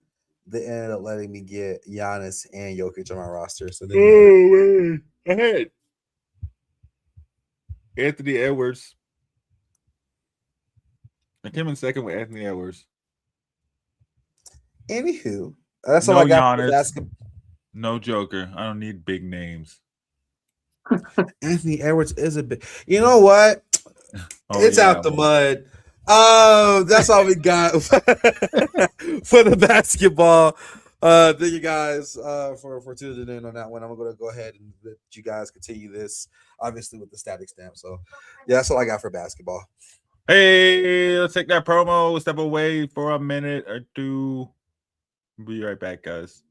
they ended up letting me get Giannis and Jokic on my roster. So I had Anthony Edwards. I came in second with Anthony Edwards. Anywho, that's all I got for basketball. No Joker. I don't need big names. Anthony Edwards is a big. You know what? It's out the mud. Oh, that's all we got for the basketball. Thank you guys for tuning in on that one. I'm gonna go ahead and let you guys continue this, obviously with the static stamp. So yeah, that's all I got for basketball. Hey, let's take that promo. Step away for a minute or two. Be right back, guys.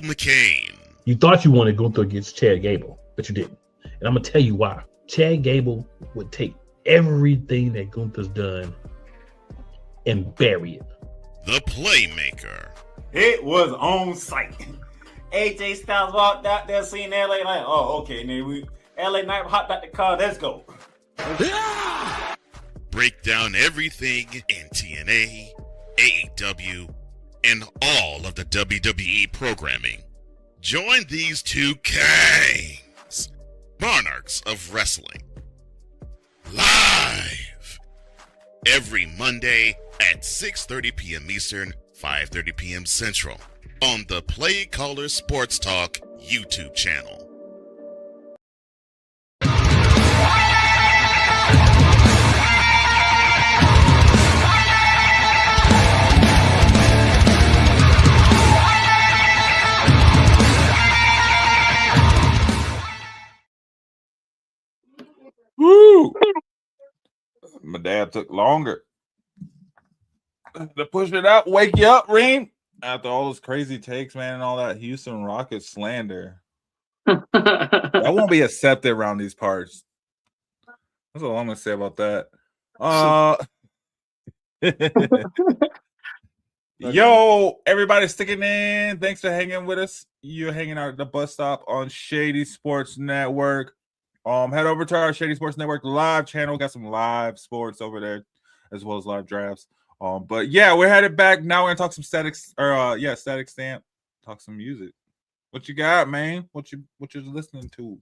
McCain. You thought you wanted to go through against Chad Gable, but you didn't. And I'm going to tell you why. Chad Gable would take everything that Gunther's done and bury it. The Playmaker. It was on site. AJ Styles walked out there, seen LA like, oh, okay, nigga, LA Knight hopped out the car, let's go. Break down everything in TNA, AEW, and all of the WWE programming. Join these two kings, monarchs of wrestling, live every Monday at 6:30 p.m. Eastern, 5:30 p.m. Central on the Play Caller Sports Talk YouTube channel. Woo! My dad took longer to push it out. Wake you up, Reem. After all those crazy takes, man, and all that Houston Rockets slander. That won't be accepted around these parts. That's all I'm gonna say about that. Yo, everybody sticking in. Thanks for hanging with us. You're hanging out at the bus stop on Shady Sports Network. Head over to our Shady Sports Network live channel. Got some live sports over there, as well as live drafts. But yeah, we're headed back. Now we're gonna talk some statics, static stamp. Talk some music. What you got, man? What you listening to?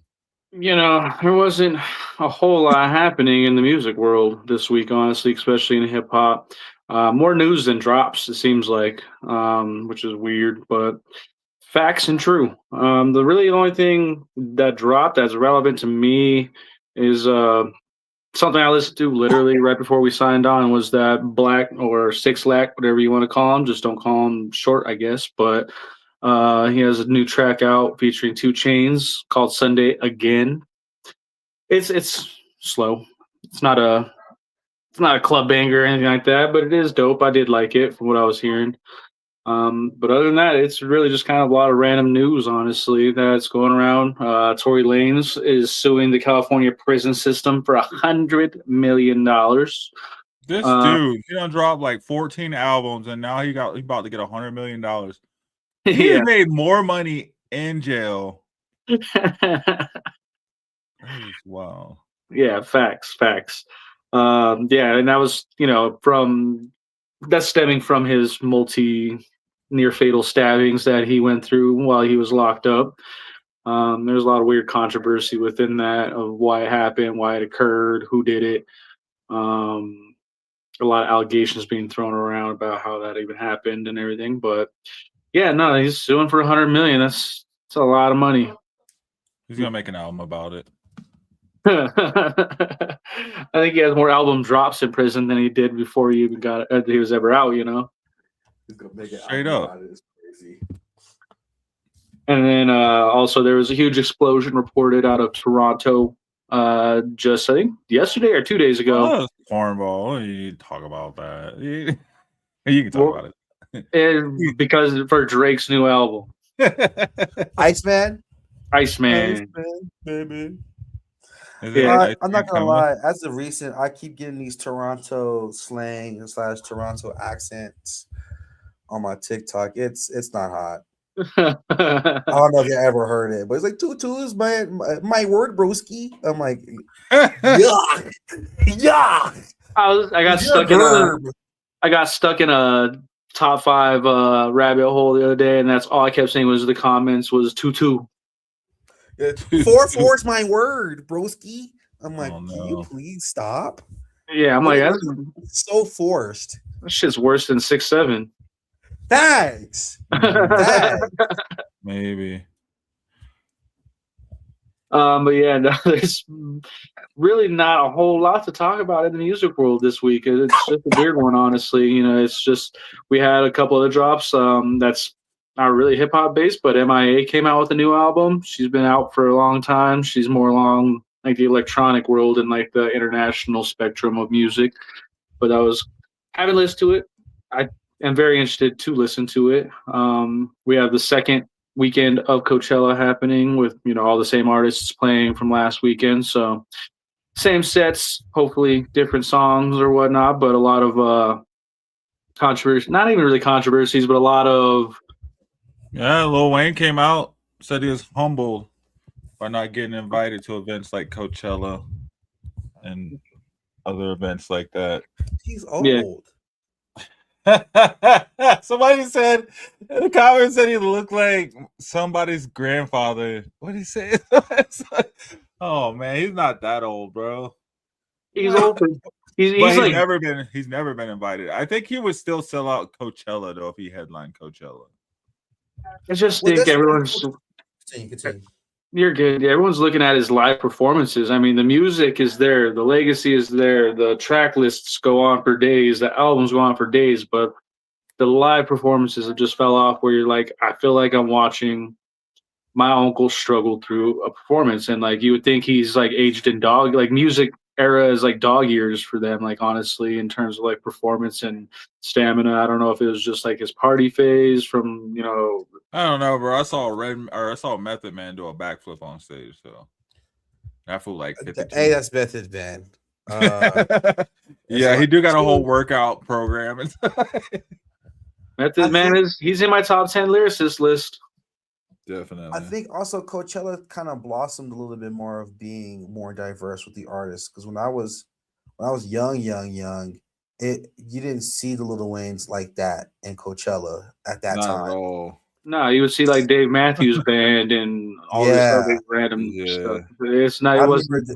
You know, there wasn't a whole lot happening in the music world this week, honestly, especially in hip hop. More news than drops, it seems like, which is weird, but facts and true. The only thing that dropped that's relevant to me is something I listened to literally right before we signed on was that Black or Six Lack, whatever you want to call him. Just don't call him short, I guess. But he has a new track out featuring 2 Chainz called Sunday Again. It's slow. It's not a club banger or anything like that, but it is dope. I did like it from what I was hearing. But other than that, it's really just kind of a lot of random news, honestly, that's going around. Tory Lanez is suing the California prison system for $100 million. This dude, he done dropped like 14 albums, and now he about to get $100 million. He made more money in jail. Wow. Yeah, facts. And that was, that's stemming from his near fatal stabbings that he went through while he was locked up. There's a lot of weird controversy within that of why it happened, why it occurred, who did it. A lot of allegations being thrown around about how that even happened and everything. But yeah, no, he's suing for $100 million. That's a lot of money. He's gonna make an album about it. I think he has more album drops in prison than he did before he even he was ever out. He's gonna make it straight up. It's crazy. And then also there was a huge explosion reported out of Toronto. Just I think yesterday or 2 days ago. Cornball, you talk about that. You can talk about it. Because for Drake's new album, Iceman, baby. I'm not gonna lie. As of recent, I keep getting these Toronto slang / Toronto accents on my TikTok. It's not hot. I don't know if you ever heard it, but it's like tutu is my word, broski. I'm like, yeah. I got stuck in a top 5 rabbit hole the other day, and that's all I kept saying was the comments was tutu. 4 is my word, broski. I'm like, can you please stop? Yeah, I'm like, that's so forced. That shit's worse than 6'7". Thanks. Maybe. But yeah, no, there's really not a whole lot to talk about in the music world this week. It's just a weird one, honestly. It's just we had a couple of drops. That's not really hip hop based, but MIA came out with a new album. She's been out for a long time. She's more along like the electronic world and like the international spectrum of music. But haven't listened to it. I am very interested to listen to it. We have the second weekend of Coachella happening with all the same artists playing from last weekend. So same sets, hopefully different songs or whatnot, but a lot of controversy. Not even really controversies, but a lot of. Yeah, Lil Wayne came out, said he was humbled by not getting invited to events like Coachella and other events like that. He's old. Yeah. Somebody said in the comments that he looked like somebody's grandfather. What did he say? Oh man, he's not that old, bro. He's old. He's never been invited. I think he would still sell out Coachella though if he headlined Coachella. I just think everyone's. You're good. Everyone's looking at his live performances. I mean, the music is there, the legacy is there, the track lists go on for days, the albums go on for days, but the live performances have just fell off where you're like, I feel like I'm watching my uncle struggle through a performance. And like, you would think he's like aged in music era is like dog years for them, like honestly, in terms of like performance and stamina. I don't know if it was just like his party phase from, I don't know, bro. I saw Method Man do a backflip on stage, so that fool like 52. Hey, that's Method Man. Yeah, he do got a whole workout program. Method Man he's in my top 10 lyricist list. Definitely. I think also Coachella kind of blossomed a little bit more of being more diverse with the artists, because when I was young, you didn't see the Lil Waynes like that in Coachella at that time. At all. No, you would see like Dave Matthews Band and all this other random stuff. It's not. It wasn't.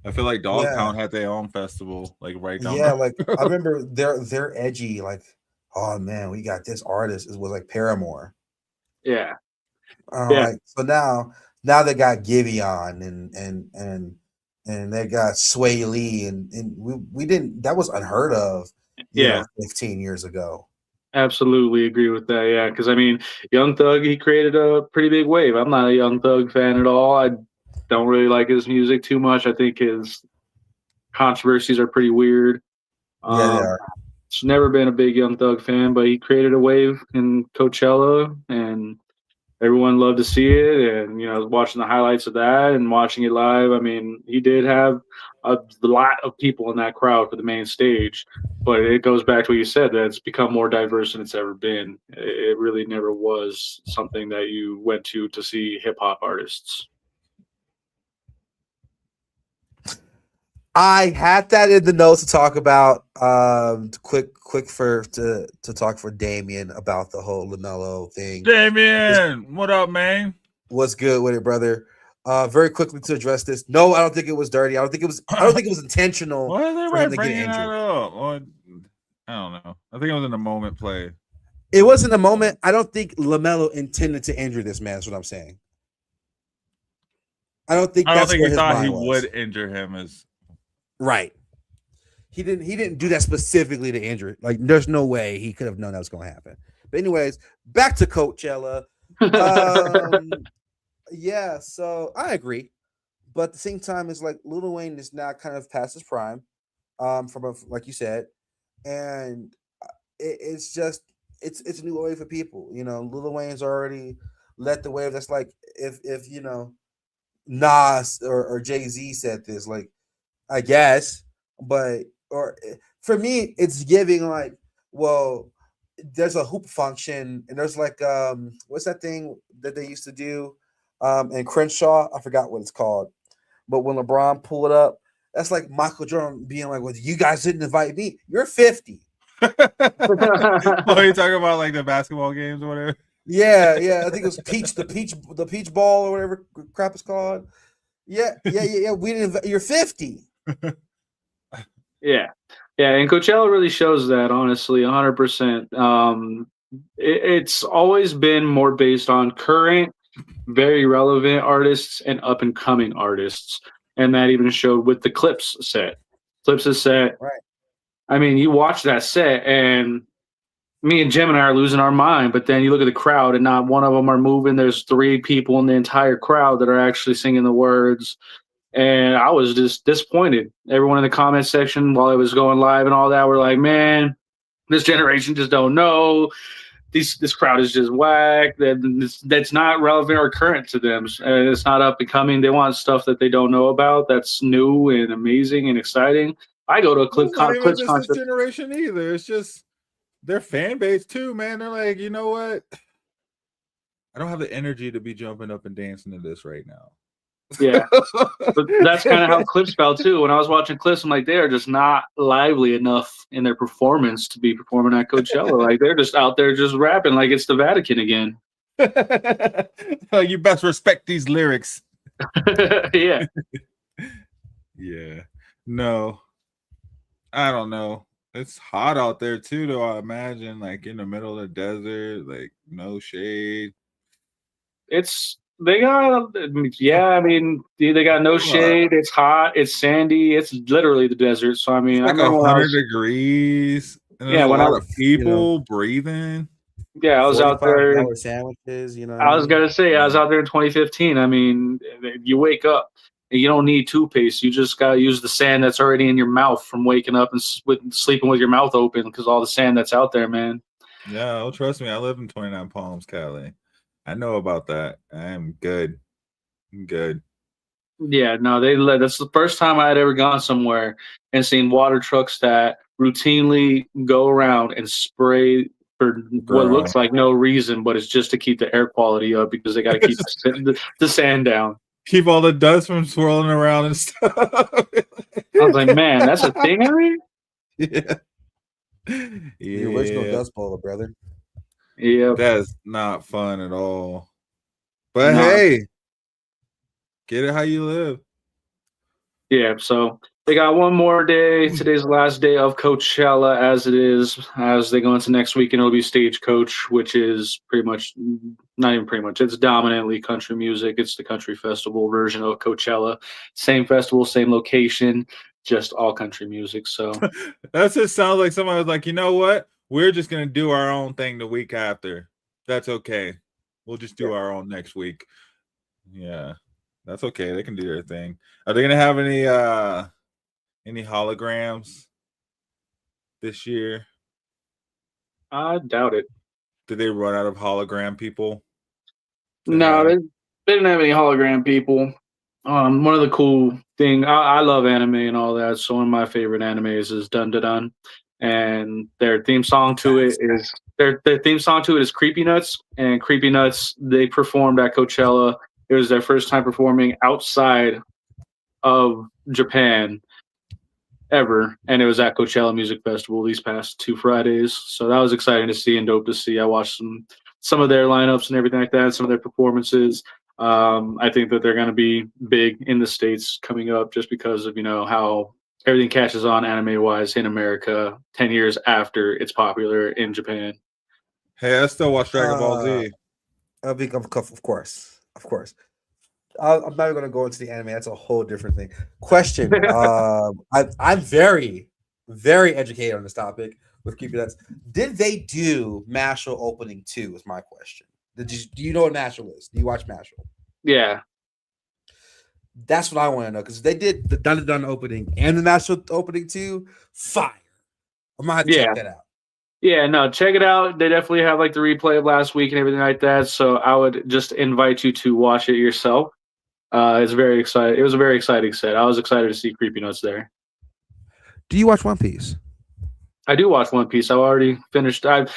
I feel like Dog Pound had their own festival, like right down. Yeah, like I remember they're edgy. Like, oh man, we got this artist. It was like Paramore. Yeah. Like, so now they got Giveon and they got Sway Lee and we didn't. That was unheard of. 15 years ago. Absolutely agree with that. Yeah, because I mean, Young Thug, he created a pretty big wave. I'm not a Young Thug fan at all. I don't really like his music too much. I think his controversies are pretty weird. Yeah, they are. He's never been a big Young Thug fan, but he created a wave in Coachella, and everyone loved to see it. And, watching the highlights of that and watching it live, I mean, he did have a lot of people in that crowd for the main stage. But it goes back to what you said, that it's become more diverse than it's ever been. It really never was something that you went to see hip-hop artists. I had that in the notes to talk about. Quick to talk for Damien about the whole LaMelo thing. Damien, what up, man? What's good with it, brother? Very quickly to address this. No, I don't think it was dirty. I don't think it was intentional Why are they for him to get bringing that injured. up? Well, I don't know. I think it was in the moment play. It wasn't a moment. I don't think LaMelo intended to injure this man. That's what I'm saying. I don't think he thought he would injure him. Right. He didn't do that specifically to injure. Like, there's no way he could have known that was going to happen. But anyways, back to Coachella. Yeah, so I agree. But at the same time, it's like Lil Wayne is now kind of past his prime, like you said. And it's just it's a new wave for people. Lil Wayne's already led the wave. That's like if Nas or Jay-Z said this, like, I guess, but for me, it's giving like, well, there's a hoop function and there's like what's that thing that they used to do in Crenshaw? I forgot what it's called. But when LeBron pulled it up, that's like Michael Jordan being like, well, you guys didn't invite me. You're 50. Oh, you talking about like the basketball games or whatever? Yeah. I think it was the peach ball or whatever crap it's called. Yeah. We didn't. You're 50. Yeah, and Coachella really shows that, honestly, 100%. It's always been more based on current, very relevant artists and up and coming artists, and that even showed with the Clips set. Clips' set. Right. I mean, you watch that set, and me and Gemini are losing our mind. But then you look at the crowd, and not one of them are moving. There's 3 people in the entire crowd that are actually singing the words. And I was just disappointed. Everyone in the comment section while it was going live and all that were like, man, this generation just don't know. This crowd is just whack. That's not relevant or current to them. It's not up and coming. They want stuff that they don't know about that's new and amazing and exciting. I go to a Clips concert. This generation either. It's just their fan base too, man. They're like, you know what? I don't have the energy to be jumping up and dancing to this right now. Yeah, but that's kind of how Clips felt too. When I was watching Clips, I'm like, they are just not lively enough in their performance to be performing at Coachella. Like, they're just out there just rapping like it's the Vatican again. You best respect these lyrics. Yeah. Yeah. No, I don't know. It's hot out there too, though. I imagine, like in the middle of the desert, like no shade. They got no shade. It's hot. It's sandy. It's literally the desert. So I mean, it's like 100 degrees. And a lot of people breathing. Yeah, I was out there. Sandwiches, I was gonna say, I was out there in 2015. I mean, you wake up and you don't need toothpaste. You just gotta use the sand that's already in your mouth from waking up and sleeping with your mouth open because all the sand that's out there, man. Yeah, well, trust me, I live in 29 Palms, Cali. I know about that. I am good. I'm good. Yeah, no, that's the first time I had ever gone somewhere and seen water trucks that routinely go around and spray for what looks like no reason, but it's just to keep the air quality up because they got to keep the sand down. Keep all the dust from swirling around and stuff. I was like, man, that's a thing, Harry? Yeah. The original Dust Bowl, brother. Yeah, that's not fun at all. But hey, get it how you live. Yeah, so they got one more day. Today's the last day of Coachella as they go into next week, and it'll be Stagecoach, which is it's dominantly country music. It's the country festival version of Coachella. Same festival, same location, just all country music. So that just sounds like somebody was like, you know what? We're just going to do our own thing the week after. That's okay. We'll just do our own next week. Yeah, that's okay. They can do their thing. Are they going to have any holograms this year? I doubt it. Did they run out of hologram people? No, they didn't have any hologram people. One of the cool thing I love anime and all that. So one of my favorite animes is Dun Dun Dun, and their theme song to it is their theme song to it is Creepy Nuts. And Creepy Nuts, they performed at Coachella. It was their first time performing outside of Japan ever, and it was at Coachella Music Festival these past 2 Fridays. So that was exciting to see and dope to see. I watched some of their lineups and everything like that, some of their performances. I think that they're going to be big in the States coming up just because of, how everything catches on anime wise in America 10 years after it's popular in Japan. Hey, I still watch Dragon Ball Z. Of course. I'm not going to go into the anime. That's a whole different thing. Question. I'm very, very educated on this topic with Creepy Nuts. Did they do Mashal opening 2 is my question. Do you know what Mashal is? Do you watch Mashal? Yeah. That's what I want to know, because they did the Dun Dun Dun opening and the Mashal opening 2. Fire. I'm going to have to check that out. Yeah, no, check it out. They definitely have like the replay of last week and everything like that. So I would just invite you to watch it yourself. It's very exciting. It was a very exciting set. I was excited to see Creepy Nuts there. Do you watch One Piece? I do watch One Piece. I've already finished. The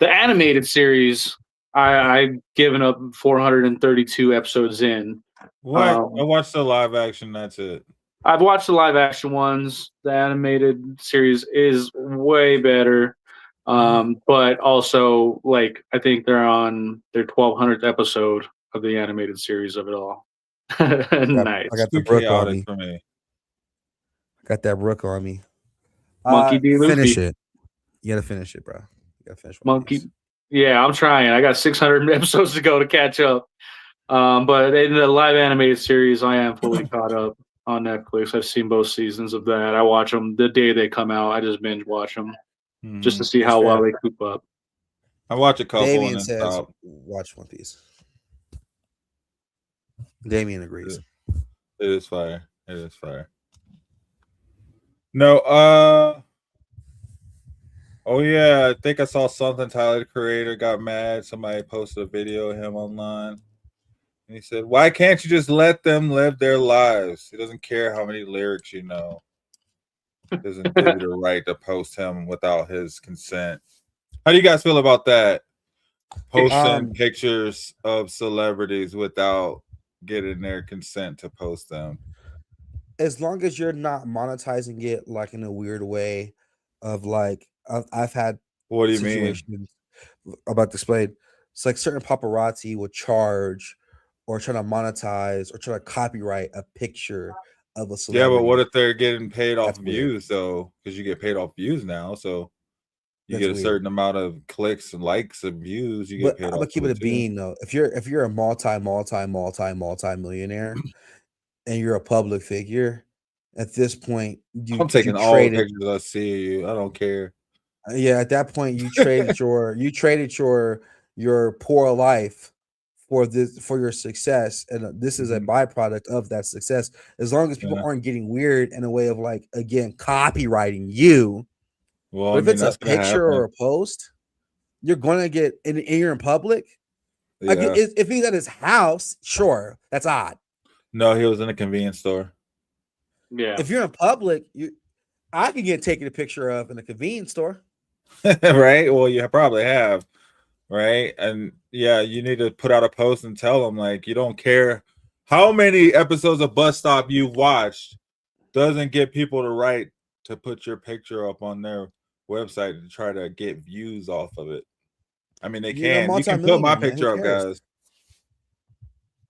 animated series. I've given up 432 episodes in. What? I watched the live action. That's it. I've watched the live action ones. The animated series is way better. But also, like, I think they're on their 1200th episode of the animated series of it all. Nice. I got the Brook on me. I got that Brook on me. Monkey D. Luffy. Finish it. You gotta finish it, bro. You gotta finish Monkey. Yeah, I'm trying. I got 600 episodes to go to catch up. But in the live animated series, I am fully caught up on Netflix. I've seen both seasons of that. I watch them the day they come out. I just binge watch them just to see how well they coop up. I watch a couple Damien and then says, stop. watch One Piece. Damien agrees. It is fire. It is fire. No, oh yeah, I think I saw something. Tyler the Creator got mad. Somebody posted a video of him online. And he said, "Why can't you just let them live their lives? He doesn't care how many lyrics you know. He doesn't give you the right to post him without his consent." How do you guys feel about that? Posting pictures of celebrities without getting their consent to post them. As long as you're not monetizing it like in a weird way of like I've had what do you mean about displayed. It's like certain paparazzi will charge or try to monetize or try to copyright a picture of a celebrity. Yeah, but what if they're getting paid off views though? Because you get paid off views now, so you get a certain amount of clicks and likes and views. You get paid. I'm gonna keep it a bean though. If you're a multi-millionaire and you're a public figure, at this point, I'm taking all the pictures I see you. I don't care. Yeah, at that point, you traded your poor life for your success, and this is a byproduct of that success. As long as people aren't getting weird in a way of like again copywriting you. Well, if it's a picture or a post, you're gonna get and you're in public. Yeah. Like if he's at his house, sure, that's odd. No, he was in a convenience store. Yeah. If you're in public, I can get taken a picture of in a convenience store. Right? Well, you probably have, right? And yeah, you need to put out a post and tell them like you don't care how many episodes of Bus Stop you've watched. Doesn't get people the right to put your picture up on their website to try to get views off of it. I mean, they can. You can put my picture up, guys.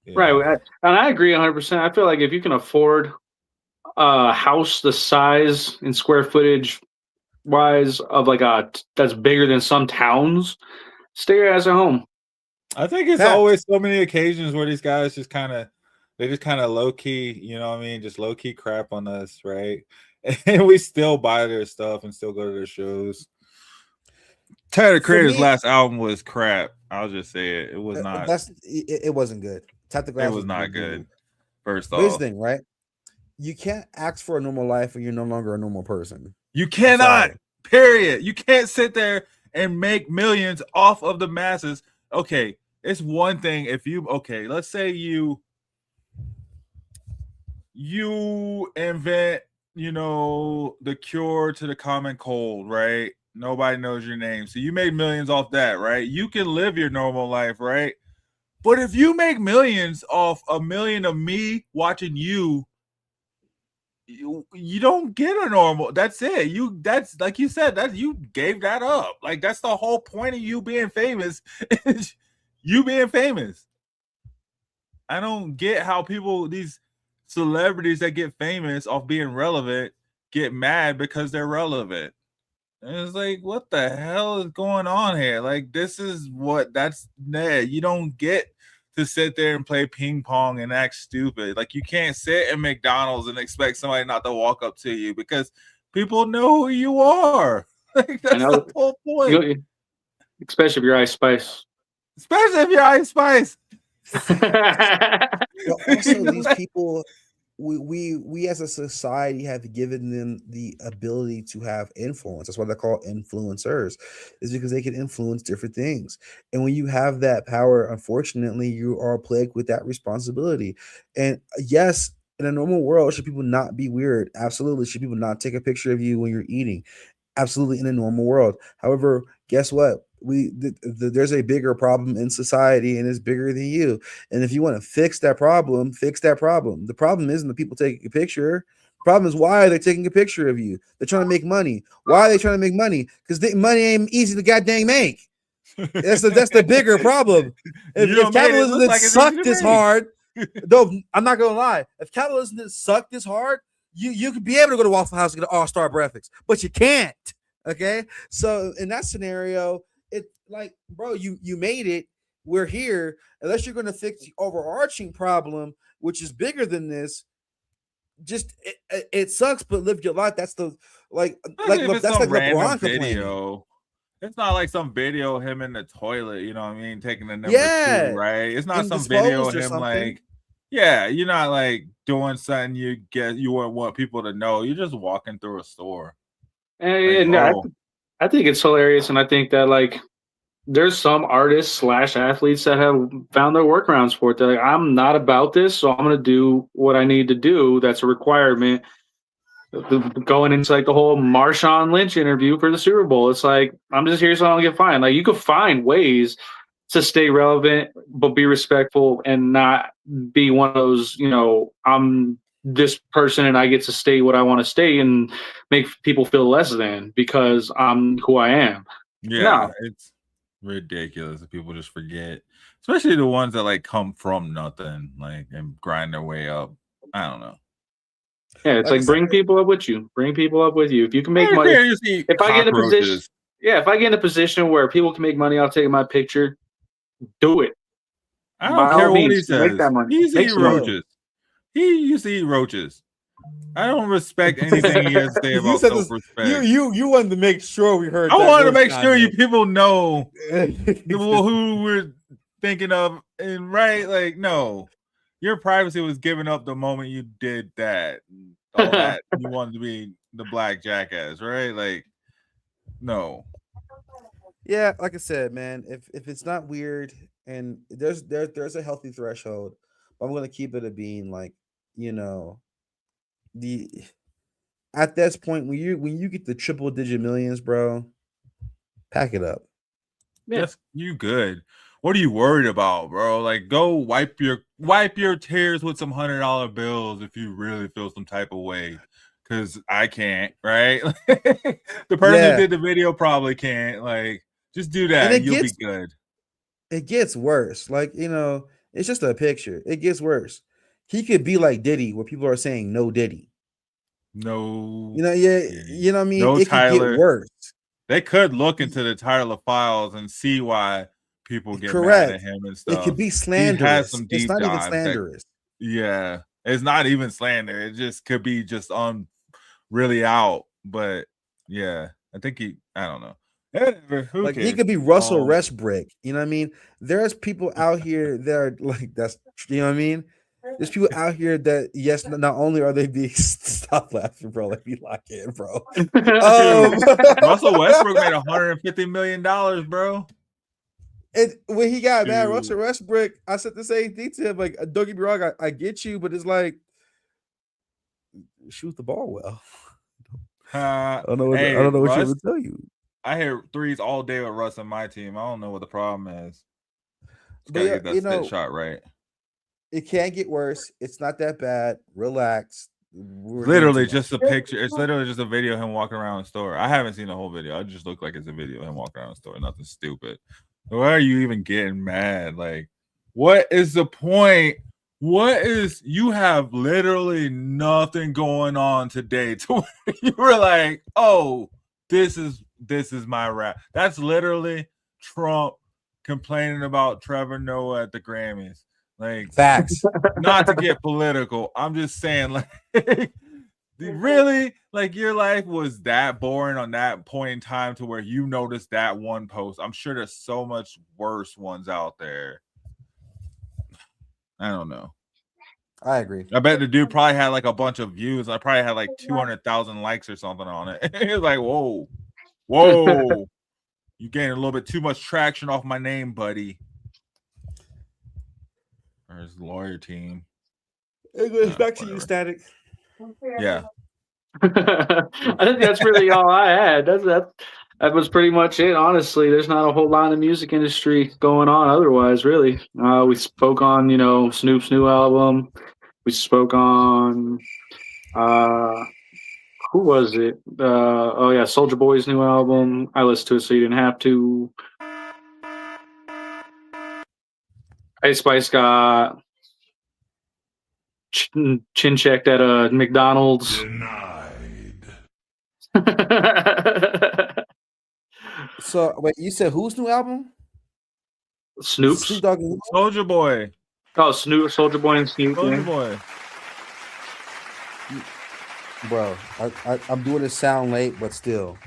Yeah. Right, and I agree 100%. I feel like if you can afford a house the size and square footage wise of like that's bigger than some towns, stay your ass at home. I think it's always so many occasions where these guys just kind of low key, you know what I mean, just low key crap on us, right? And we still buy their stuff and still go to their shows. Tyler the Creator's last album was crap. I'll just say it. It was not. It wasn't good. It was not good. First off, here's the thing, right? You can't ask for a normal life when you're no longer a normal person. You cannot. Period. You can't sit there and make millions off of the masses. Okay, it's one thing if let's say you invent, the cure to the common cold, right? Nobody knows your name. So you made millions off that, right? You can live your normal life, right? But if you make millions off a million of me watching you don't get a normal. That's it. That's like you said, that you gave that up. Like that's the whole point of you being famous. Is you being famous. I don't get how these celebrities that get famous off being relevant get mad because they're relevant. And it's like, what the hell is going on here? Like, this is you don't get to sit there and play ping pong and act stupid. Like, you can't sit at McDonald's and expect somebody not to walk up to you because people know who you are. Like, that's the whole point. Especially if you're Ice Spice. But also, these people, we as a society have given them the ability to have influence. That's why they're called influencers, is because they can influence different things. And when you have that power, unfortunately, you are plagued with that responsibility. And yes, in a normal world, should people not be weird? Absolutely. Should people not take a picture of you when you're eating? Absolutely, in a normal world. However, guess what? There's a bigger problem in society, and it's bigger than you. And if you want to fix that problem, fix that problem. The problem isn't the people taking a picture. The problem is, why are they taking a picture of you? They're trying to make money. Why are they trying to make money? Because money ain't easy to goddamn make. That's the bigger problem. If capitalism didn't suck this hard, though, I'm not gonna lie. If capitalism didn't suck this hard, you could be able to go to Waffle House and get an all-star breakfast, but you can't. Okay, so in that scenario, it's like, bro, you made it. We're here. Unless you're going to fix the overarching problem, which is bigger than this. Just it sucks, but live your life. That's the that's like LeBron video. It's not like some video of him in the toilet. You know what I mean? Taking the number 2, right? It's not some video of him like. Yeah, you're not like doing something you wouldn't want people to know. You're just walking through a store. And I think it's hilarious, and I think that like there's some artists / athletes that have found their workarounds for it. They're like, I'm not about this, so I'm gonna do what I need to do. That's a requirement. Going into like the whole Marshawn Lynch interview for the Super Bowl, it's like, I'm just here so I don't get fined. Like, you could find ways to stay relevant, but be respectful and not be one of those, I'm this person and I get to stay what I want to stay and make people feel less than because I'm who I am. Yeah, it's ridiculous if people just forget, especially the ones that like come from nothing, like, and grind their way up. I don't know. Yeah, it's like bring people up with you. Bring people up with you. If you can make money, if I get in a position where people can make money, I'll take my picture. Do it. I don't care what he says. He used to eat roaches. He used to eat roaches. I don't respect anything he has to say about self-respect. You wanted to make sure we heard. I wanted to make sure you people know who we're thinking of, and right, like, no, your privacy was given up the moment you did that. All that you wanted to be the black jackass, right? Like, no. Yeah, like I said, man, if it's not weird and there's a healthy threshold, I'm gonna keep it a being like, at this point when you get the triple digit millions, bro, pack it up. Yes, you good. What are you worried about, bro? Like, go wipe your tears with some $100 bills if you really feel some type of way. Because I can't, right? The person who did the video probably can't. Like, just do that and you'll be good. It gets worse. Like, it's just a picture. It gets worse. He could be like Diddy, where people are saying no Diddy. No. You know what I mean? No it Tyler. Could get worse. They could look into the Tyler files and see why people get mad at him and stuff. It could be slanderous. It's not even slanderous. It's not even slander. It just could be just really out. But yeah, I think I don't know. Like, he could be Russell Westbrook. You know what I mean? There's people out here that are like, that's, you know what I mean? There's people out here that yes, not only are they being stop laughing, bro. Let me lock in, bro. Russell Westbrook made $150 million, bro. And when he got mad, Russell Westbrook, I said the same thing to him. Like, don't get me wrong, I get you, but it's like shoot the ball well. I don't know what you would tell you. I hear threes all day with Russ on my team. I don't know what the problem is. But gotta get that spit shot right. It can't get worse. It's not that bad. Relax. Literally just a picture. It's literally just a video of him walking around the store. I haven't seen the whole video. I just look like it's a video of him walking around the store. Nothing stupid. Why are you even getting mad? Like, what is the point? You have literally nothing going on today to where you were like, oh, this is my rap. That's literally Trump complaining about Trevor Noah at the Grammys. Like, facts. Not to get political. I'm just saying, like, really, like, your life was that boring on that point in time to where you noticed that one post. I'm sure there's so much worse ones out there. I don't know. I agree. I bet the dude probably had like a bunch of views. I probably had like 200,000 likes or something on it. It was like, whoa, you gained a little bit too much traction off my name, buddy. Or his lawyer team. It goes back to you, Static. Yeah. I think that's really all I had. That was pretty much it. Honestly, there's not a whole lot in the music industry going on otherwise, really. We spoke on, Snoop's new album. We spoke on who was it? Soulja Boy's new album. I listened to it so you didn't have to. Ice Spice got chin checked at a McDonald's. Denied. So wait, you said whose new album? Snoop's. Snoop Dogg. Soulja Boy. Oh, Soulja Boy and Snoop. Soulja Boy. Bro, I'm doing it sound late, but still.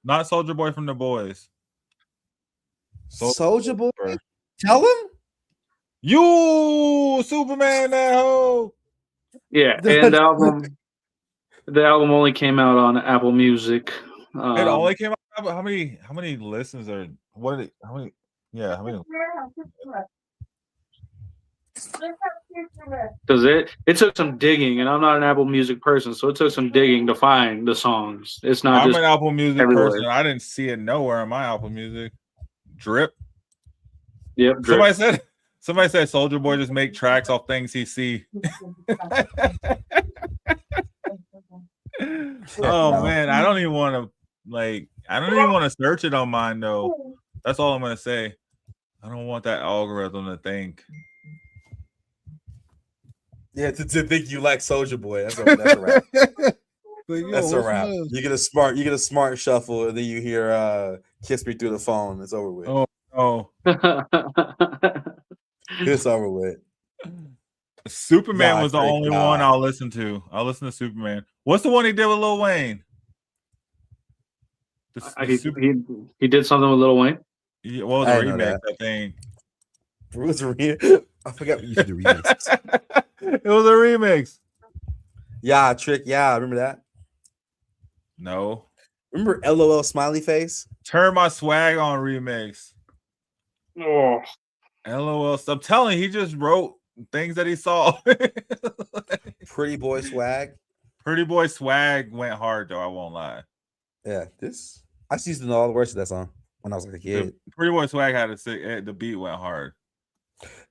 Not Soulja Boy from The Boys. Soulja Boy? Tell him? You Superman that hoe. Yeah, and the album only came out on Apple Music. It only came out. How many listens are what? How many? Yeah, how many? Because it took some digging, and I'm not an Apple Music person, so it took some digging to find the songs. It's not. I'm an Apple Music everywhere. person. I didn't see it nowhere in my Apple Music. Drip. Yep. Drip. Somebody said Soulja Boy just make tracks off things he see. Oh man, I don't even want to search it on mine though. That's all I'm gonna say. I don't want that algorithm to think. Yeah, to think you like Soulja Boy. That's a wrap. That's a wrap. You get a smart shuffle, and then you hear "Kiss Me Through the Phone." It's over with. Oh. It's over with. Superman was the only one I'll listen to. I'll listen to Superman. What's the one he did with Lil Wayne? He did something with Lil Wayne? Yeah, what was the remix, I think? What was the remix? I forgot what you did the remix. It was a remix. Yeah, Trick. Yeah, remember that? No. Remember LOL Smiley Face? Turn My Swag On remix. Oh. LOL. I'm telling you, he just wrote things that he saw. Pretty Boy Swag. Pretty Boy Swag went hard, though. I won't lie. Yeah, I used to know all the words of that song when I was like a kid. Pretty Boy Swag had the beat went hard.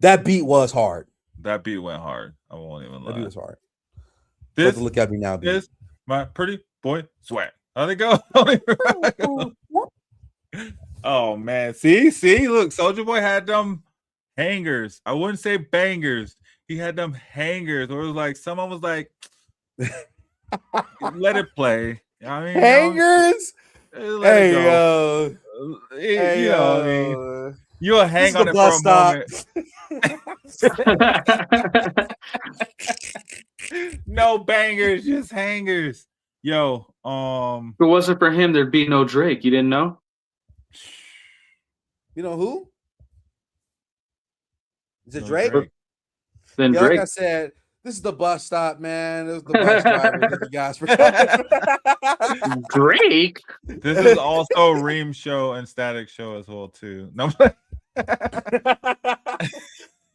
That beat was hard. That beat went hard. I won't even lie. That beat was hard. This look at me now. Is my Pretty Boy Swag. How'd it go? Oh man, see, look, Soulja Boy had them hangers. I wouldn't say bangers. He had them hangers where it was like someone was like, let it play. I mean, hangers. Hey yo, you'll hang on it for a moment. No bangers, just hangers. Yo, if it wasn't for him, there'd be no Drake. You didn't know? You know who? Is it Drake? Then Yeah, like Drake. I said, this is the bus stop, man. This is the bus driver. Thank you guys for coming. Drake. This is also Reem show and Static show as well too. No,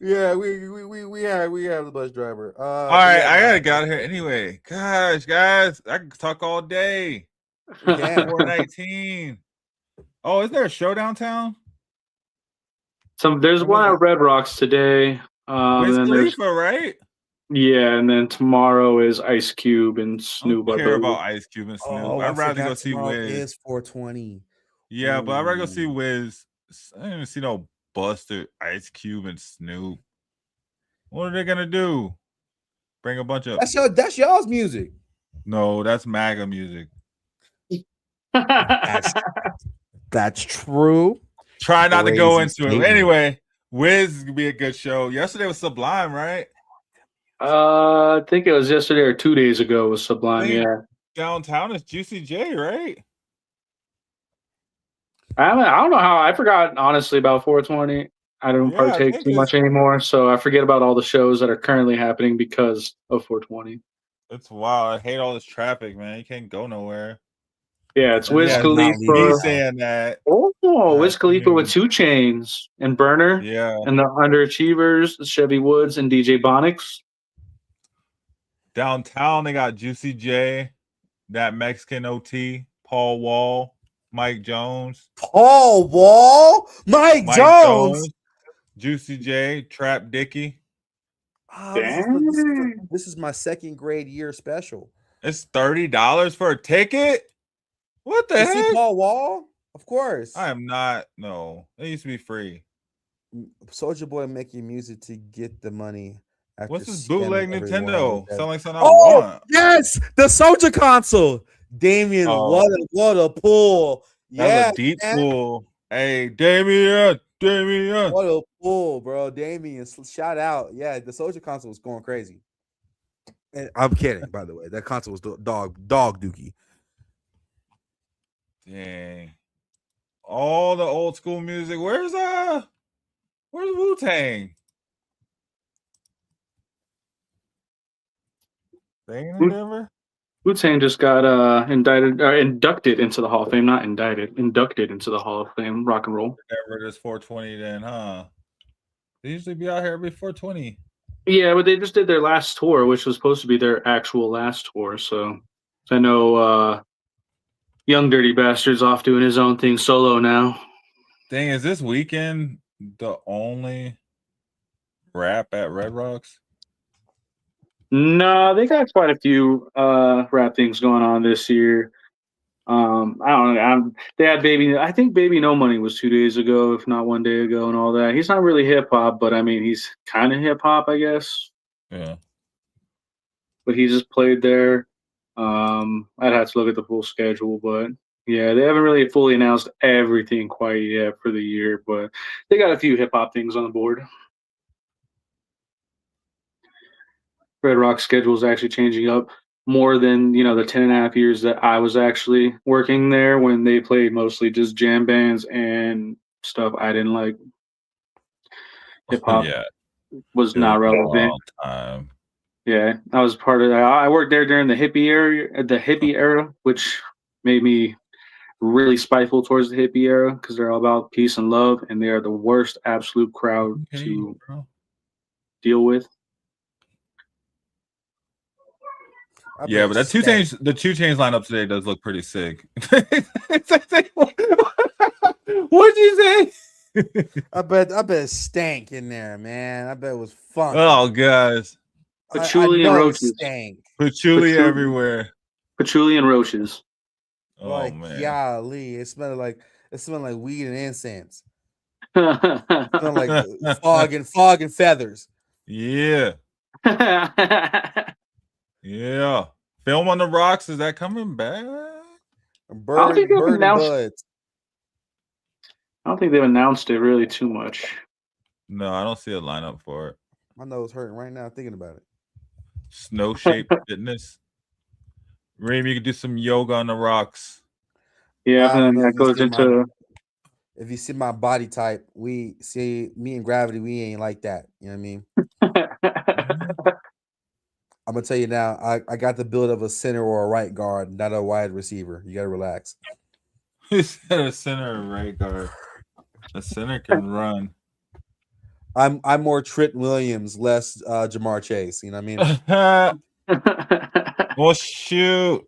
Yeah, we have the bus driver. all right, I gotta get out of here anyway. Gosh, guys, I can talk all day. We can. 419. Oh, is there a show downtown? There's one at Red Rocks today. Wiz And then there's Khalifa, right? yeah, and then tomorrow is Ice Cube and Snoop. I don't care believe. about Ice Cube and Snoop. Oh, I'd rather go see tomorrow Wiz. is 420. Yeah, but I'd rather go see Ooh. Wiz. I didn't even see no Buster, Ice Cube, and Snoop. What are they gonna do? Bring a bunch of That's y'all's music. No, that's MAGA music. That's true. Try not to go Crazy into statement. it. Anyway, Wiz could be a good show. Yesterday was Sublime, right? I think it was yesterday or 2 days ago was Sublime. Yeah, Downtown is Juicy J, right? I don't know how. I forgot honestly about 420. I don't Yeah, I partake think too much anymore, so I forget about all the shows that are currently happening because of 420. It's wild. I hate all this traffic, man. You can't go nowhere. Yeah, it's Wiz Yeah, Khalifa. Me saying that. Wiz Khalifa with 2 Chainz and Burner. Yeah. And the Underachievers, Chevy Woods and DJ Bonix. Downtown, they got Juicy J, that Mexican OT, Paul Wall, Mike Jones. Paul Wall, Mike Jones. Juicy J, Trap Dickie. Oh, this is my second grade year special. It's $30 for a ticket? What the You see heck? Paul Wall? Of course. I am not. No, it used to be free. Soldier Boy making music to get the money. After What's this scamming bootleg everyone Nintendo? with that. Sound like something I Oh, want. yes, the Soldier console. Damien, Oh. what a pull. That's Yeah, a deep man. pool. Hey, Damien. What a pull, bro. Damien, shout out. Yeah, the Soldier console was going crazy. And I'm kidding, by the way. That console was dog dookie. Dang. All the old school music. Where's Wu-Tang? They ain't in Denver? Wu-Tang just got inducted into the Hall of Fame. Not indicted, inducted into the Hall of Fame. Rock and roll. Denver is 420 then, huh? They usually be out here every 420. Yeah, but they just did their last tour, which was supposed to be their actual last tour. So I know Young Dirty Bastard's off doing his own thing solo now. Dang, is this weekend the only rap at Red Rocks? No, they got quite a few rap things going on this year. I don't know. They had Baby. I think Baby No Money was 2 days ago, if not 1 day ago, and all that. He's not really hip hop, but I mean, he's kind of hip hop, I guess. Yeah. But he just played there. I'd have to look at the full schedule, but yeah, they haven't really fully announced everything quite yet for the year, but they got a few hip hop things on the board. Red Rock's schedule is actually changing up more than, the 10.5 years that I was actually working there, when they played mostly just jam bands and stuff I didn't like. Hip hop was not relevant. Yeah, I was part of that. I worked there during the hippie era, which made me really spiteful towards the hippie era, because they're all about peace and love, and they are the worst absolute crowd to deal with. Yeah, but that the 2 Chainz lineup today does look pretty sick. What'd you say? I bet it stank in there, man. I bet it was fun. Oh, guys. Patchouli and roaches. Patchouli everywhere. Patchouli and roaches. Oh, like, man. golly, it smelled like weed and incense. It smelled like fog and feathers. Yeah. Yeah. Film on the Rocks, is that coming back? I don't think they've announced it really too much. No, I don't see a lineup for it. My nose hurting right now thinking about it. Snow Shape Fitness. Reem, you can do some yoga on the rocks. Yeah, and that goes into. If you see my body type, me and Gravity, we ain't like that. You know what I mean? I'm gonna tell you now. I got the build of a center or a right guard, not a wide receiver. You gotta relax. He said a center or right guard. A center can run. I'm more Trent Williams, less Jamar Chase. You know what I mean? Well, shoot.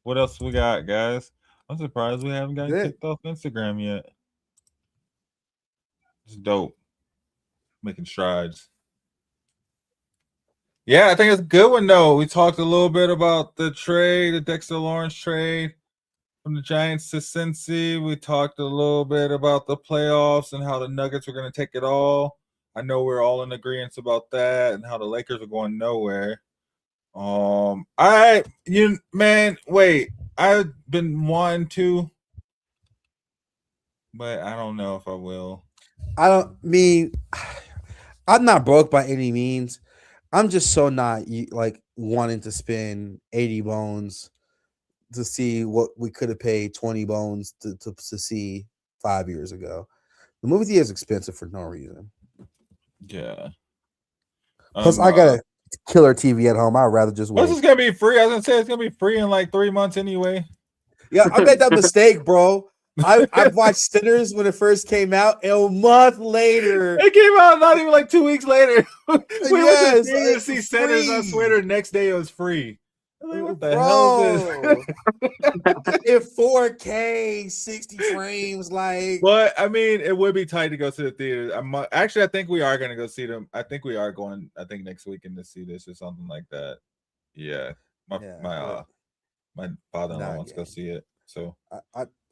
What else we got, guys? I'm surprised we haven't gotten kicked off Instagram yet. It's dope. Making strides. Yeah, I think it's a good one, though. We talked a little bit about the trade, the Dexter Lawrence trade from the Giants to Cincy. We talked a little bit about the playoffs and how the Nuggets were going to take it all. I know we're all in agreement about that and how the Lakers are going nowhere. I've been wanting to, but I don't know if I will. I'm not broke by any means. I'm just so not like wanting to spend 80 bones to see what we could have paid 20 bones to see 5 years ago. The movie theater is expensive for no reason. Yeah. Plus, I got a killer TV at home. I'd rather just wait. This is gonna be free. I was gonna say it's gonna be free in like 3 months anyway. Yeah, I made that mistake, bro. I watched Sinners when it first came out, and a month later, it came out not even like 2 weeks later. we yes, went to see Sinners on Twitter. Next day it was free. Like, what the hell is this? In 4K, 60 frames, like. But I mean, it would be tight to go to the theater. I think we are gonna go see them. I think we are going. I think next weekend to see this or something like that. Yeah, my father-in-law wants to go see it. So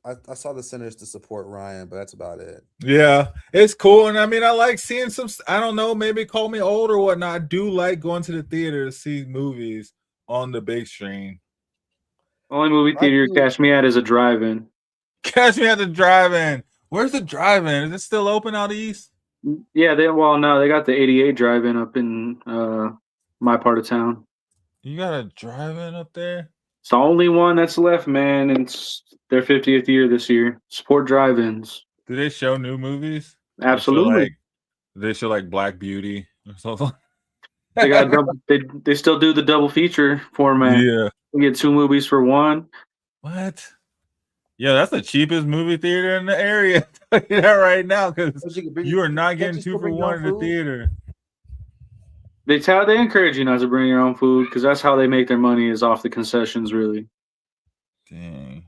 I saw the Sinners to support Ryan, but that's about it. Yeah, it's cool. And I mean, I like seeing some, I don't know, maybe call me old or whatnot. I do like going to the theater to see movies on the big screen. Only movie theater you catch me at is a drive-in. Catch me at the drive-in. Where's the drive-in? Is it still open out east? Yeah, they got the 88 drive-in up in my part of town. You got a drive-in up there? It's the only one that's left, man. And it's their 50th year this year. Support drive-ins. Do they show new movies? Absolutely. They show like Black Beauty or something. They got they still do the double feature format. Yeah. You get 2 movies for one. What? Yeah, that's the cheapest movie theater in the area. I'll tell you that right now, because you are not getting 2 for 1 in the theater. They encourage you not to bring your own food because that's how they make their money is off the concessions, really. Dang.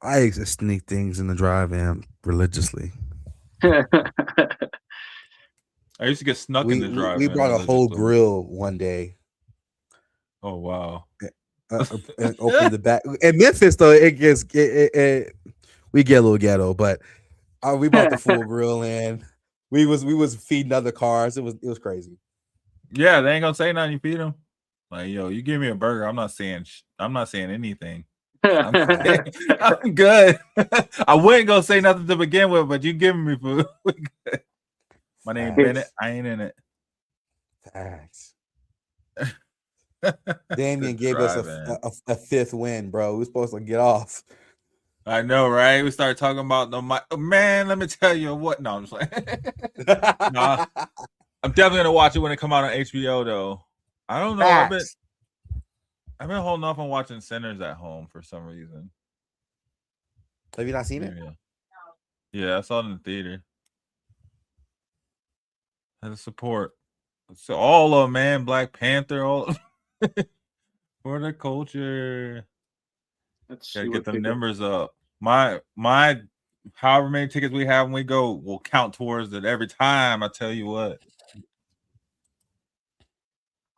I used to sneak things in the drive-in religiously. I used to get snuck in the drive-in. We brought a whole grill one day. Oh wow! And opened the back. In Memphis, though, we get a little ghetto, but we brought the full grill in. We was feeding other cars. It was crazy. Yeah, they ain't gonna say nothing. You feed them. Like, yo, you give me a burger. I'm not saying anything. I'm good. I wouldn't go say nothing to begin with, but you giving me food. My name Bennett. I ain't in it. Facts. Damien gave us a 5th win, bro. We were supposed to get off. I know, right? We started talking about man. Let me tell you what. No, I'm just like, nah. I'm definitely gonna watch it when it come out on HBO, though. I don't know. I've been holding off on watching Sinners at home for some reason. Have you not seen it? Yeah, I saw it in the theater. Had to support. So all of them, man. Black Panther, all for the culture. Gotta get the numbers up. My however many tickets we have when we go will count towards it every time. I tell you what.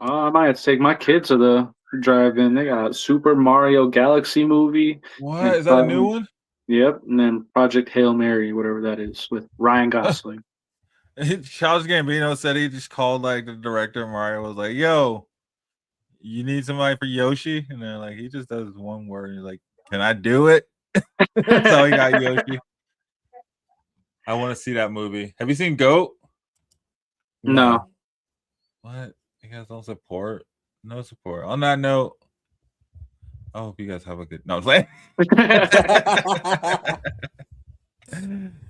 I might have to take my kids to the drive-in. They got a Super Mario Galaxy movie. What? Is that a new one? Yep. And then Project Hail Mary, whatever that is, with Ryan Gosling. Charles Gambino said he just called like the director. Mario was like, yo, you need somebody for Yoshi? And they're like, he just does one word. He's like, can I do it? So he got Yoshi. I want to see that movie. Have you seen Goat? No. What? You guys don't support? No support. On that note, I hope you guys have a good. No, I'm saying.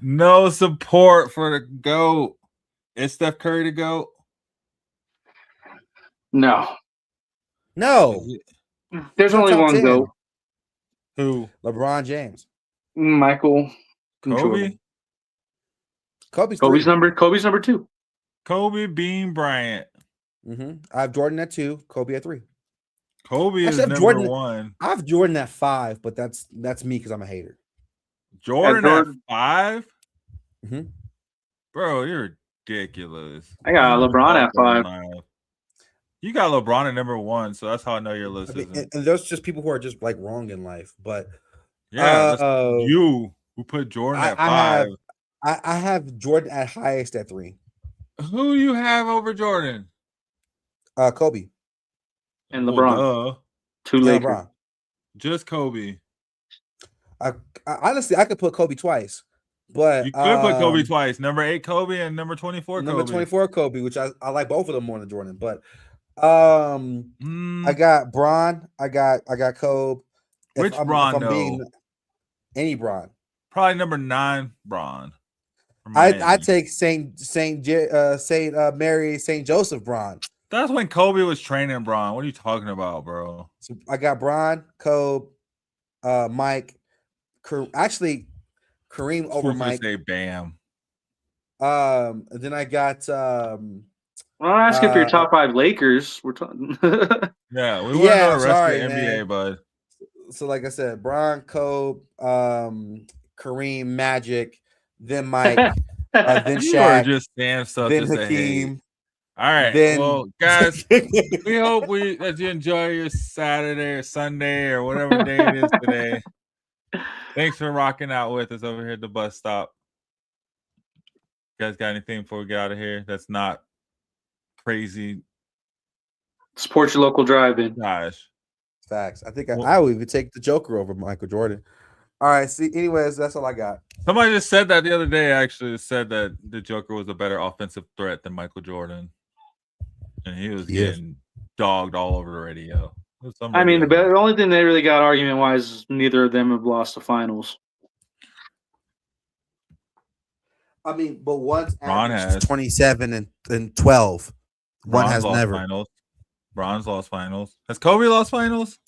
No support for the GOAT. Is Steph Curry the GOAT? No. No. There's only top one 10. GOAT. Who? LeBron James. Michael. Kobe? Kobe's number 2. Kobe Bean Bryant. I have Jordan at 2, Kobe at 3. Kobe is Actually, number Jordan, 1. I have Jordan at 5, but that's me because I'm a hater. Jordan at 5? Mm-hmm. Bro, you're ridiculous. I got LeBron at 5. You got LeBron at number 1, so that's how I know your list I mean, isn't. and there's just people who are just like wrong in life, but yeah, that's you who put Jordan at 5. I have Jordan at highest at 3. Who you have over Jordan? Kobe and LeBron. Well, 2 Lakers. LeBron. Just Kobe. I honestly I could put Kobe twice, but you could put Kobe twice. Number 8 Kobe and number 24 Kobe. Number 24 Kobe, which I like both of them more than Jordan. But I got Bron. I got Kobe. Which Bron though? Any Bron. Probably number 9 Bron. I take Saint Mary St. Joseph Bron. That's when Kobe was training Bron. What are you talking about, bro? So I got Bron, Kobe, Mike. Actually, Kareem over Mike. Say Bam. Then I got. Well, I'm asking for your top 5 Lakers. We're talking. Yeah, we want to know the rest of the NBA, bud. So, like I said, Bron, Kobe, Kareem, Magic, then Mike, then Shaq, just saying stuff. then just Hakeem. All right, well, guys, we hope that you enjoy your Saturday or Sunday or whatever day it is today. Thanks for rocking out with us over here at the bus stop. You guys got anything before we get out of here that's not crazy? Support your local drive-in. Gosh. Facts. I think I would even take the Joker over Michael Jordan. All right. See, anyways, that's all I got. Somebody just said that the other day. Actually, said that the Joker was a better offensive threat than Michael Jordan, and he was getting dogged all over the radio. I mean, the only thing they really got argument-wise is neither of them have lost the finals. I mean, but one's Bron has 27 and 12. One has never. Finals. Bron's lost finals. Has Kobe lost finals?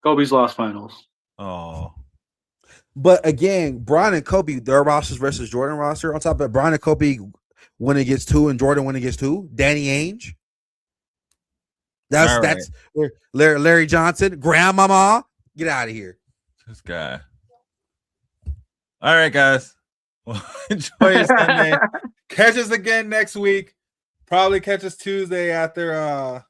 Kobe's lost finals. Oh. But again, Bron and Kobe, their rosters versus Jordan roster. On top of it, Bron and Kobe when it gets 2 and Jordan when it gets 2. Danny Ainge. That's Larry Johnson, Grandmama. Get out of here. This guy. All right, guys. Well, enjoy your Sunday. Catch us again next week. Probably catch us Tuesday after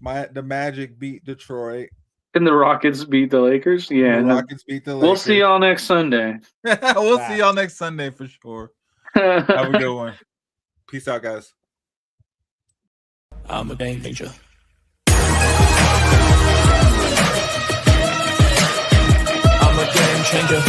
the Magic beat Detroit. And the Rockets beat the Lakers. Yeah. The Rockets beat the Lakers. We'll see y'all next Sunday. We'll see y'all next Sunday for sure. Have a good one. Peace out, guys. I'm a game changer. I'm a game changer.